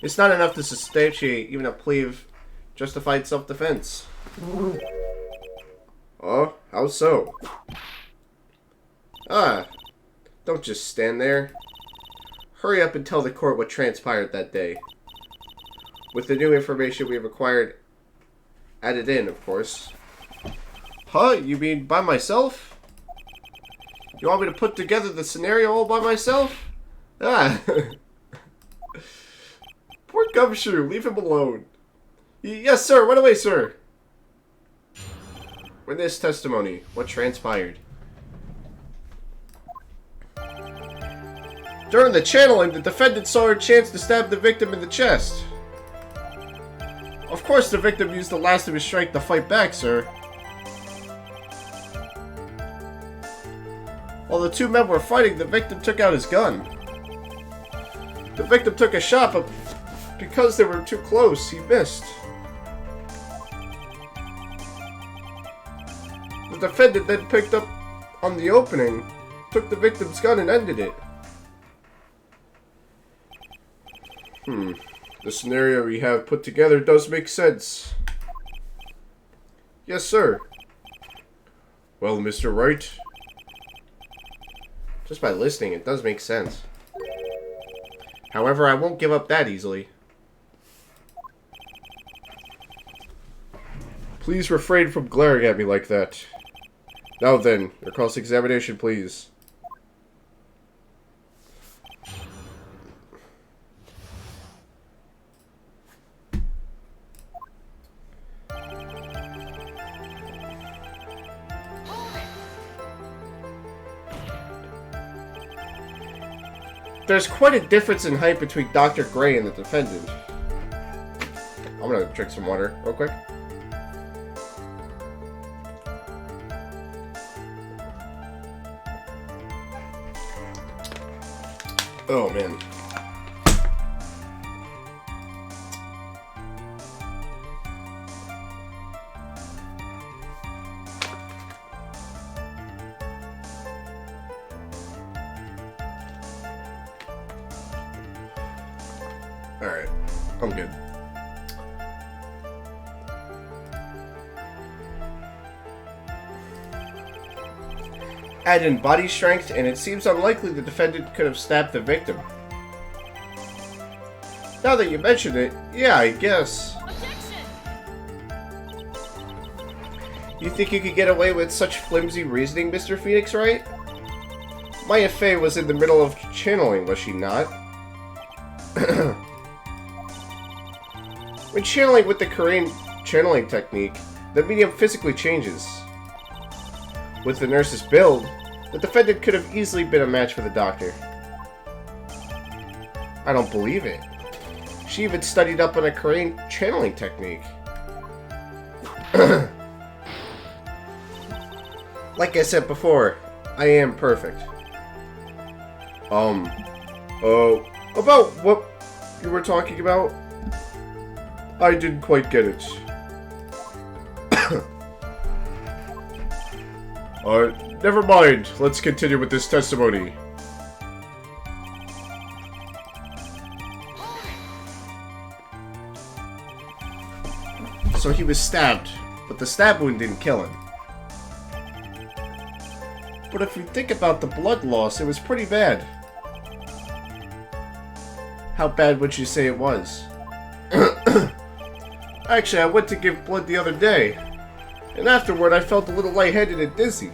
it's not enough to substantiate even a plea of justified self-defense. Oh, how so? Ah, don't just stand there. Hurry up and tell the court what transpired that day. With the new information we have acquired added in, of course. Huh? You mean by myself? You want me to put together the scenario all by myself? Ah. Poor Gumshoe, leave him alone. Yes, sir, run away, sir. Witness testimony. What transpired? During the channeling, the defendant saw her chance to stab the victim in the chest. Of course, the victim used the last of his strength to fight back, sir. While the two men were fighting, the victim took out his gun. The victim took a shot, but because they were too close, he missed. The defendant then picked up on the opening, took the victim's gun, and ended it. The scenario we have put together does make sense. Yes, sir. Well, Mr. Wright, just by listening, it does make sense. However, I won't give up that easily. Please refrain from glaring at me like that. Now then, your cross-examination, please. There's quite a difference in height between Dr. Gray and the defendant. I'm gonna drink some water real quick. Oh, man. Alright, I'm good. Add in body strength, and it seems unlikely the defendant could have stabbed the victim. Now that you mention it, yeah, I guess. Objection! You think you could get away with such flimsy reasoning, Mr. Phoenix, Wright? Maya Fey was in the middle of channeling, was she not? When channeling with the Korean channeling technique, the medium physically changes. With the nurse's build, The defendant could have easily been a match for the doctor. I don't believe it. She even studied up on a Korean channeling technique. Like I said before, I am perfect. About what you were talking about? I didn't quite get it. Never mind. Let's continue with this testimony. So he was stabbed, but the stab wound didn't kill him. But if you think about the blood loss, it was pretty bad. How bad would you say it was? Actually, I went to give blood the other day, and afterward I felt a little lightheaded and dizzy.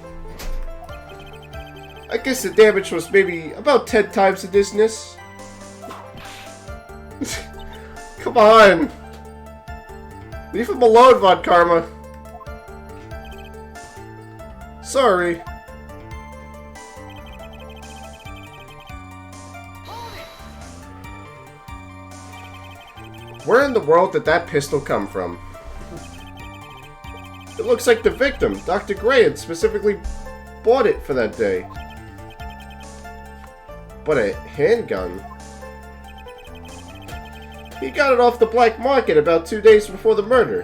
I guess the damage was maybe about 10 times the dizziness. Come on! Leave him alone, Von Karma. Sorry. Where in the world did that pistol come from? It looks like the victim, Dr. Gray, had specifically bought it for that day. But a handgun? He got it off the black market about 2 days before the murder.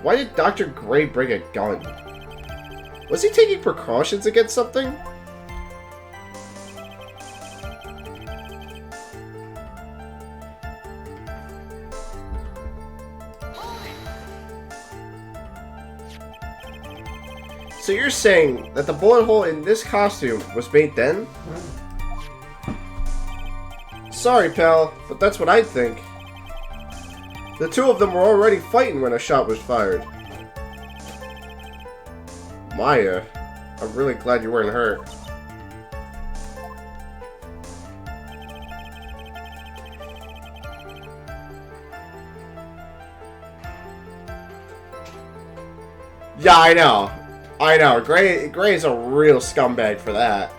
Why did Dr. Gray bring a gun? Was he taking precautions against something? So you're saying that the bullet hole in this costume was made then? Sorry, pal, but that's what I think. The two of them were already fighting when a shot was fired. Maya, I'm really glad you weren't hurt. Yeah, I know. I know. Gray is a real scumbag for that.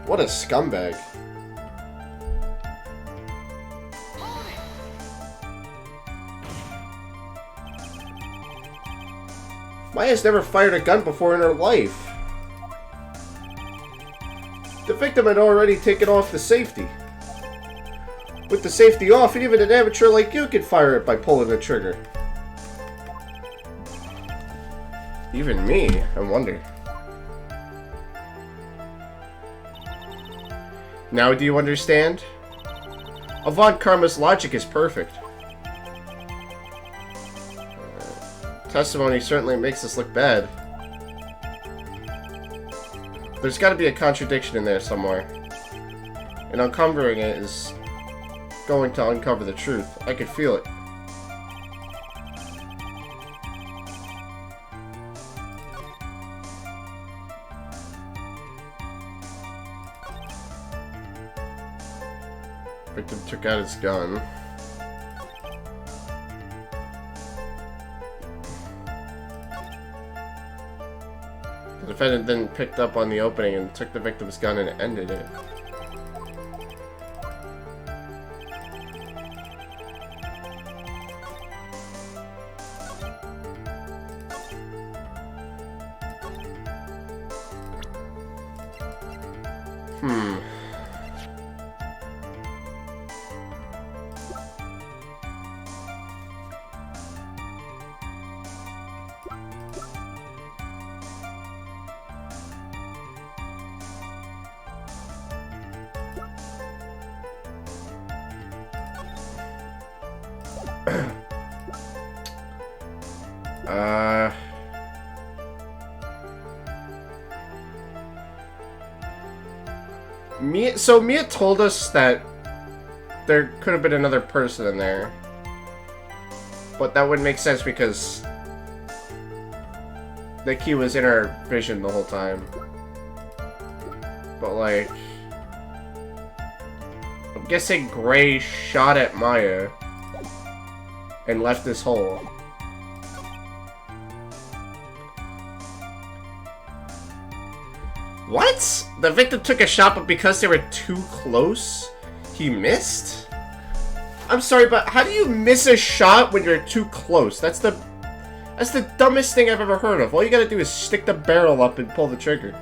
What a scumbag. Maya's never fired a gun before in her life. The victim had already taken off the safety. With the safety off, even an amateur like you could fire it by pulling the trigger. Even me, I wonder. Now do you understand? Von Karma's logic is perfect. Testimony certainly makes us look bad. There's gotta be a contradiction in there somewhere. And uncovering it is going to uncover the truth. I could feel it. Victim took out his gun. The defendant then picked up on the opening and took the victim's gun and ended it. Mia told us that there could have been another person in there. But that wouldn't make sense because the key was in her vision the whole time. But like, guessing Gray shot at Maya and left this hole. What? The victim took a shot, but because they were too close, he missed? I'm sorry, but how do you miss a shot when you're too close? That's the dumbest thing I've ever heard of. All you gotta do is stick the barrel up and pull the trigger.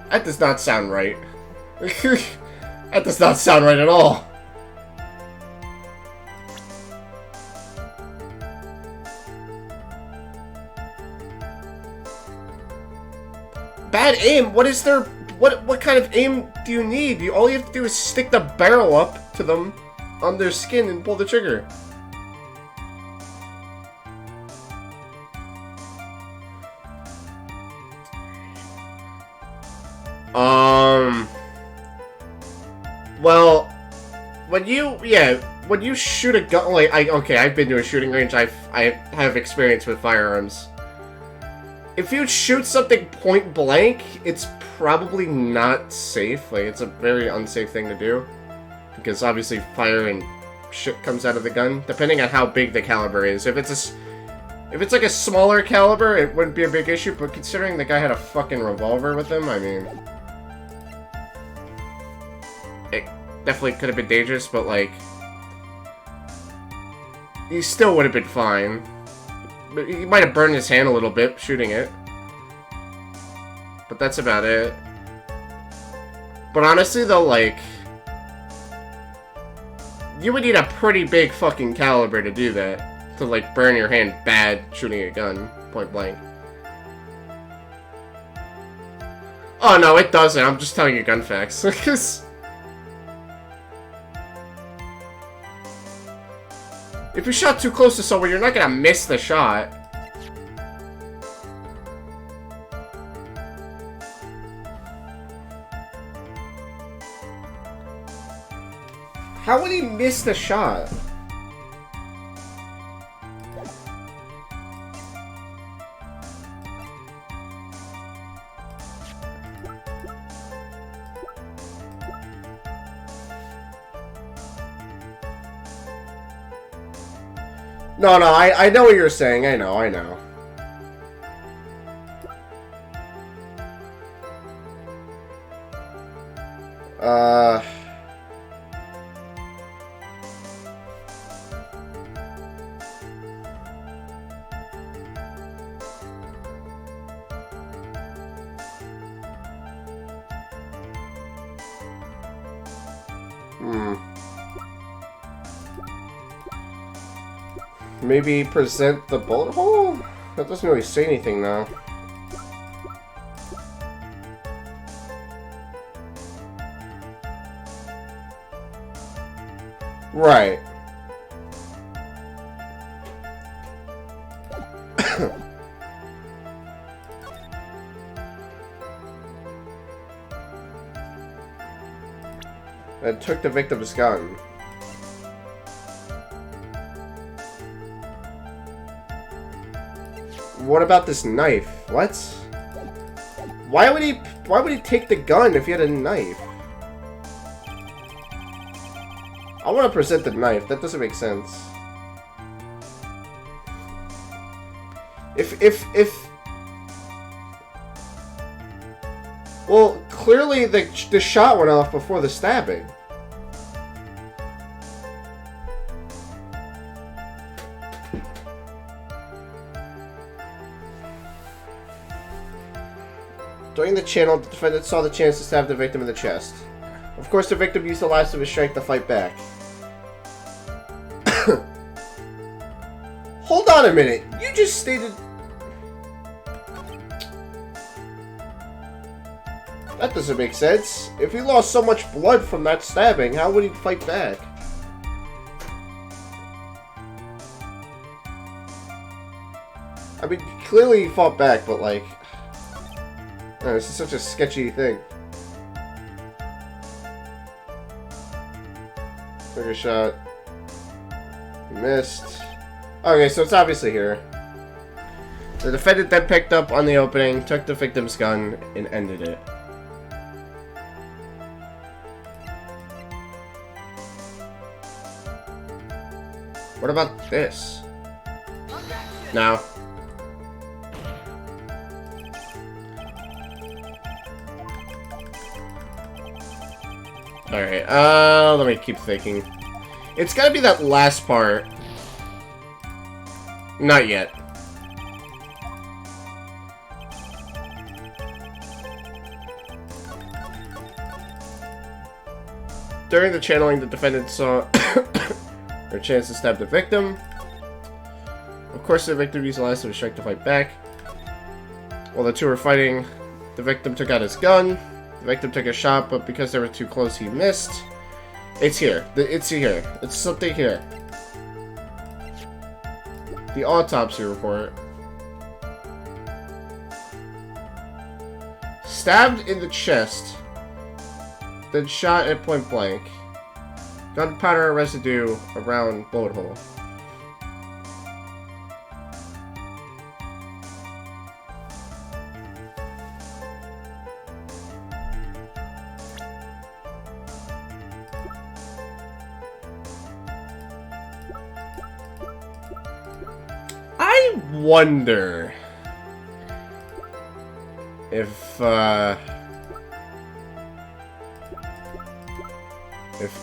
That does not sound right. That does not sound right at all. Bad aim? What is there? What kind of aim do you need? All you have to do is stick the barrel up to them on their skin and pull the trigger. Well, when you shoot a gun, like, okay, I've been to a shooting range, I have experience with firearms. If you shoot something point blank, it's probably not safe. Like, it's a very unsafe thing to do. Because obviously fire and shit comes out of the gun, depending on how big the caliber is. If it's like a smaller caliber, it wouldn't be a big issue, but considering the guy had a fucking revolver with him, I mean... It definitely could have been dangerous, but, like... He still would have been fine. He might have burned his hand a little bit shooting it. But that's about it. But honestly, though, like... You would need a pretty big fucking caliber to do that. To, like, burn your hand bad shooting a gun, point blank. Oh, no, it doesn't. I'm just telling you gun facts. If you shot too close to someone, you're not gonna miss the shot. How would he miss the shot? No, I know what you're saying. I know. Maybe present the bullet hole? That doesn't really say anything, though. Right. And took the victim's gun. What about this knife? What? Why would he take the gun if he had a knife? I want to present the knife. That doesn't make sense. Well, clearly the shot went off before the stabbing. During the channel, the defendant saw the chance to stab the victim in the chest. Of course, the victim used the last of his strength to fight back. Hold on a minute. You just stated... That doesn't make sense. If he lost so much blood from that stabbing, how would he fight back? I mean, clearly he fought back, but like... Oh, this is such a sketchy thing. Trigger shot. Missed. Okay, so it's obviously here. The defendant then picked up on the opening, took the victim's gun, and ended it. What about this? No. Alright, let me keep thinking. It's gotta be that last part. Not yet. During the channeling, the defendant saw her chance to stab the victim. Of course, the victim used the last of his strength to fight back. While the two were fighting, the victim took out his gun. The victim took a shot, but because they were too close, he missed. It's here. It's here. It's something here. The autopsy report. Stabbed in the chest. Then shot at point blank. Gunpowder residue around bullet hole. I wonder if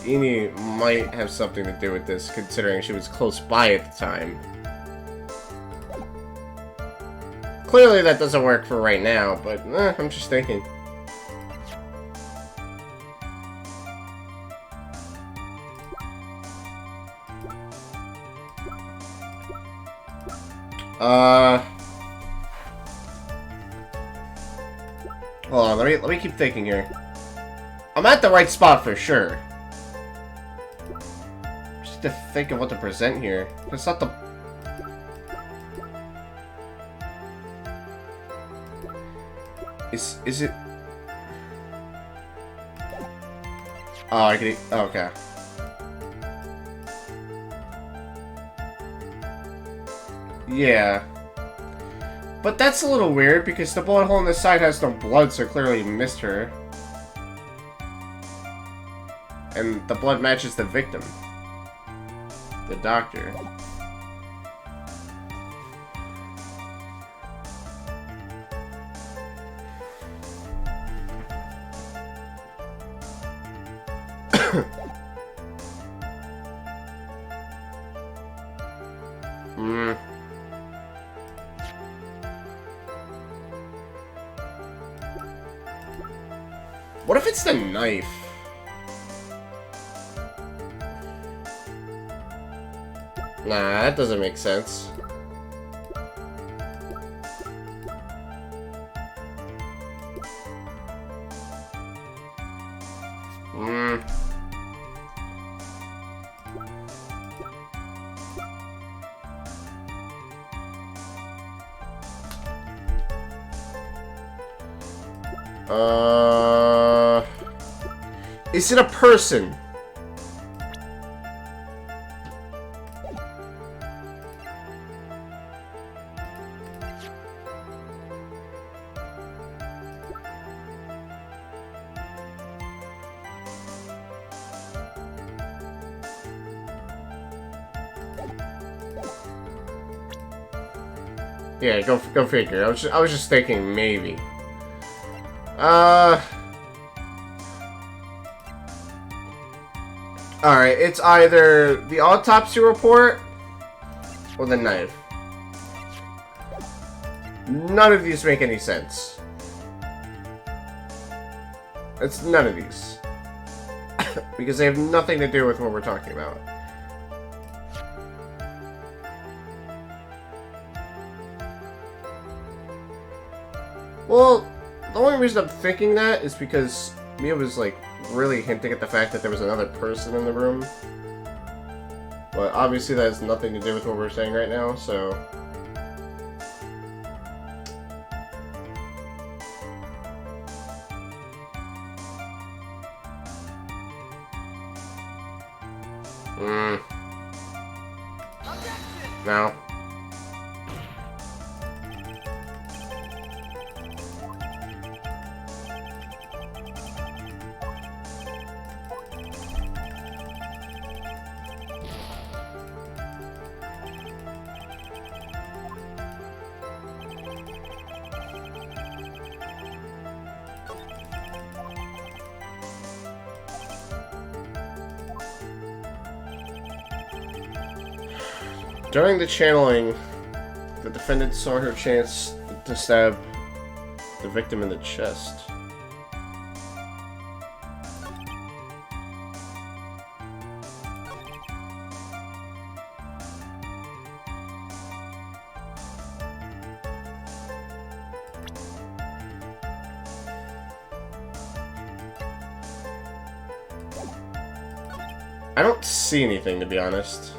Eni might have something to do with this, considering she was close by at the time. Clearly that doesn't work for right now, but I'm just thinking. Hold on, let me keep thinking here. I'm at the right spot for sure. Just to think of what to present here. It's not the... Is it... Oh, I can... Oh, okay. Yeah. But that's a little weird, because the bullet hole in the side has no blood, so clearly he missed her. And the blood matches the victim. The doctor. What if it's the knife? Nah, that doesn't make sense. Is it a person? Yeah, go figure. I was just thinking maybe. Alright, it's either the autopsy report or the knife. None of these make any sense. It's none of these. Because they have nothing to do with what we're talking about. Well, the only reason I'm thinking that is because Mia was, like, really hinting at the fact that there was another person in the room. But obviously that has nothing to do with what we're saying right now, so... No. During the channeling, the defendant saw her chance to stab the victim in the chest. I don't see anything, to be honest.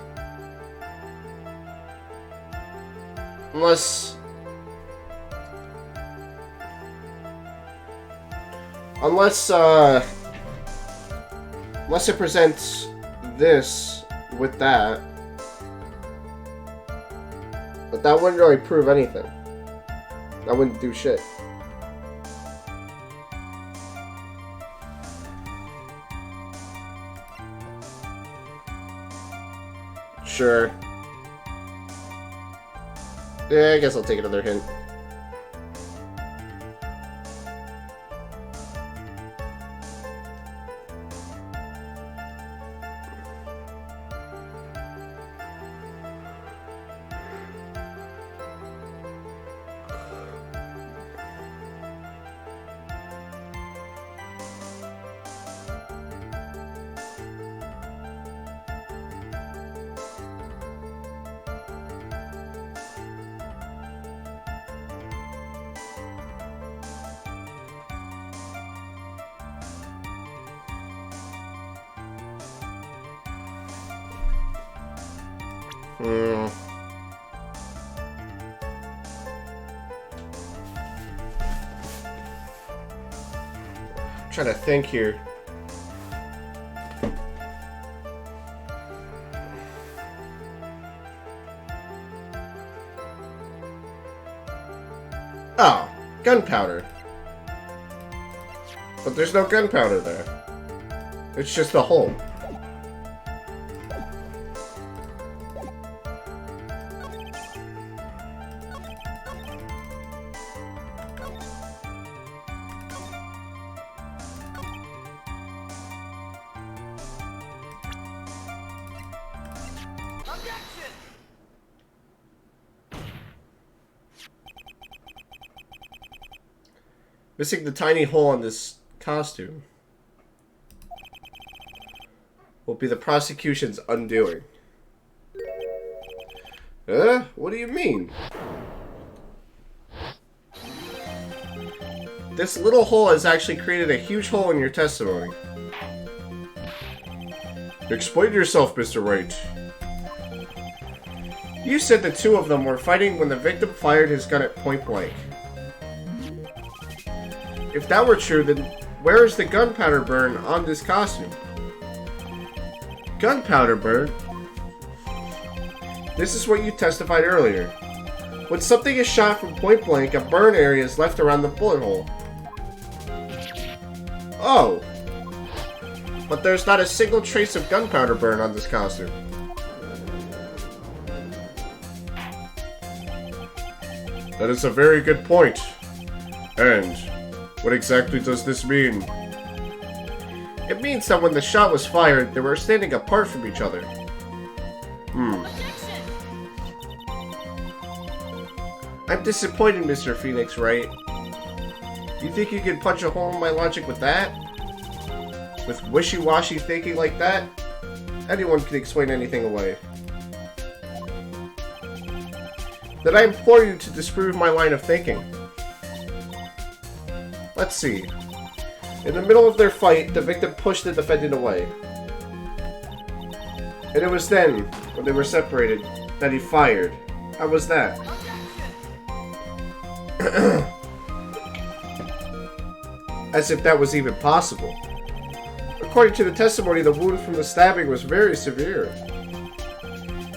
Unless it presents this with that. But that wouldn't really prove anything. That wouldn't do shit. Sure. Yeah, I guess I'll take another hint. Trying to think here. Oh, gunpowder. But there's no gunpowder there. It's just a hole. Missing the tiny hole in this costume will be the prosecution's undoing. What do you mean? This little hole has actually created a huge hole in your testimony. Explain yourself, Mr. Wright. You said the two of them were fighting when the victim fired his gun at point blank. If that were true, then where is the gunpowder burn on this costume? Gunpowder burn? This is what you testified earlier. When something is shot from point blank, a burn area is left around the bullet hole. Oh! But there's not a single trace of gunpowder burn on this costume. That is a very good point. And what exactly does this mean? It means that when the shot was fired, they were standing apart from each other. I'm disappointed, Mr. Phoenix, Wright? You think you can punch a hole in my logic with that? With wishy-washy thinking like that? Anyone can explain anything away. Then I implore you to disprove my line of thinking. Let's see. In the middle of their fight, the victim pushed the defendant away. And it was then, when they were separated, that he fired. How was that? As if that was even possible. According to the testimony, the wound from the stabbing was very severe.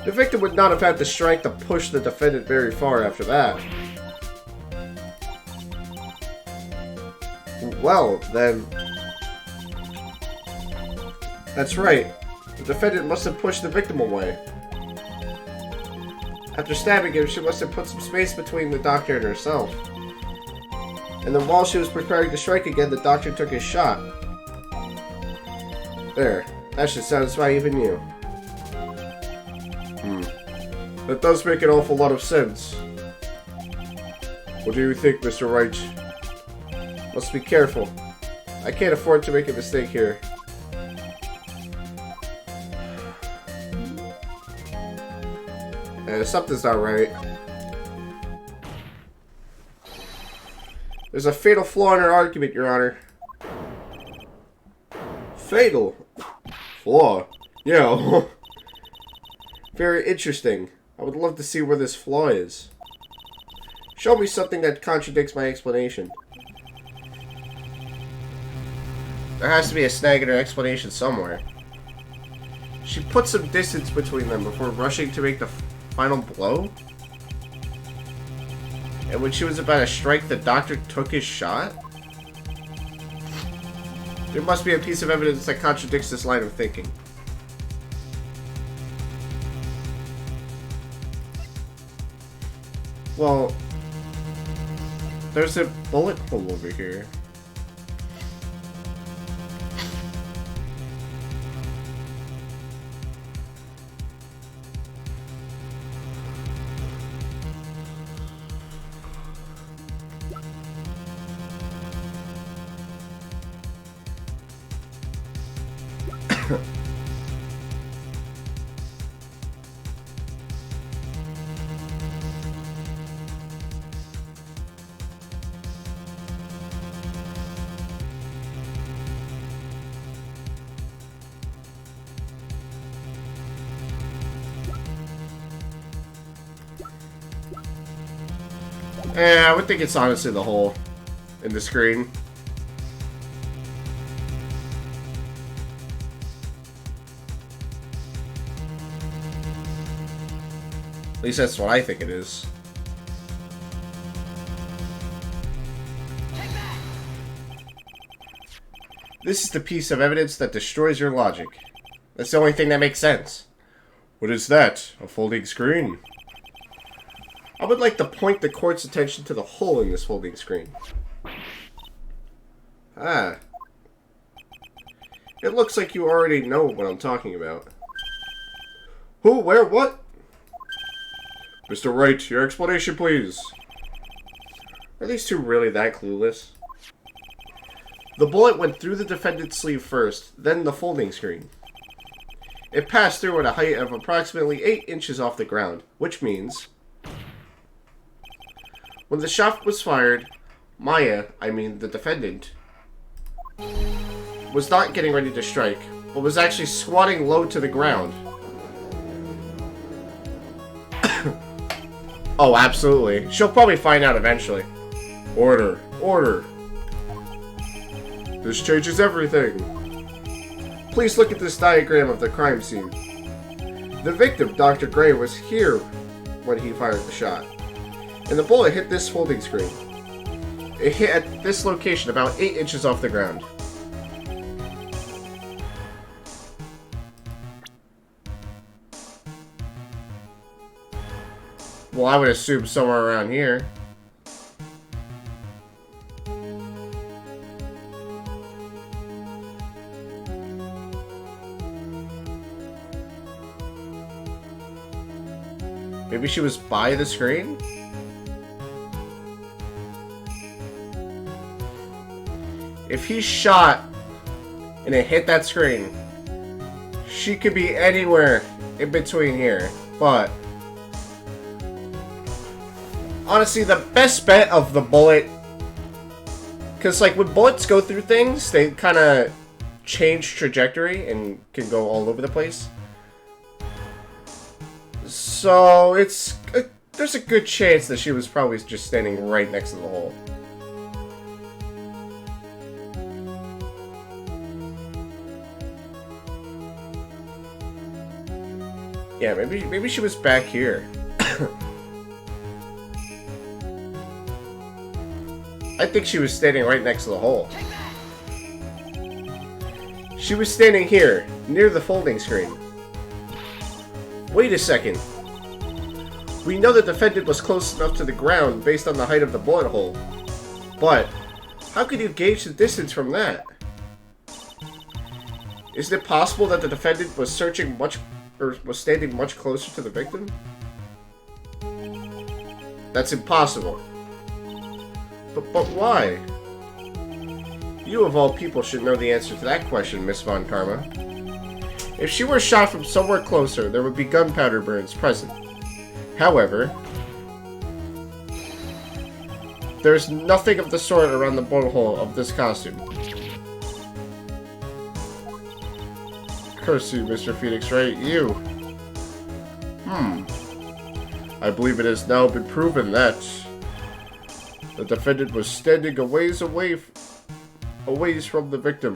The victim would not have had the strength to push the defendant very far after that. Well, then... That's right. The defendant must have pushed the victim away. After stabbing him, she must have put some space between the doctor and herself. And then while she was preparing to strike again, the doctor took his shot. There. That should satisfy even you. That does make an awful lot of sense. What do you think, Mr. Wright? Must be careful. I can't afford to make a mistake here. Something's not right. There's a fatal flaw in her argument, Your Honor. Fatal? Flaw? Yeah. Very interesting. I would love to see where this flaw is. Show me something that contradicts my explanation. There has to be a snag in her explanation somewhere. She put some distance between them before rushing to make the final blow? And when she was about to strike, the doctor took his shot? There must be a piece of evidence that contradicts this line of thinking. Well, there's a bullet hole over here. I would think it's honestly the hole in the screen. At least that's what I think it is. This is the piece of evidence that destroys your logic. That's the only thing that makes sense. What is that? A folding screen? I would like to point the court's attention to the hole in this folding screen. Ah. It looks like you already know what I'm talking about. Who? Where? What? Mr. Wright, your explanation, please. Are these two really that clueless? The bullet went through the defendant's sleeve first, then the folding screen. It passed through at a height of approximately 8 inches off the ground, which means... when the shot was fired, Maya, I mean the defendant, was not getting ready to strike, but was actually squatting low to the ground. Oh, absolutely. She'll probably find out eventually. Order. Order. This changes everything. Please look at this diagram of the crime scene. The victim, Dr. Gray, was here when he fired the shot. And the bullet hit this folding screen. It hit at this location about 8 inches off the ground. Well, I would assume somewhere around here. Maybe she was by the screen? If he shot and it hit that screen, she could be anywhere in between here. But honestly, the best bet of the bullet, because like when bullets go through things, they kind of change trajectory and can go all over the place. So there's a good chance that she was probably just standing right next to the hole. Yeah, maybe she was back here. I think she was standing right next to the hole. She was standing here, near the folding screen. Wait a second. We know the defendant was close enough to the ground based on the height of the bullet hole. But how could you gauge the distance from that? Is it possible that the defendant was standing much closer to the victim? That's impossible. But why? You of all people should know the answer to that question, Miss Von Karma. If she were shot from somewhere closer, there would be gunpowder burns present. However, there's nothing of the sort around the butthole of this costume. Curse you, Mr. Phoenix Wright, you. I believe it has now been proven that the defendant was standing a ways from the victim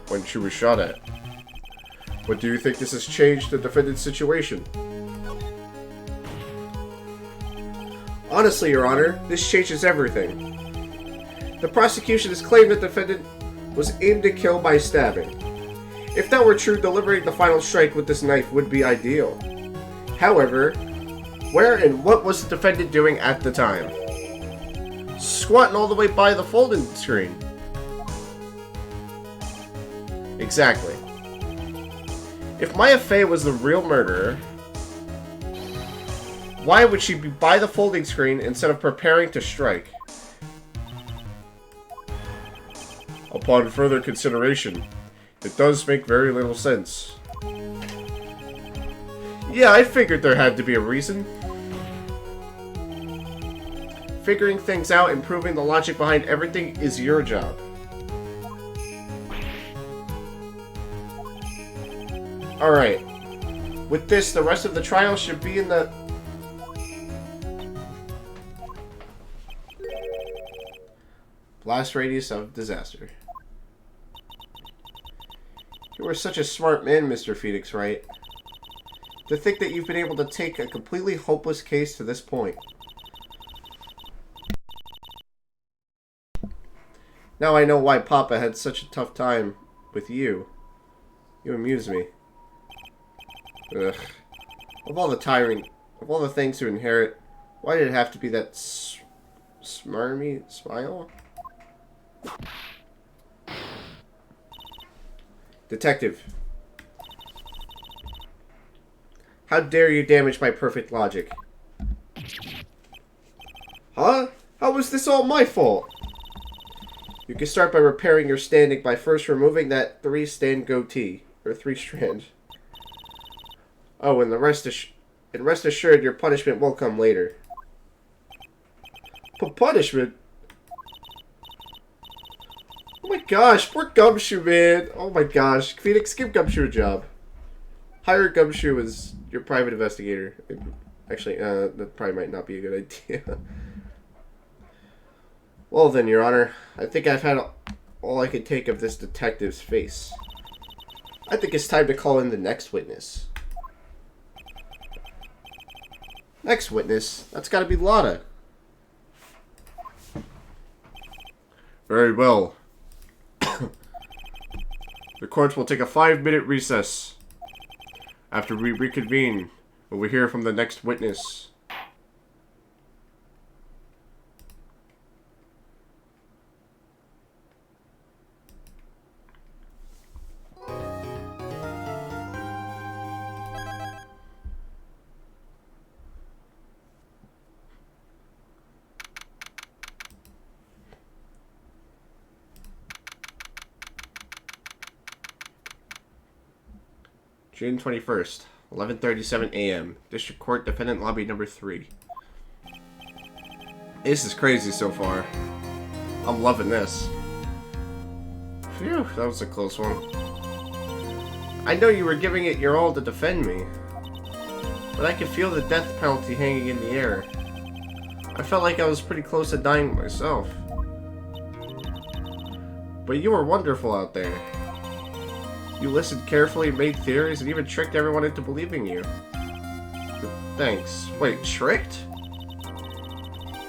when she was shot at. But do you think this has changed the defendant's situation? Honestly, Your Honor, this changes everything. The prosecution has claimed the defendant was aimed to kill by stabbing. If that were true, delivering the final strike with this knife would be ideal. However, where and what was the defendant doing at the time? Squatting all the way by the folding screen. Exactly. If Maya Fey was the real murderer, why would she be by the folding screen instead of preparing to strike? Upon further consideration, it does make very little sense. Yeah, I figured there had to be a reason. Figuring things out and proving the logic behind everything is your job. Alright. With this, the rest of the trial should be in the... blast radius of disaster. You are such a smart man, Mr. Phoenix Wright. To think that you've been able to take a completely hopeless case to this point. Now I know why Papa had such a tough time with you. You amuse me. Ugh. Of all the things to inherit, why did it have to be that smarmy smile? Detective. How dare you damage my perfect logic? Huh? How was this all my fault? You can start by repairing your standing by first removing that 3-strand goatee. Or 3-strand. Oh, and rest assured your punishment will come later. Punishment? Oh my gosh, poor Gumshoe, man. Oh my gosh. Phoenix, give Gumshoe a job. Hire Gumshoe as your private investigator. Actually, that probably might not be a good idea. Well then, Your Honor, I think I've had all I can take of this detective's face. I think it's time to call in the next witness. Next witness? That's gotta be Lotta. Very well. The court will take a 5-minute recess. After we reconvene, we will hear from the next witness. June 21st, 11:37 a.m. District Court, Defendant Lobby number 3. This is crazy so far. I'm loving this. Phew, that was a close one. I know you were giving it your all to defend me, but I could feel the death penalty hanging in the air. I felt like I was pretty close to dying myself. But you were wonderful out there. You listened carefully, made theories, and even tricked everyone into believing you. Thanks. Wait, tricked?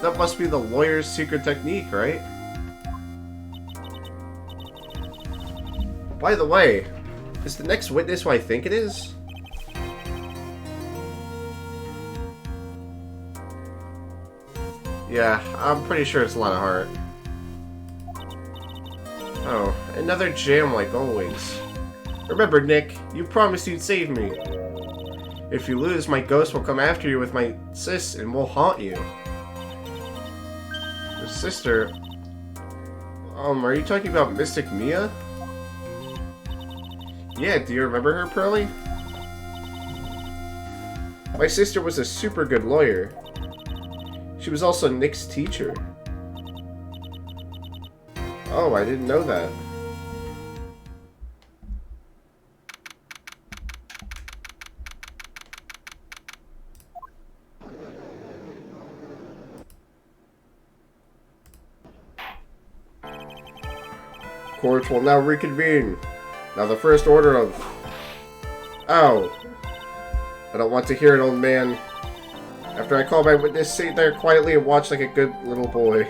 That must be the lawyer's secret technique, right? By the way, is the next witness who I think it is? Yeah, I'm pretty sure it's Lotta Hart. Oh, another jam like always. Remember, Nick, you promised you'd save me. If you lose, my ghost will come after you with my sis and will haunt you. Sister? Are you talking about Mystic Mia? Yeah, do you remember her, Pearly? My sister was a super good lawyer. She was also Nick's teacher. Oh, I didn't know that. Court will now reconvene. Now the first order of... Ow! I don't want to hear it, old man. After I call my witness, sit there quietly and watch like a good little boy.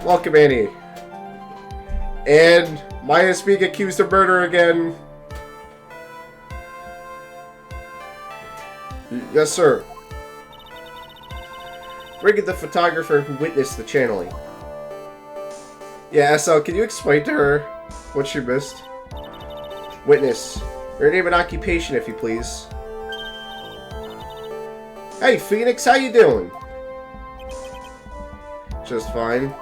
Welcome, Annie. And Maya's being accused of murder again. Yes, sir. Bring in the photographer who witnessed the channeling. Yeah, SL, can you explain to her what she missed? Witness. Your name and occupation, if you please. Hey, Phoenix, how you doing? Just fine.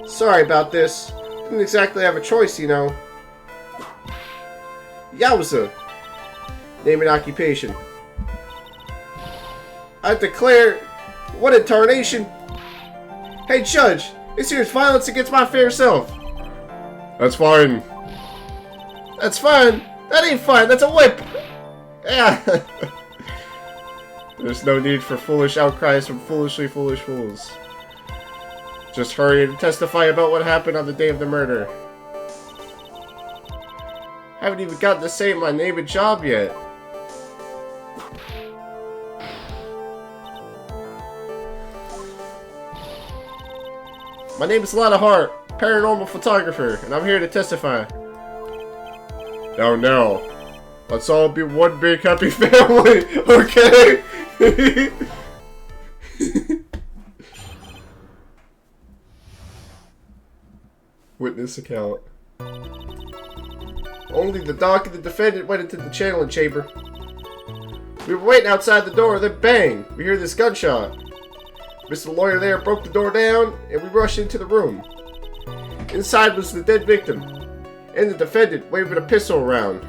Sorry about this. Didn't exactly have a choice, you know. Yowza. Name and occupation. I declare... What in tarnation? Hey, Judge. This here's violence against my fair self. That's fine. That's fine. That ain't fine. That's a whip. Yeah. There's no need for foolish outcries from foolishly foolish fools. Just hurry and testify about what happened on the day of the murder. Haven't even gotten to say my name and job yet. My name is Lana Hart, paranormal photographer, and I'm here to testify. Now, let's all be one big happy family, okay? Witness account. Only the doc and the defendant went into the channeling chamber. We were waiting outside the door, then bang! We hear this gunshot. Mr. Lawyer there broke the door down, and we rushed into the room. Inside was the dead victim, and the defendant waving a pistol around.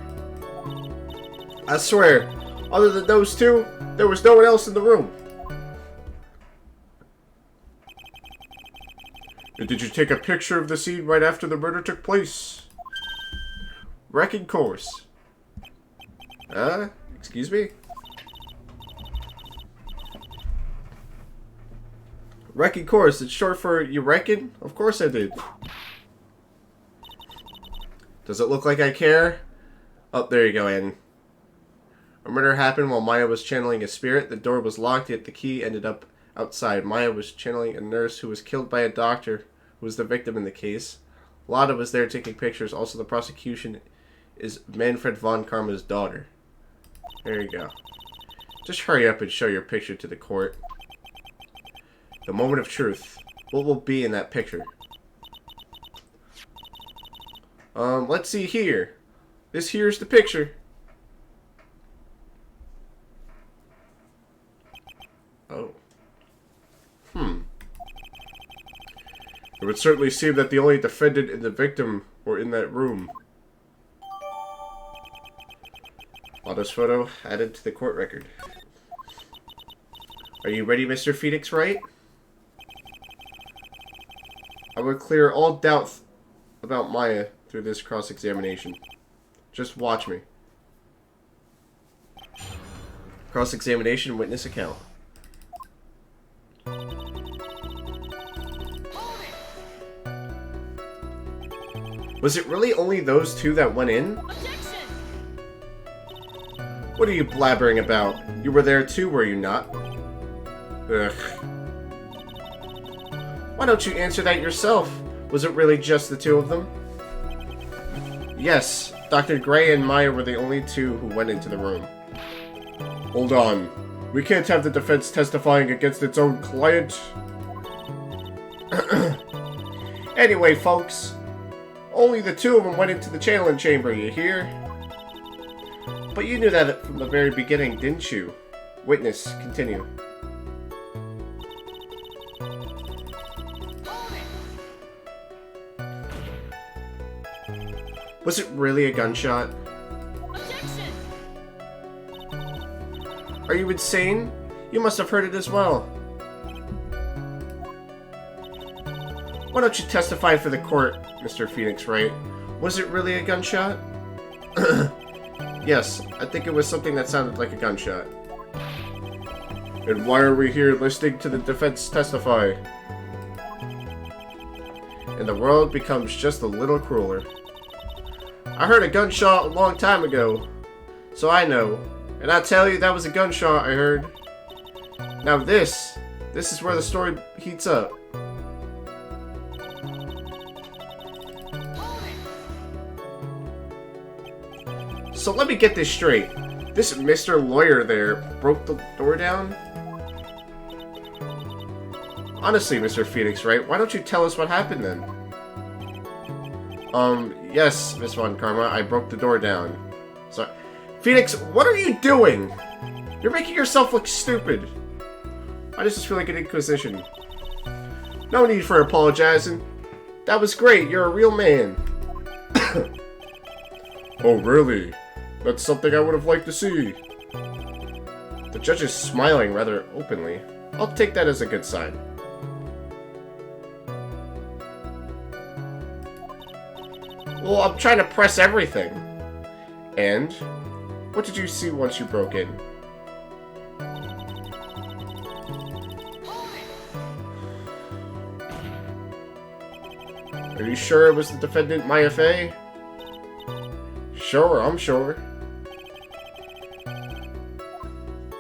I swear, other than those two, there was no one else in the room. And did you take a picture of the scene right after the murder took place? Wrecking course. Excuse me? Wrecking course, it's short for you reckon? Of course I did. Does it look like I care? Oh, there you go, Ann. A murder happened while Maya was channeling a spirit. The door was locked, yet the key ended up outside. Maya was channeling a nurse who was killed by a doctor who was the victim in the case. Lada was there taking pictures. Also, the prosecution is Manfred von Karma's daughter. There you go. Just hurry up and show your picture to the court. The moment of truth. What will be in that picture? Let's see here. This here's the picture. Oh. It would certainly seem that the only defendant and the victim were in that room. Lada's photo added to the court record. Are you ready, Mr. Phoenix Wright? I will clear all doubt about Maya through this cross-examination. Just watch me. Cross-examination witness account. Was it really only those two that went in? Objection! What are you blabbering about? You were there too, were you not? Ugh. Why don't you answer that yourself? Was it really just the two of them? Yes, Dr. Gray and Maya were the only two who went into the room. Hold on. We can't have the defense testifying against its own client. Anyway, folks. Only the two of them went into the channeling chamber, you hear? But you knew that from the very beginning, didn't you? Witness, continue. Was it really a gunshot? Objection! Are you insane? You must have heard it as well. Why don't you testify for the court, Mr. Phoenix Wright? Was it really a gunshot? Yes, I think it was something that sounded like a gunshot. And why are we here listening to the defense testify? And the world becomes just a little crueler. I heard a gunshot a long time ago, so I know. And I tell you, that was a gunshot I heard. Now this is where the story heats up. So let me get this straight. This Mr. Lawyer there broke the door down? Honestly, Mr. Phoenix Wright, why don't you tell us what happened then? Yes, Miss Von Karma, I broke the door down. Sorry. Phoenix, what are you doing? You're making yourself look stupid. I just feel like an inquisition. No need for apologizing. That was great, you're a real man. Oh, really? That's something I would have liked to see. The judge is smiling rather openly. I'll take that as a good sign. Well, I'm trying to press everything. And? What did you see once you broke in? Are you sure it was the defendant, Maya Fey? Sure, I'm sure.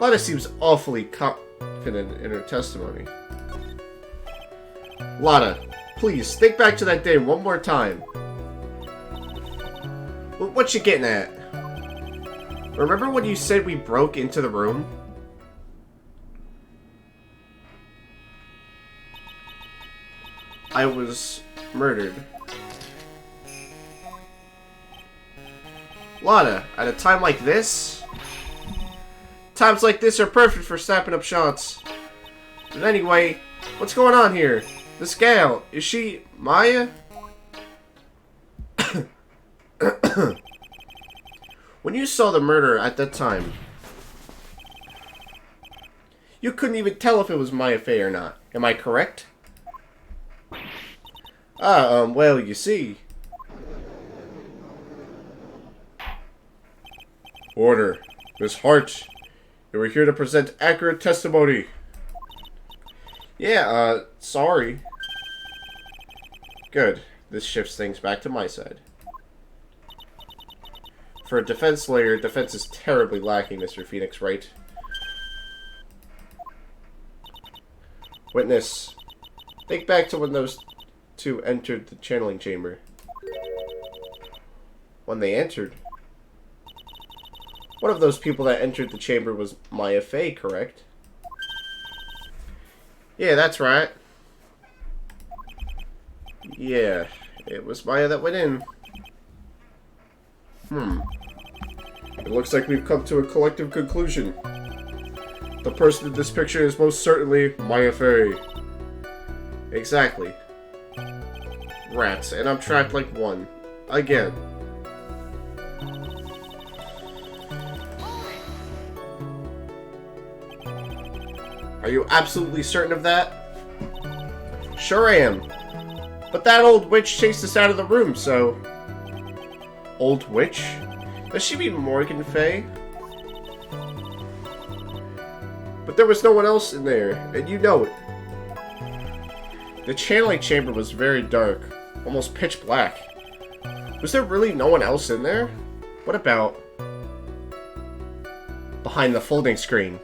Lana seems awfully confident in her testimony. Lana, please, think back to that day one more time. What you getting at? Remember when you said we broke into the room? I was murdered. Lana, at a time like this? Times like this are perfect for snapping up shots. But anyway, what's going on here? This gal, is she Maya? When you saw the murder at that time, you couldn't even tell if it was Maya Fey or not. Am I correct? Well, you see. Order. Miss Hart, you were here to present accurate testimony. Yeah, sorry. Good. This shifts things back to my side. For a defense lawyer, defense is terribly lacking, Mr. Phoenix Wright. Witness, think back to when those two entered the channeling chamber. When they entered? One of those people that entered the chamber was Maya Fey, correct? Yeah, that's right. Yeah, it was Maya that went in. It looks like we've come to a collective conclusion. The person in this picture is most certainly Maya Fey. Exactly. Rats, and I'm trapped like one. Again. Are you absolutely certain of that? Sure I am. But that old witch chased us out of the room, so... Old witch? Does she mean Morgan Fey? But there was no one else in there, and you know it. The channeling chamber was very dark, almost pitch black. Was there really no one else in there? What about... behind the folding screen?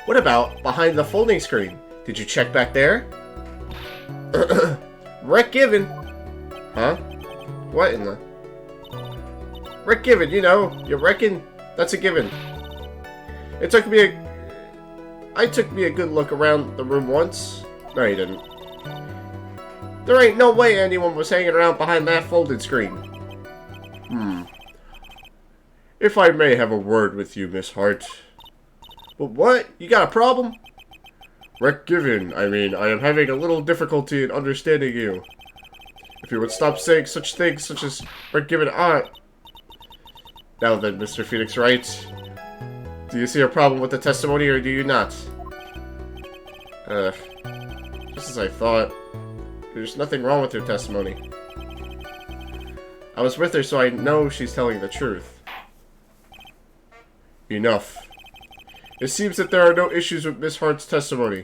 What about behind the folding screen? Did you check back there? Rick Given. Huh? What in the... Rick Given, you know, you reckon? That's a given. I took me a good look around the room once. No, you didn't. There ain't no way anyone was hanging around behind that folded screen. If I may have a word with you, Miss Hart. But what? You got a problem? Rick Given, I mean, I am having a little difficulty in understanding you. If you would stop saying such things, such as are given art. Now then, Mr. Phoenix Wright, do you see a problem with the testimony, or do you not? Just as I thought. There's nothing wrong with her testimony. I was with her, so I know she's telling the truth. Enough. It seems that there are no issues with Miss Hart's testimony.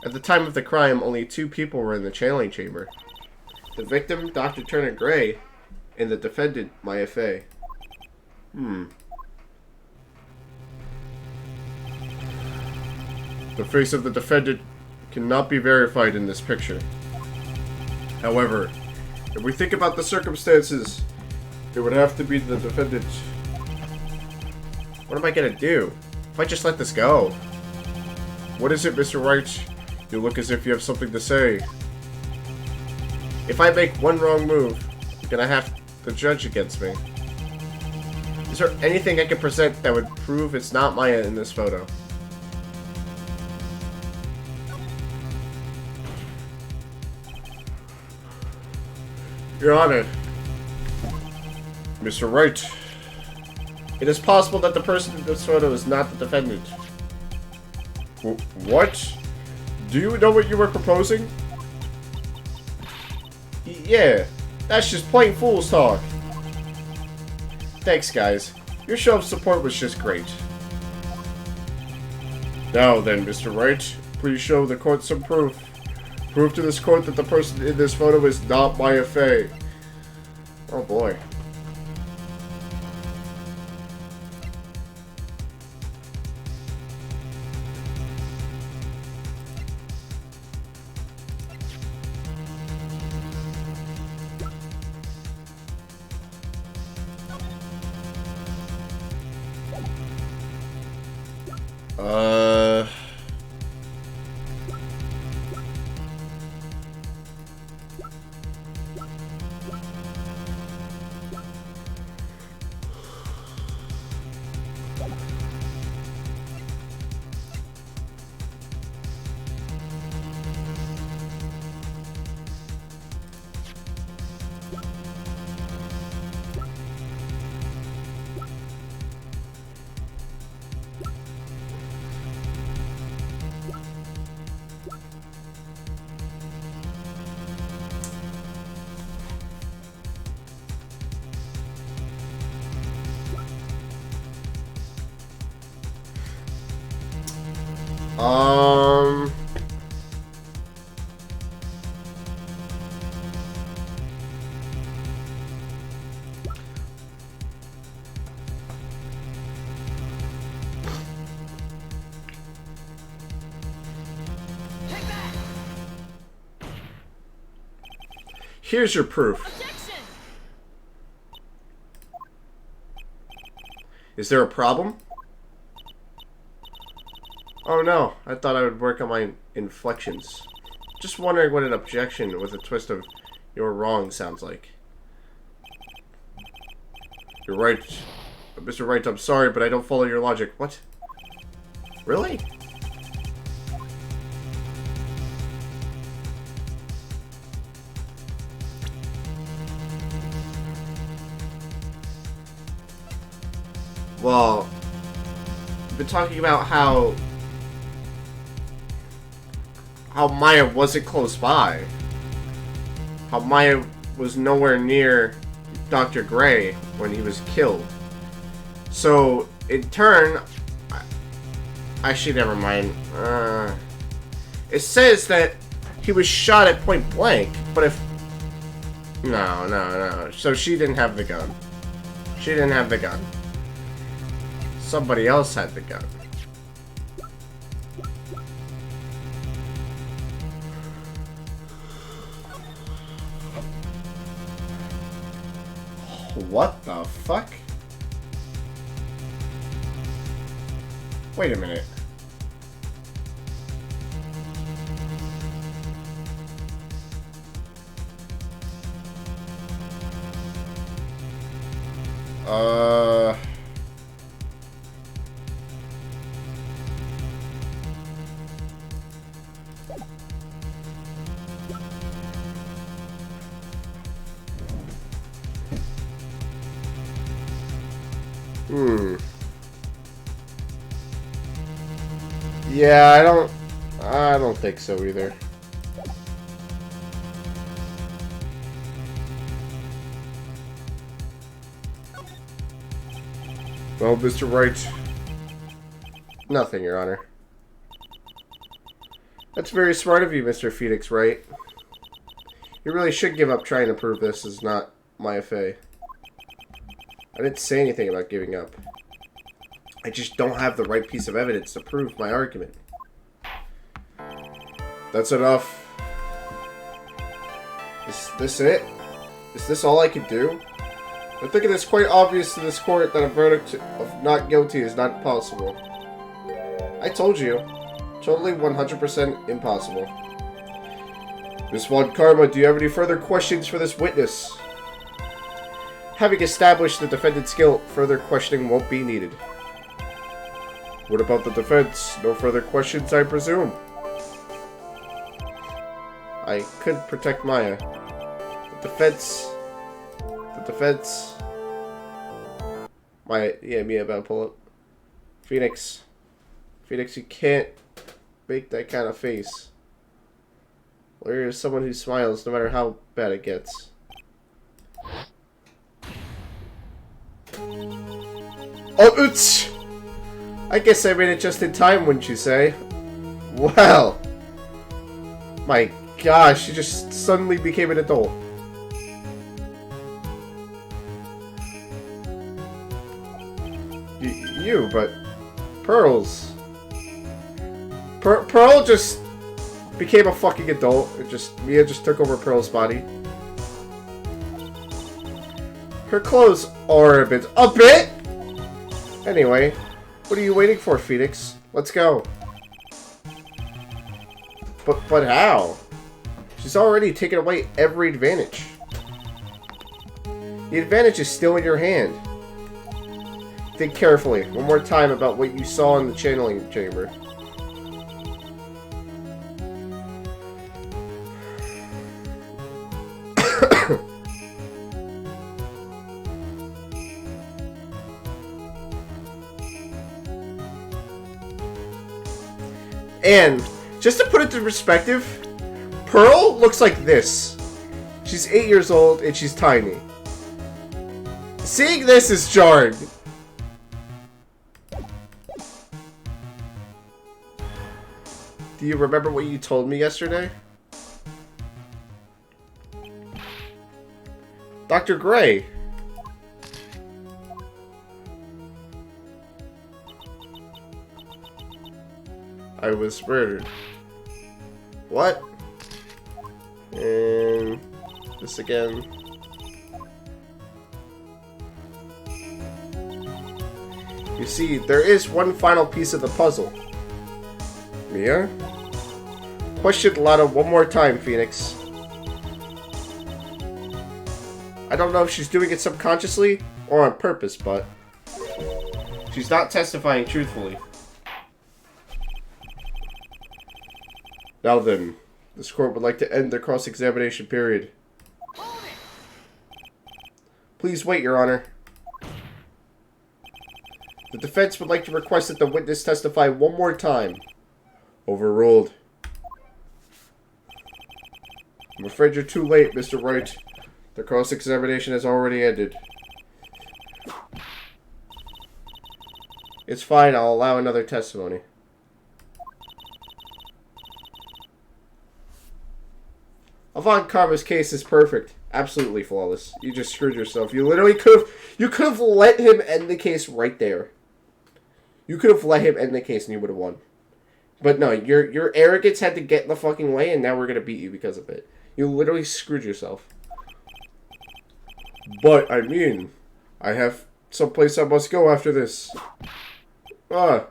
At the time of the crime, only 2 people were in the channeling chamber. The victim, Dr. Turner Gray, and the defendant, Maya Fey. The face of the defendant cannot be verified in this picture. However, if we think about the circumstances, it would have to be the defendant. What am I gonna do? If I just let this go? What is it, Mr. Wright? You look as if you have something to say. If I make one wrong move, you're gonna have the judge against me. Is there anything I can present that would prove it's not Maya in this photo? Your Honor. Mr. Wright. It is possible that the person in this photo is not the defendant. What? Do you know what you were proposing? Yeah, that's just plain fool's talk. Thanks, guys. Your show of support was just great. Now then, Mr. Wright, please show the court some proof. Prove to this court that the person in this photo is not Maya Fey. Oh boy. Here's your proof. Objection! Is there a problem? Oh no, I thought I would work on my inflections. Just wondering what an objection with a twist of "you're wrong" sounds like. You're right. Mr. Wright, I'm sorry, but I don't follow your logic. What? Really? Well, we've been talking about how Maya wasn't close by. How Maya was nowhere near Dr. Gray when he was killed. So, in turn, actually, never mind. It says that he was shot at point blank, but if... No. So she didn't have the gun. She didn't have the gun. Somebody else had the gun. What the fuck? Wait a minute. Yeah, I don't think so either. Well, Mr. Wright. Nothing, Your Honor. That's very smart of you, Mr. Phoenix Wright. You really should give up trying to prove this is not my FA. I didn't say anything about giving up. I just don't have the right piece of evidence to prove my argument. That's enough. Is this it? Is this all I can do? I think it is quite obvious to this court that a verdict of not guilty is not possible. I told you. Totally 100% impossible. Miss Von Karma, do you have any further questions for this witness? Having established the defendant's guilt, further questioning won't be needed. What about the defense? No further questions, I presume? I could protect Maya. The defense... Maya, yeah, Mia, about to pull up. Phoenix, you can't make that kind of face. Where is someone who smiles no matter how bad it gets? Oh, oops! I guess I made it just in time, wouldn't you say? Well, my gosh, you just suddenly became an adult. But Pearl's... Pearl just became a fucking adult. Mia just took over Pearl's body. Her clothes are a bit... A bit?! Anyway, what are you waiting for, Phoenix? Let's go. But how? She's already taken away every advantage. The advantage is still in your hand. Think carefully, one more time, about what you saw in the channeling chamber. And, just to put it into perspective, Pearl looks like this. She's 8 years old and she's tiny. Seeing this is jarring. Do you remember what you told me yesterday? Dr. Gray. I was murdered. What? And this again. You see, there is one final piece of the puzzle. Mia? Question Lana one more time, Phoenix. I don't know if she's doing it subconsciously or on purpose, but she's not testifying truthfully. Now then, this court would like to end the cross-examination period. Please wait, Your Honor. The defense would like to request that the witness testify one more time. Overruled. I'm afraid you're too late, Mr. Wright. The cross-examination has already ended. It's fine, I'll allow another testimony. Von Karma's case is perfect. Absolutely flawless. You just screwed yourself. You literally could have let him end the case right there. You could have let him end the case and you would have won. But no, your arrogance had to get in the fucking way, and now we're gonna beat you because of it. You literally screwed yourself. But, I mean, I have someplace I must go after this. Alright,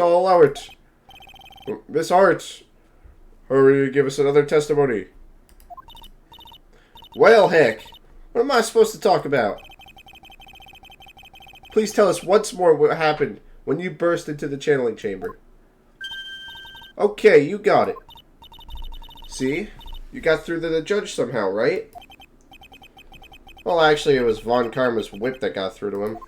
I'll allow it. Miss Hart, hurry, give us another testimony. Well, heck, what am I supposed to talk about? Please tell us once more what happened when you burst into the channeling chamber. Okay, you got it. See? You got through to the judge somehow, right? Well, actually, it was Von Karma's whip that got through to him.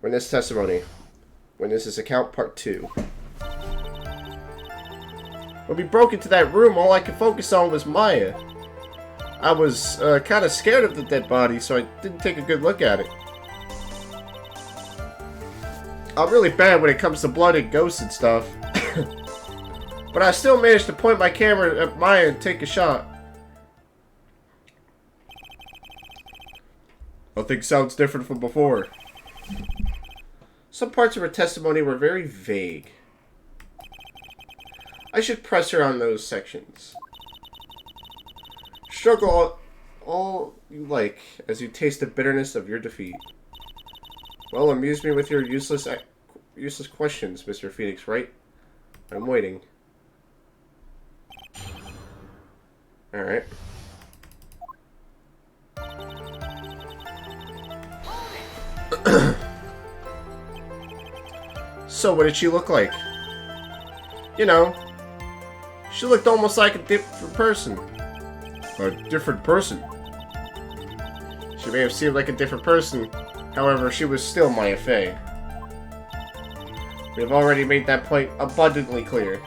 Witness testimony. Witness's account part 2. When we broke into that room, all I could focus on was Maya. I was kind of scared of the dead body, so I didn't take a good look at it. I'm really bad when it comes to blood and ghosts and stuff. But I still managed to point my camera at Maya and take a shot. Nothing sounds different from before. Some parts of her testimony were very vague. I should press her on those sections. Struggle all you like as you taste the bitterness of your defeat. Well, amuse me with your useless questions, Mr. Phoenix Wright. I'm waiting. Alright. So, what did she look like? You know, she looked almost like a different person. A different person? She may have seemed like a different person. However, she was still Maya Fey. We have already made that point abundantly clear.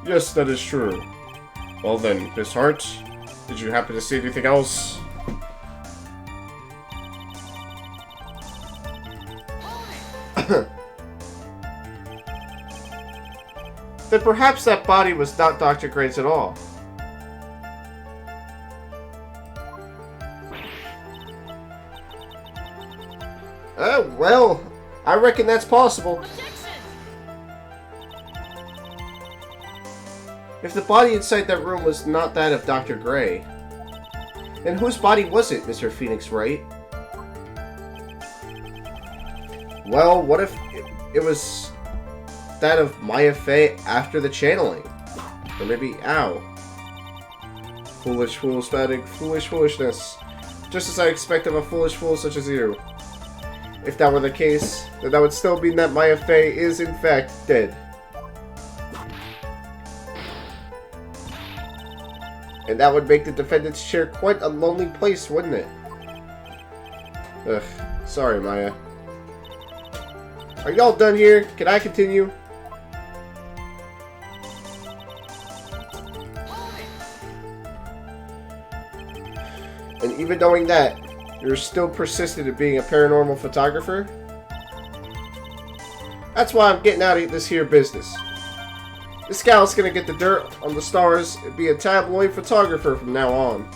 Yes, that is true. Well then, Miss Hart, did you happen to see anything else? Then perhaps that body was not Dr. Gray's at all. Well, I reckon that's possible. If the body inside that room was not that of Dr. Gray, then whose body was it, Mr. Phoenix Wright? Well, what if it was that of Maya Fey after the channeling? Or maybe, ow. Foolish fool spouting foolish foolishness. Just as I expect of a foolish fool such as you. If that were the case, then that would still mean that Maya Fey is in fact dead. And that would make the defendant's chair quite a lonely place, wouldn't it? Ugh, sorry, Maya. Are y'all done here? Can I continue? And even knowing that, you're still persistent in being a paranormal photographer? That's why I'm getting out of this here business. This gal's gonna get the dirt on the stars and be a tabloid photographer from now on.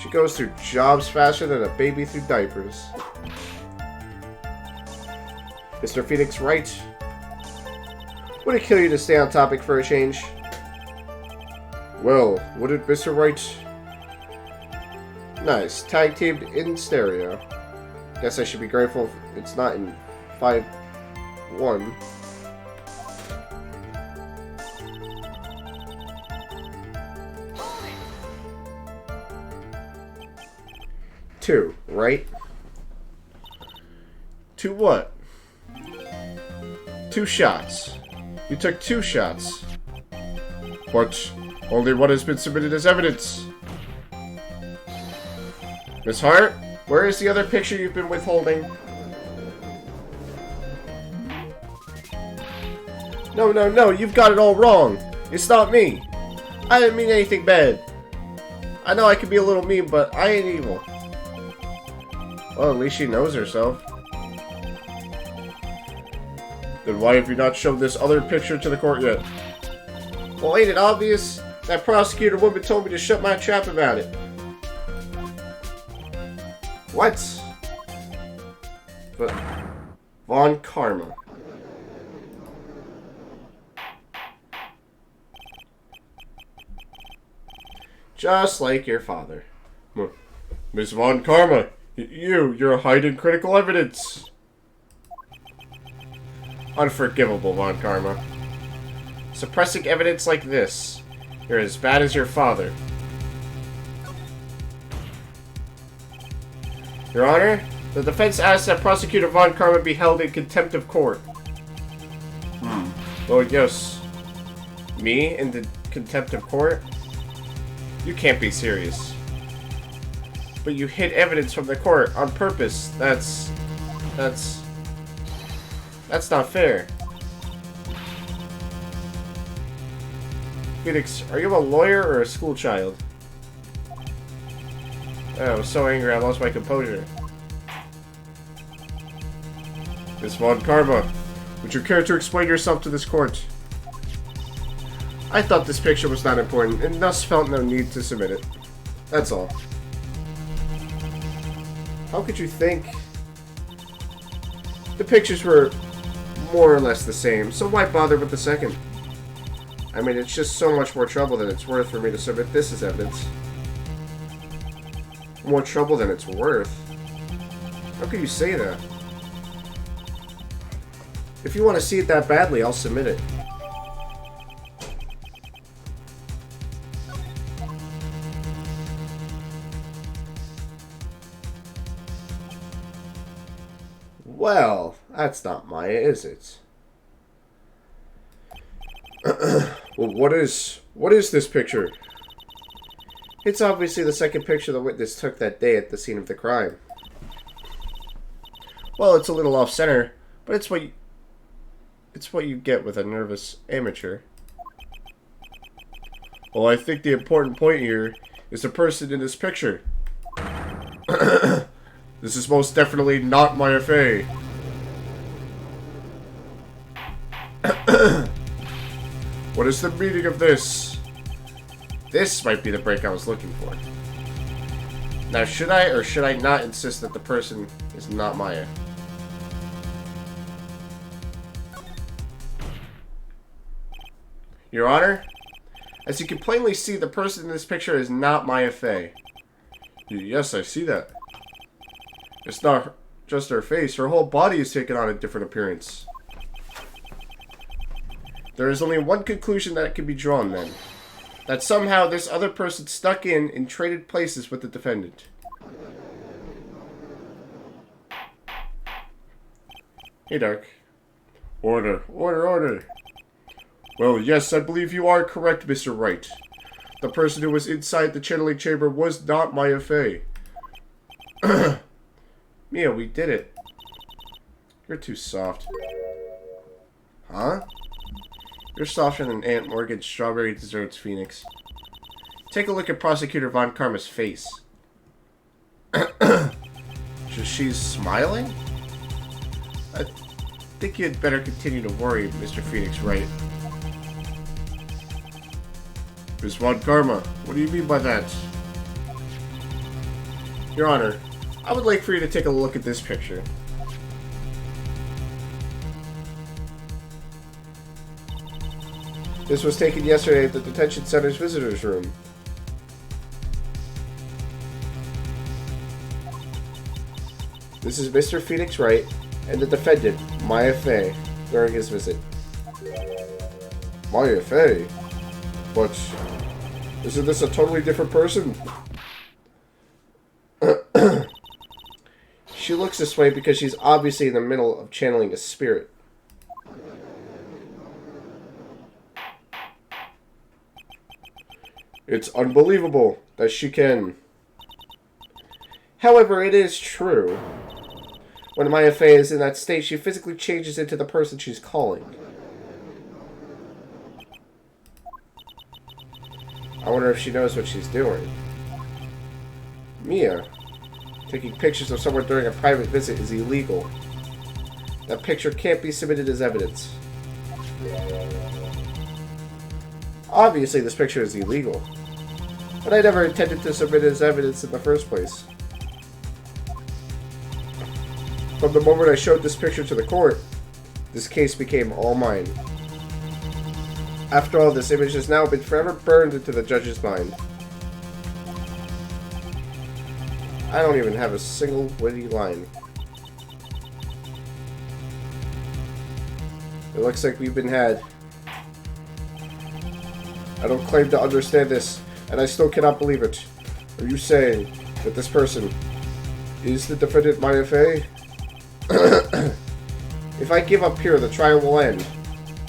She goes through jobs faster than a baby through diapers. Mr. Phoenix Wright, would it kill you to stay on topic for a change? Well, would it, Mr. Wright? Nice. Tag teamed in stereo. Guess I should be grateful it's not in 5-1. Two, right? 2 what? 2 shots. You took 2 shots. But only one has been submitted as evidence. Miss Hart, where is the other picture you've been withholding? No, you've got it all wrong. It's not me. I didn't mean anything bad. I know I can be a little mean, but I ain't evil. Well, at least she knows herself. Then why have you not shown this other picture to the court yet? Well, ain't it obvious? That prosecutor woman told me to shut my trap about it. What? But Von Karma. Just like your father. Miss Von Karma, you're hiding critical evidence. Unforgivable, Von Karma. Suppressing evidence like this. You're as bad as your father. Your Honor, the defense asks that Prosecutor Von Karma be held in contempt of court. Oh, yes. Me in the contempt of court? You can't be serious. But you hid evidence from the court on purpose. That's not fair. Phoenix, are you a lawyer or a school child? Oh, I was so angry I lost my composure. Miss Von Karma, would you care to explain yourself to this court? I thought this picture was not important, and thus felt no need to submit it. That's all. How could you think? The pictures were more or less the same, so why bother with the second? I mean, it's just so much more trouble than it's worth for me to submit this as evidence. More trouble than it's worth? How could you say that? If you want to see it that badly, I'll submit it. Well, that's not Maya, is it? Well, what is this picture? It's obviously the second picture the witness took that day at the scene of the crime. Well, it's a little off-center, but it's what you get with a nervous amateur. Well, I think the important point here is the person in this picture. This is most definitely not Maya Fey. What is the meaning of this? This might be the break I was looking for. Now, should I or should I not insist that the person is not Maya? Your Honor, as you can plainly see, the person in this picture is not Maya Fey. Yes, I see that. It's not just her face. Her whole body is taken on a different appearance. There is only one conclusion that can be drawn, then. That somehow this other person stuck in and traded places with the defendant. Hey, Dark. Order, order, order. Well, yes, I believe you are correct, Mr. Wright. The person who was inside the channeling chamber was not Maya Fey. Mia, we did it. You're too soft. Huh? You're softer than Aunt Morgan's strawberry desserts, Phoenix. Take a look at Prosecutor Von Karma's face. She's smiling? I think you'd better continue to worry, Mr. Phoenix Wright. Miss Von Karma, what do you mean by that? Your Honor, I would like for you to take a look at this picture. This was taken yesterday at the detention center's visitors room. This is Mr. Phoenix Wright and the defendant, Maya Fey, during his visit. Maya Fey? But isn't this a totally different person? She looks this way because she's obviously in the middle of channeling a spirit. It's unbelievable that she can. However, it is true. When Maya Fey is in that state, she physically changes into the person she's calling. I wonder if she knows what she's doing. Mia, taking pictures of someone during a private visit is illegal. That picture can't be submitted as evidence. Obviously, this picture is illegal. But I never intended to submit it as evidence in the first place. From the moment I showed this picture to the court, this case became all mine. After all, this image has now been forever burned into the judge's mind. I don't even have a single witty line. It looks like we've been had. I don't claim to understand this, and I still cannot believe it. Are you saying that this person is the defendant Maya Fey? If I give up here, the trial will end.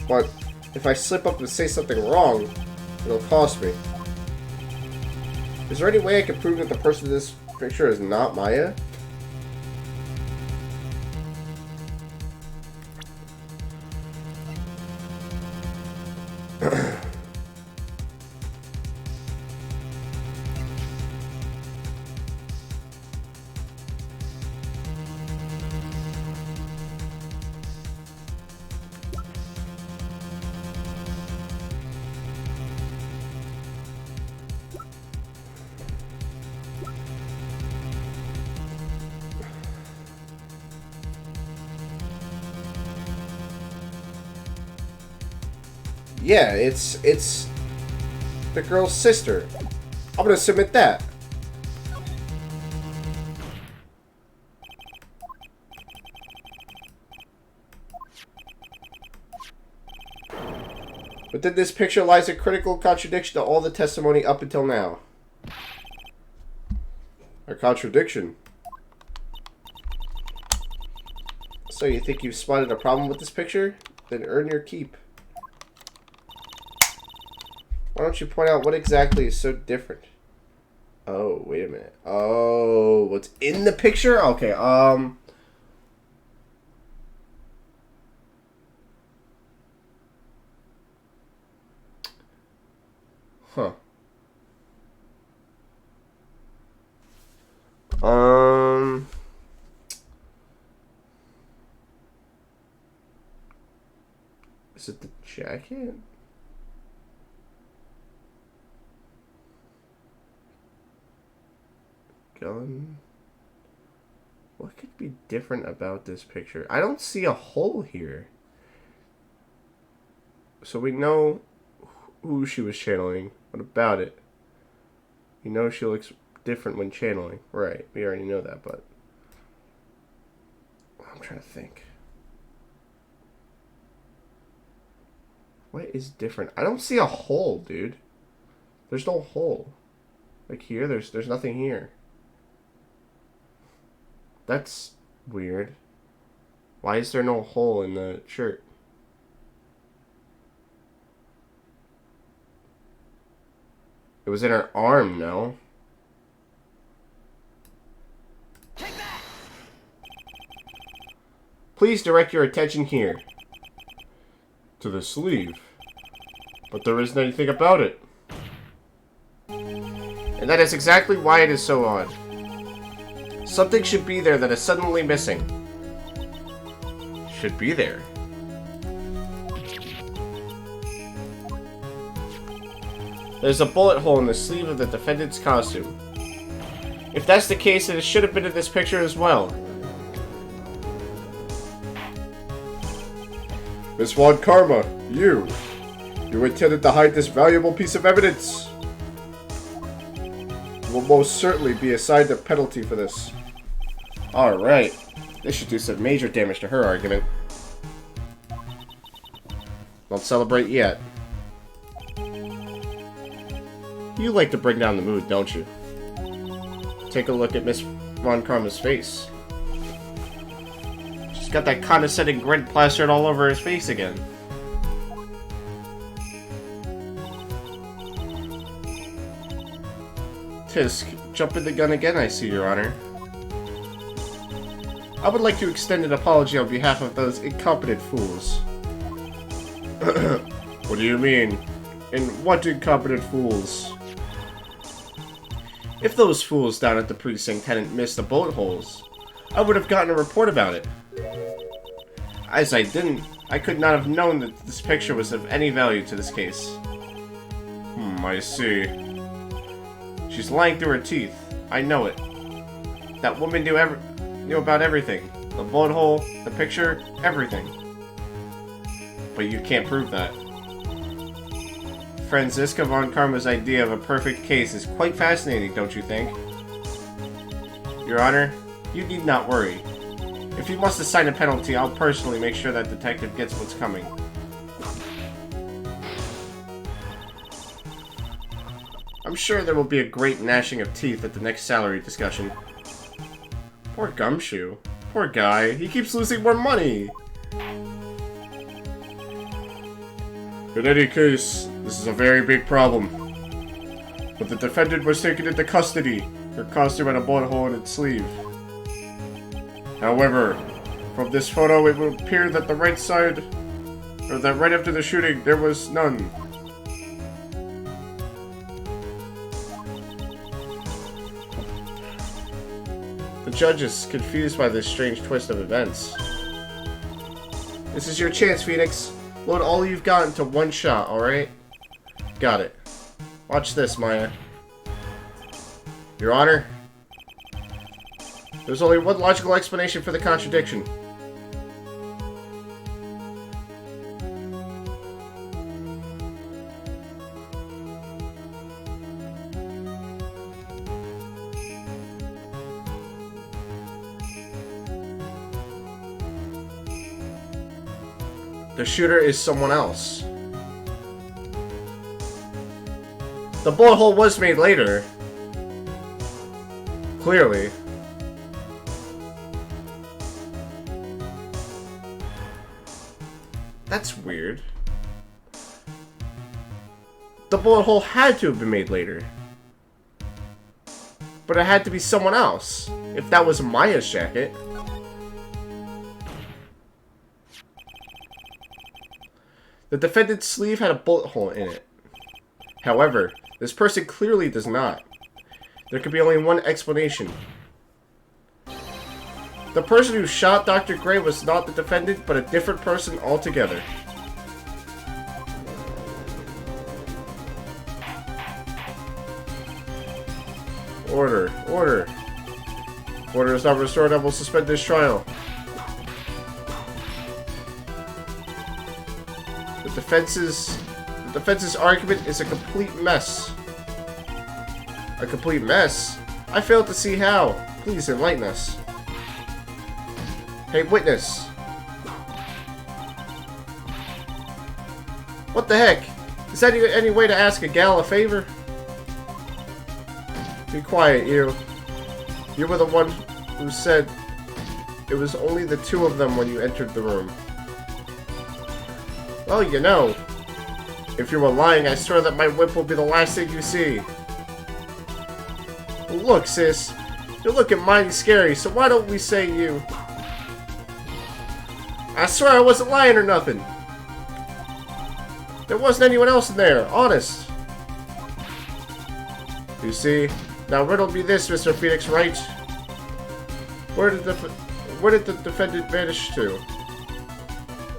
But if I slip up and say something wrong, it'll cost me. Is there any way I can prove that the person in this picture is not Maya? Yeah, it's the girl's sister. I'm gonna submit that. But in this picture lies a critical contradiction to all the testimony up until now. A contradiction? So you think you've spotted a problem with this picture? Then earn your keep. Why don't you point out what exactly is so different? Oh, wait a minute. Oh, what's in the picture? Okay, Huh. Is it the jacket? Gun? What could be different about this picture? I don't see a hole here. So we know who she was channeling. What about it? You know she looks different when channeling. Right, we already know that, but I'm trying to think. What is different? I don't see a hole, dude. There's no hole. Like here, there's nothing here. That's weird. Why is there no hole in the shirt? It was in her arm, no? Take that! Please direct your attention here. To the sleeve. But there isn't anything about it. And that is exactly why it is so odd. Something should be there that is suddenly missing. Should be there. There's a bullet hole in the sleeve of the defendant's costume. If that's the case, then it should have been in this picture as well. Miss Von Karma, you intended to hide this valuable piece of evidence. You will most certainly be assigned a penalty for this. Alright. This should do some major damage to her argument. Don't celebrate yet. You like to bring down the mood, don't you? Take a look at Miss Von Karma's face. She's got that condescending grin plastered all over his face again. Tisk, jumping the gun again, I see, Your Honor. I would like to extend an apology on behalf of those incompetent fools. What do you mean? And what incompetent fools? If those fools down at the precinct hadn't missed the bullet holes, I would have gotten a report about it. As I didn't, I could not have known that this picture was of any value to this case. I see. She's lying through her teeth. I know it. That woman knew about everything. The bullet hole, the picture, everything. But you can't prove that. Franziska Von Karma's idea of a perfect case is quite fascinating, don't you think? Your Honor, you need not worry. If you must assign a penalty, I'll personally make sure that detective gets what's coming. I'm sure there will be a great gnashing of teeth at the next salary discussion. Poor Gumshoe. Poor guy. He keeps losing more money. In any case, this is a very big problem. But the defendant was taken into custody, Her costume had a bullet hole in its sleeve. However, from this photo, it would appear that the right side, or that right after the shooting, there was none. The judge is confused by this strange twist of events. This is your chance, Phoenix. Load all you've got into one shot, alright? Got it. Watch this, Maya. Your Honor, there's only one logical explanation for the contradiction. The shooter is someone else. The bullet hole was made later. Clearly. That's weird. The bullet hole had to have been made later. But it had to be someone else. If that was Maya's jacket. The defendant's sleeve had a bullet hole in it. However, this person clearly does not. There could be only one explanation. The person who shot Dr. Gray was not the defendant, but a different person altogether. Order. Order. Order is not restored. I will suspend this trial. The defense's argument is a complete mess. A complete mess? I fail to see how. Please enlighten us. Hey, witness. What the heck? Is that any way to ask a gal a favor? Be quiet, you. You were the one who said it was only the two of them when you entered the room. Well, you know, if you were lying, I swear that my whip will be the last thing you see. Look, sis, you're looking mighty scary, so why don't we say you... I swear I wasn't lying or nothing. There wasn't anyone else in there, honest. You see, now riddle me this, Mr. Phoenix Wright. Where did the defendant vanish to?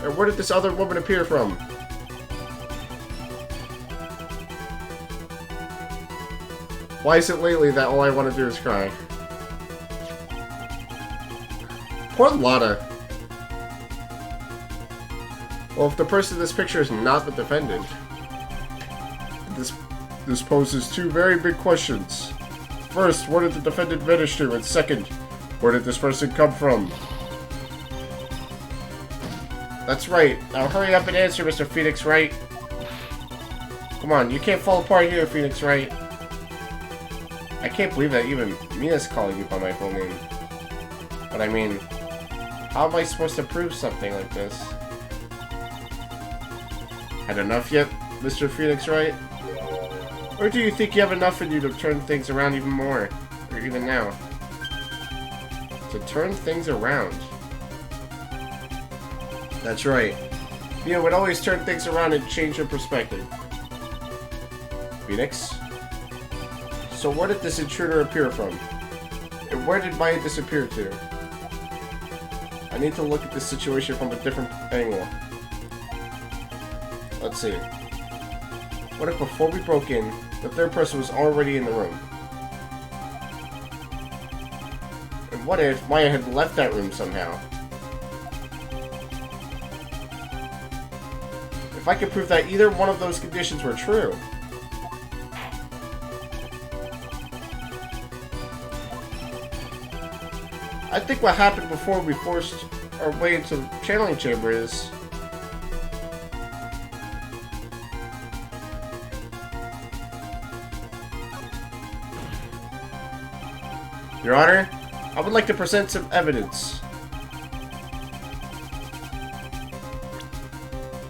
And where did this other woman appear from? Why is it lately that all I want to do is cry? Poor Lotta. Well, if the person in this picture is not the defendant, this poses two very big questions. First, where did the defendant vanish to? And second, where did this person come from? That's right. Now hurry up and answer, Mr. Phoenix Wright. Come on, you can't fall apart here, Phoenix Wright. I can't believe that even Mia's calling you by my full name. But I mean, how am I supposed to prove something like this? Had enough yet, Mr. Phoenix Wright? Or do you think you have enough in you to turn things around even more? Or even now? To turn things around. That's right. Mia would always turn things around and change her perspective. Phoenix? So where did this intruder appear from? And where did Maya disappear to? I need to look at this situation from a different angle. Let's see. What if before we broke in, the third person was already in the room? And what if Maya had left that room somehow? If I could prove that either one of those conditions were true, I think what happened before we forced our way into the channeling chamber is... Your Honor, I would like to present some evidence.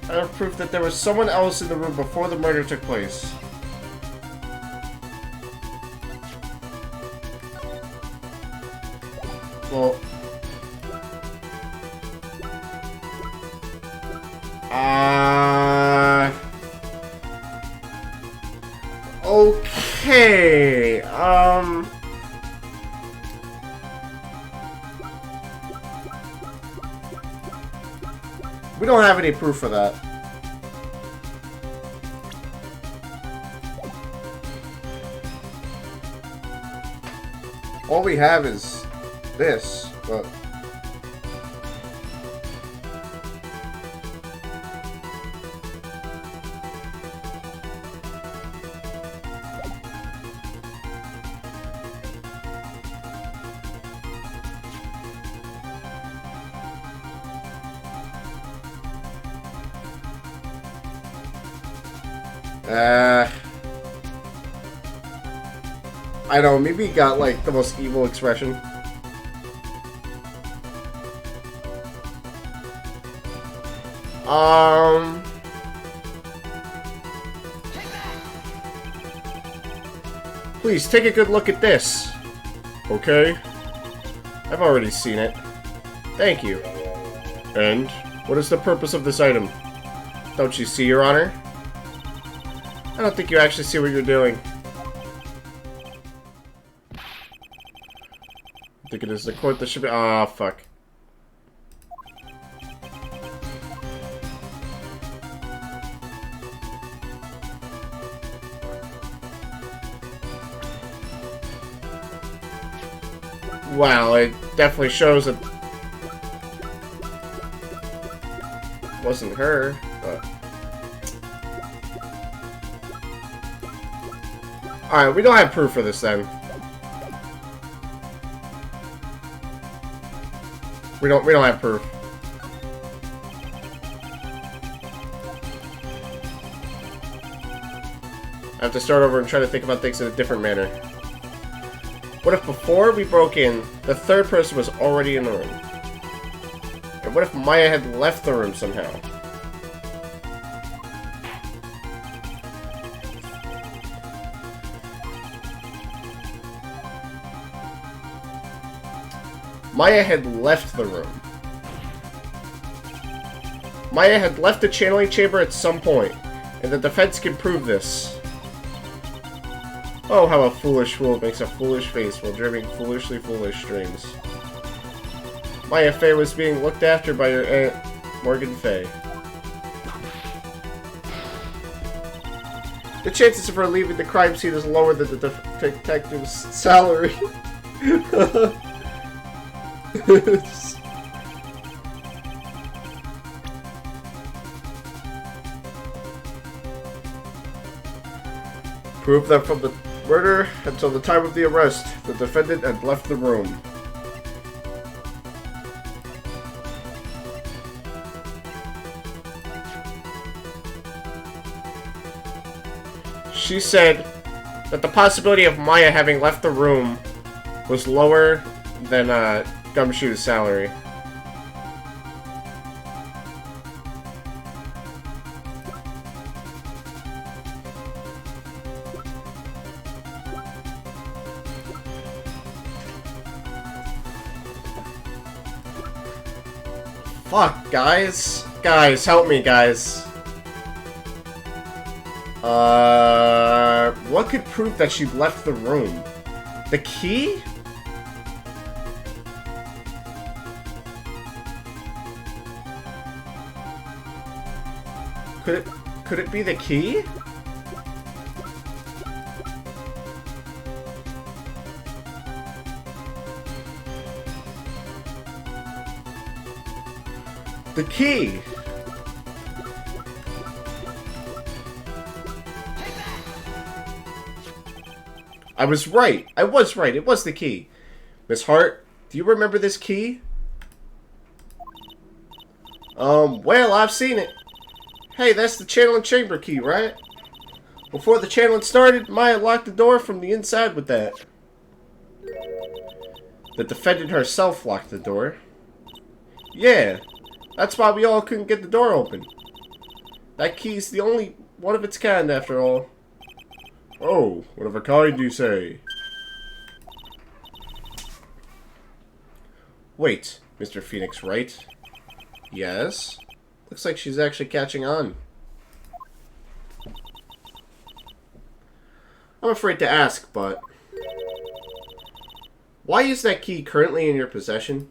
I have proof that there was someone else in the room before the murder took place. Well... Okay, we don't have any proof for that. All we have is this, but... I know, maybe he got, like, the most evil expression. Please, take a good look at this. Okay. I've already seen it. Thank you. And, what is the purpose of this item? Don't you see, Your Honor? I don't think you actually see what you're doing. I think it is the quote that should be. Ah, fuck. Wow, it definitely shows that it wasn't her, but. Alright, we don't have proof for this then. We don't have proof. I have to start over and try to think about things in a different manner. What if before we broke in, the third person was already in the room? And what if Maya had left the room somehow? Maya had left the room. Maya had left the channeling chamber at some point, and the defense can prove this. Oh, how a foolish fool makes a foolish face while dreaming foolishly foolish dreams. Maya Fey was being looked after by your Aunt Morgan Fey. The chances of her leaving the crime scene is lower than the detective's salary. Prove that from the murder until the time of the arrest, the defendant had left the room. She said that the possibility of Maya having left the room was lower than Gumshoe's salary. Fuck, guys. Guys, help me, guys. What could prove that she left the room? The key? Could it be the key? The key! I was right. I was right. It was the key. Miss Hart, do you remember this key? Well, I've seen it. Hey, that's the channeling chamber key, right? Before the channeling started, Maya locked the door from the inside with that. The defendant herself locked the door. Yeah, that's why we all couldn't get the door open. That key's the only one of its kind, after all. Oh, what of a kind, you say? Wait, Mr. Phoenix Wright? Yes? Looks like she's actually catching on. I'm afraid to ask, but... why is that key currently in your possession?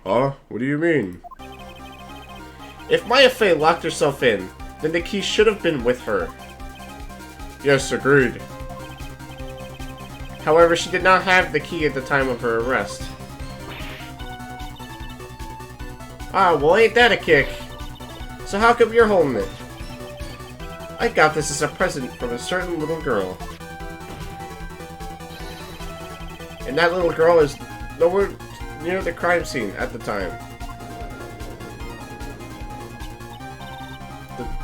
Huh? What do you mean? If Maya Fey locked herself in, then the key should have been with her. Yes, agreed. However, she did not have the key at the time of her arrest. Ah, well, ain't that a kick? So how come you're holding it? I got this as a present from a certain little girl. And that little girl is nowhere near the crime scene at the time.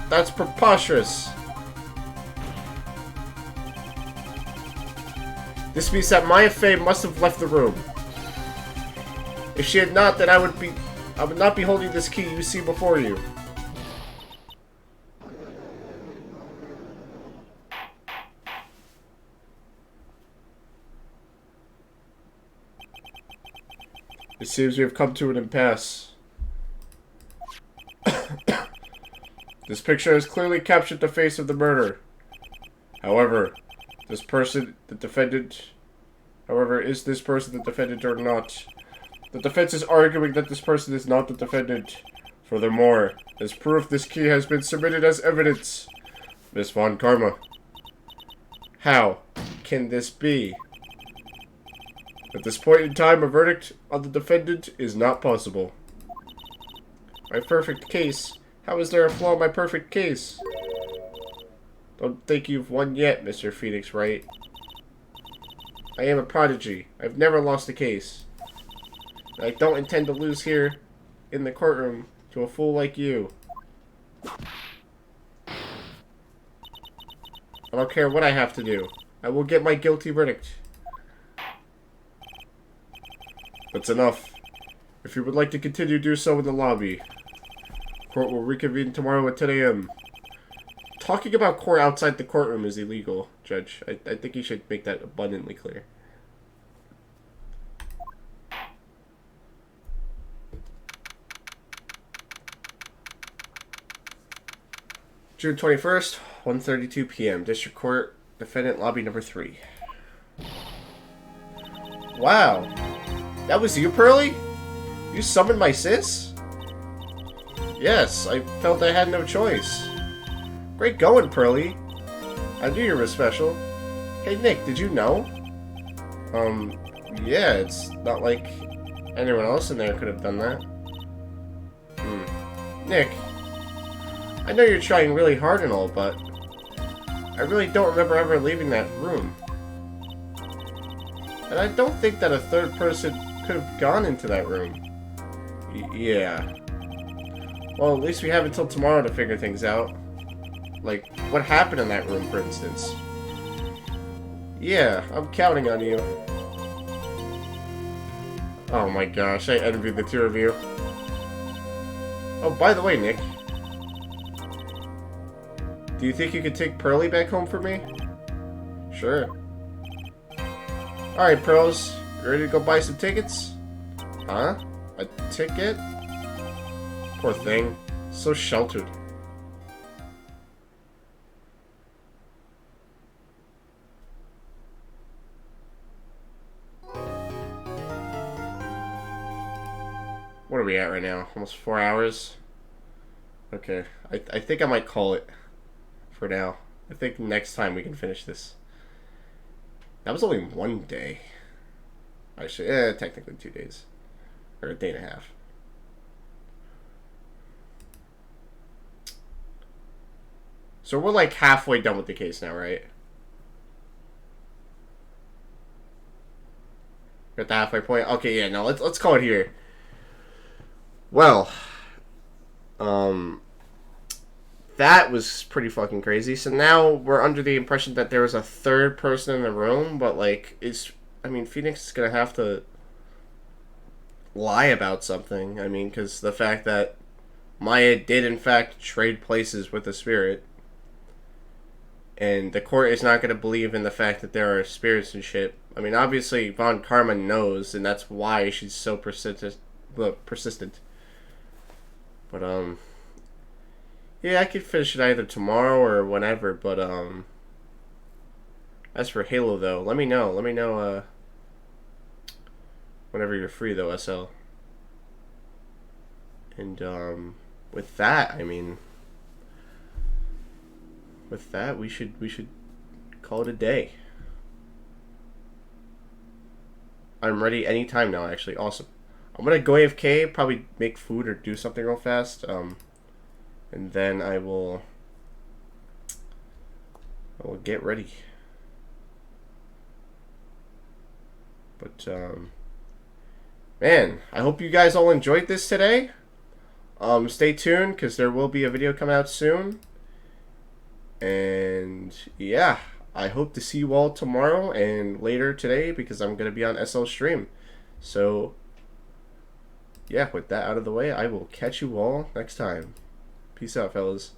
That's preposterous. This means that Maya Fey must have left the room. If she had not, then I would not be holding this key you see before you. It seems we have come to an impasse. This picture has clearly captured the face of the murderer. However, is this person the defendant or not? The defense is arguing that this person is not the defendant. Furthermore, as proof, this key has been submitted as evidence. Miss Von Karma. How can this be? At this point in time, a verdict on the defendant is not possible. My perfect case? How is there a flaw in my perfect case? Don't think you've won yet, Mr. Phoenix Wright. I am a prodigy. I've never lost a case. I don't intend to lose here in the courtroom to a fool like you. I don't care what I have to do. I will get my guilty verdict. That's enough. If you would like to continue, do so in the lobby. Court will reconvene tomorrow at 10 a.m. Talking about court outside the courtroom is illegal, Judge. I think you should make that abundantly clear. June 21st, 1:32 p.m. District Court, Defendant Lobby number 3. Wow. That was you, Pearly? You summoned my sis? Yes, I felt I had no choice. Great going, Pearly. I knew you were special. Hey, Nick, did you know? Yeah, it's not like anyone else in there could have done that. Nick, I know you're trying really hard and all, but I really don't remember ever leaving that room. And I don't think that a third person could have gone into that room. Yeah. Well, at least we have until tomorrow to figure things out. Like, what happened in that room, for instance? Yeah, I'm counting on you. Oh my gosh, I envy the two of you. Oh, by the way, Nick. Do you think you could take Pearly back home for me? Sure. Alright, pros. You ready to go buy some tickets? Huh? A ticket? Poor thing. So sheltered. What are we at right now? Almost 4 hours? Okay. I think I might call it for now. I think next time we can finish this. That was only 1 day. Actually, technically 2 days. Or a day and a half. So we're like halfway done with the case now, right? We're at the halfway point? Okay, yeah, no, let's call it here. Well, that was pretty fucking crazy. So now we're under the impression that there was a third person in the room, but like, I mean, Phoenix is gonna have to lie about something. I mean, because the fact that Maya did in fact trade places with the spirit, and the court is not gonna believe in the fact that there are spirits and shit I mean, obviously Von Karma knows, and that's why she's so persistent. Persistent. But yeah, I could finish it either tomorrow or whenever. But as for Halo though, let me know. Let me know whenever you're free though, SL. And with that, I mean, with that we should call it a day. I'm ready anytime now. Actually, awesome. I'm gonna go AFK, probably make food or do something real fast, and then I will get ready. But man, I hope you guys all enjoyed this today. Stay tuned because there will be a video coming out soon. And yeah, I hope to see you all tomorrow and later today because I'm gonna be on SL stream. So yeah, with that out of the way, I will catch you all next time. Peace out, fellas.